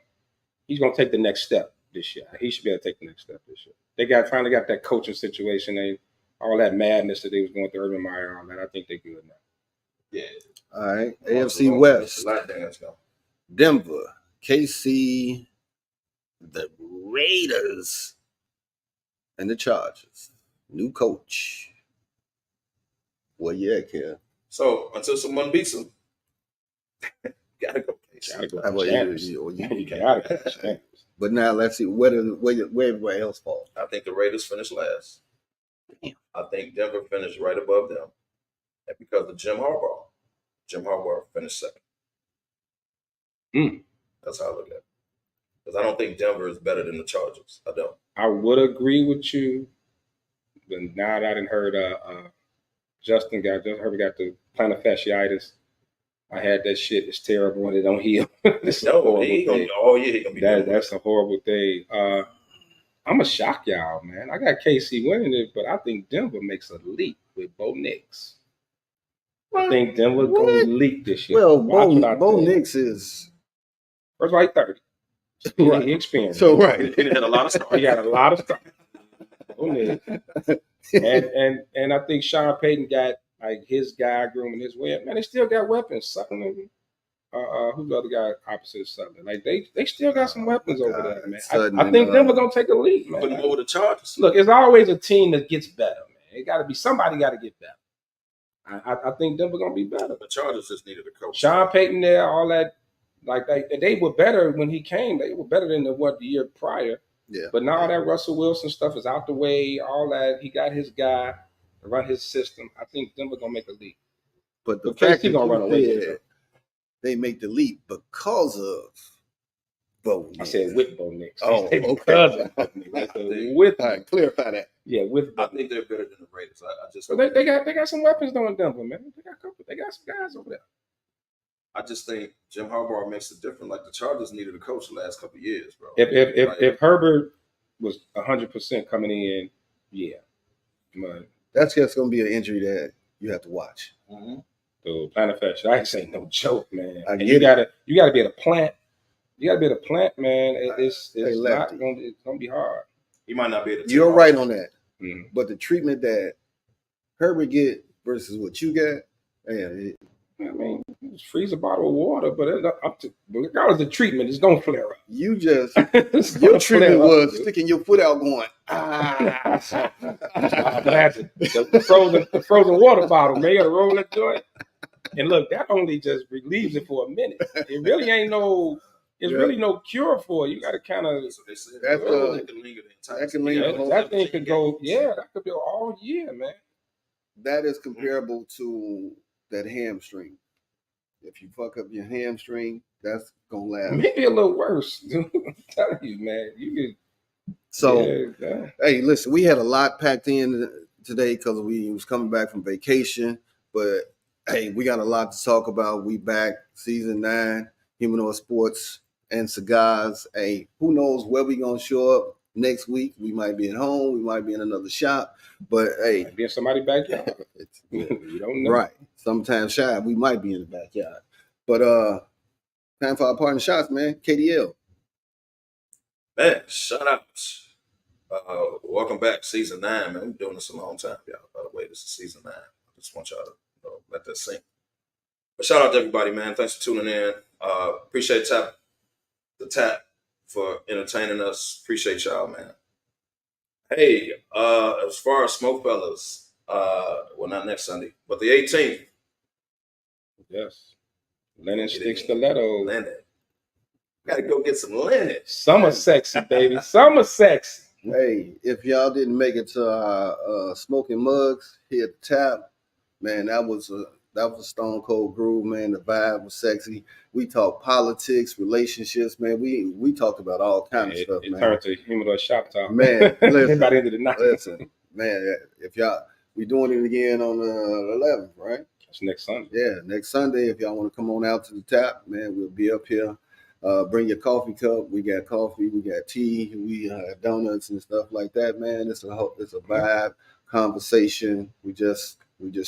take the next step this year. He should be able to take the next step this year. They finally got that coaching situation. All that madness that they was going through Urban Meyer, all that. I think they're good now. Yeah. All right. AFC West. Denver, KC, the Raiders, and the Chargers. New coach. Well, yeah, Kev. So until someone beats them, gotta go. But now let's see where everybody else falls. I think the Raiders finished last. Damn. I think Denver finished right above them, and because of Jim Harbaugh finished second. That's how I look at it. Because I don't think Denver is better than the Chargers. I don't. I would agree with you, but now that I didn't heard Justin got the plantar fasciitis. I had that shit. It's terrible when it don't heal. It's a horrible thing. That's a horrible thing. I'm a shock y'all, man. I got KC winning it, but I think Denver makes a leap with Bo Nix. I think Denver going to leap this year. Well, Bo Nix is first of all, he's 30. Right. He experienced. So right. He had a lot of stars. He got a lot of stars. Bo Nix. And I think Sean Payton got like his guy grooming his way. Man, they still got weapons. Sutherland, who's the other guy opposite of Sutherland? Like they still got some weapons over there, man. I think Denver gonna take a leap, man. Put them over the Chargers. Look, it's always a team that gets better, man. It got to be somebody got to get better. I think Denver gonna be better. The Chargers just needed a coach. Sean Payton there, all that, like they were better when he came. They were better than the year prior. Yeah. But now that Russell Wilson stuff is out the way, all that, he got his guy to run his system. I think Denver gonna make a leap. But the KC fact that gonna run away with it. they make the leap because of Bo Nix. I said with Bo Nix. Oh, okay. Because of Bo Nix. I said with. All right, clarify that. Yeah, with. I think they're better than the Raiders. I just. But they got some weapons though in Denver, man. They got some guys over there. I just think Jim Harbaugh makes it different. Like the Chargers needed a coach the last couple of years, bro. If Herbert was 100% coming in, yeah. But that's just going to be an injury that you have to watch. Mm-hmm. The Planet Fashion, I ain't saying no joke, man. And you gotta be able to plant. You gotta be able to plant, man. It's not gonna. It's gonna be hard. He might not be able to. You're right on that. Mm-hmm. But the treatment that Herbert get versus what you got, man. I mean, just freeze a bottle of water, but regardless of the treatment, it's gonna flare up. You just your treatment was sticking your foot out, going the frozen water bottle, man. You gotta roll that joint. And look, that only just relieves it for a minute. It really ain't no. It's really no cure for it. You got to kind of. That thing could go. Yeah, that could be all year, man. That is comparable to that hamstring. If you fuck up your hamstring, that's gonna last. Maybe a little worse. I'm telling you, man. You could. So, hey, listen, we had a lot packed in today because we was coming back from vacation, but. Hey, we got a lot to talk about. We back, season 9, Humidor Sports and Cigars. Hey, who knows where we gonna show up next week? We might be at home, we might be in another shop, but hey, might be in somebody's backyard. You don't know, right? Sometimes shy, we might be in the backyard. But time for our partner shots, man. KDL. Man, shout outs. Welcome back, season 9, man. We've been doing this a long time, y'all. By the way, this is season 9. I just want y'all to let that sink. But shout out to everybody, man. Thanks for tuning in. Appreciate the tap for entertaining us. Appreciate y'all, man. Hey, as far as SmokeFellas, well, not next Sunday, but the 18th. Yes. Linen Stick Stiletto. Linen. Gotta go get some linen. Summer sexy, baby. Summer sexy. Hey, if y'all didn't make it to our smoking mugs here at the tap, man, that was a stone cold groove, man. The vibe was sexy. We talked politics, relationships, man. We talked about all kinds of stuff, man. It turned to Humidor shop talk. Man, listen, by the end of the night. Listen, man, if y'all, we doing it again on the 11th, right? It's next Sunday. Yeah, next Sunday. If y'all want to come on out to the tap, man, we'll be up here. Bring your coffee cup. We got coffee. We got tea. We have donuts and stuff like that, man. It's a vibe, conversation. We just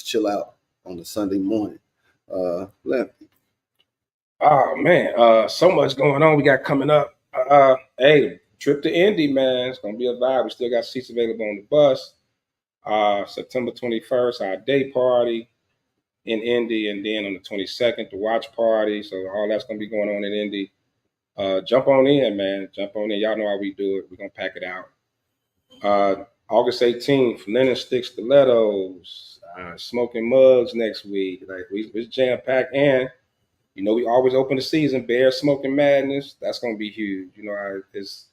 chill out on the Sunday morning. Lefty. Oh man, so much going on we got coming up. Hey, trip to Indy, man. It's gonna be a vibe. We still got seats available on the bus. September 21st, our day party in Indy, and then on the 22nd, the watch party. So all that's gonna be going on in Indy. Jump on in, man. Jump on in. Y'all know how we do it. We're gonna pack it out. August 18th, Linen Stick Stilettos, smoking mugs next week. Like it's jam packed, and you know we always open the season. Bear Smoking Madness. That's gonna be huge. You know, this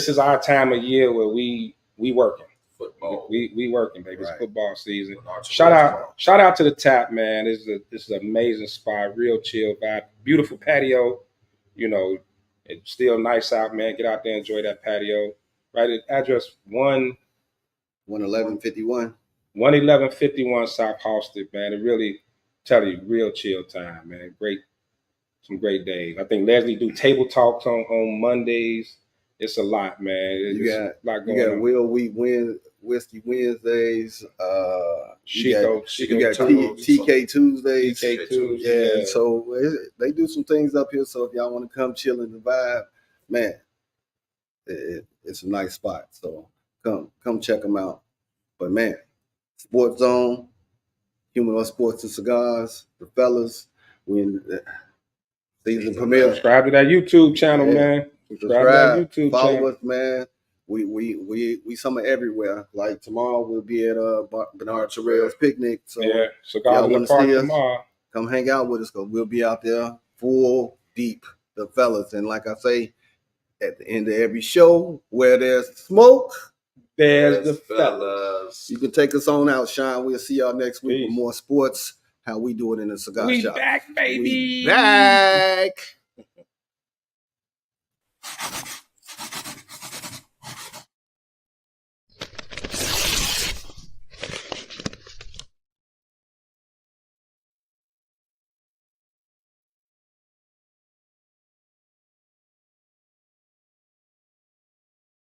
is our time of year where we working. Football. We working, baby. It's football season. Shout Shout out to the tap, man. This is an amazing spot. Real chill vibe. Beautiful patio. You know, it's still nice out, man. Get out there, enjoy that patio. Right at address 11151. 11151 South Halsted, man. It really tell you, real chill time, man. Some great days. I think Leslie do table talks on Mondays. It's a lot, man. You got Will Wheat Whiskey Wednesdays. You got TK Tuesdays. TK Tuesdays. Yeah, so they do some things up here. So if y'all want to come chill in the vibe, man, it's a nice spot. So come check them out. But man, Sports Zone, Humidor Sports and Cigars, the fellas. We in the season premiere. Subscribe to that YouTube channel, Yeah. man. Subscribe to that YouTube Follow channel. us, man. We somewhere everywhere. Like tomorrow we'll be at Bernard Terrell's picnic. So Yeah, Cigars y'all in the wanna park see us? tomorrow. Come hang out with us because we'll be out there full deep, the fellas. And like I say, at the end of every show, where there's smoke, there's the fellas. You can take us on out, Sean. We'll see y'all next week Peace. with more sports. How we do it in the cigar We shop. back, baby. We back.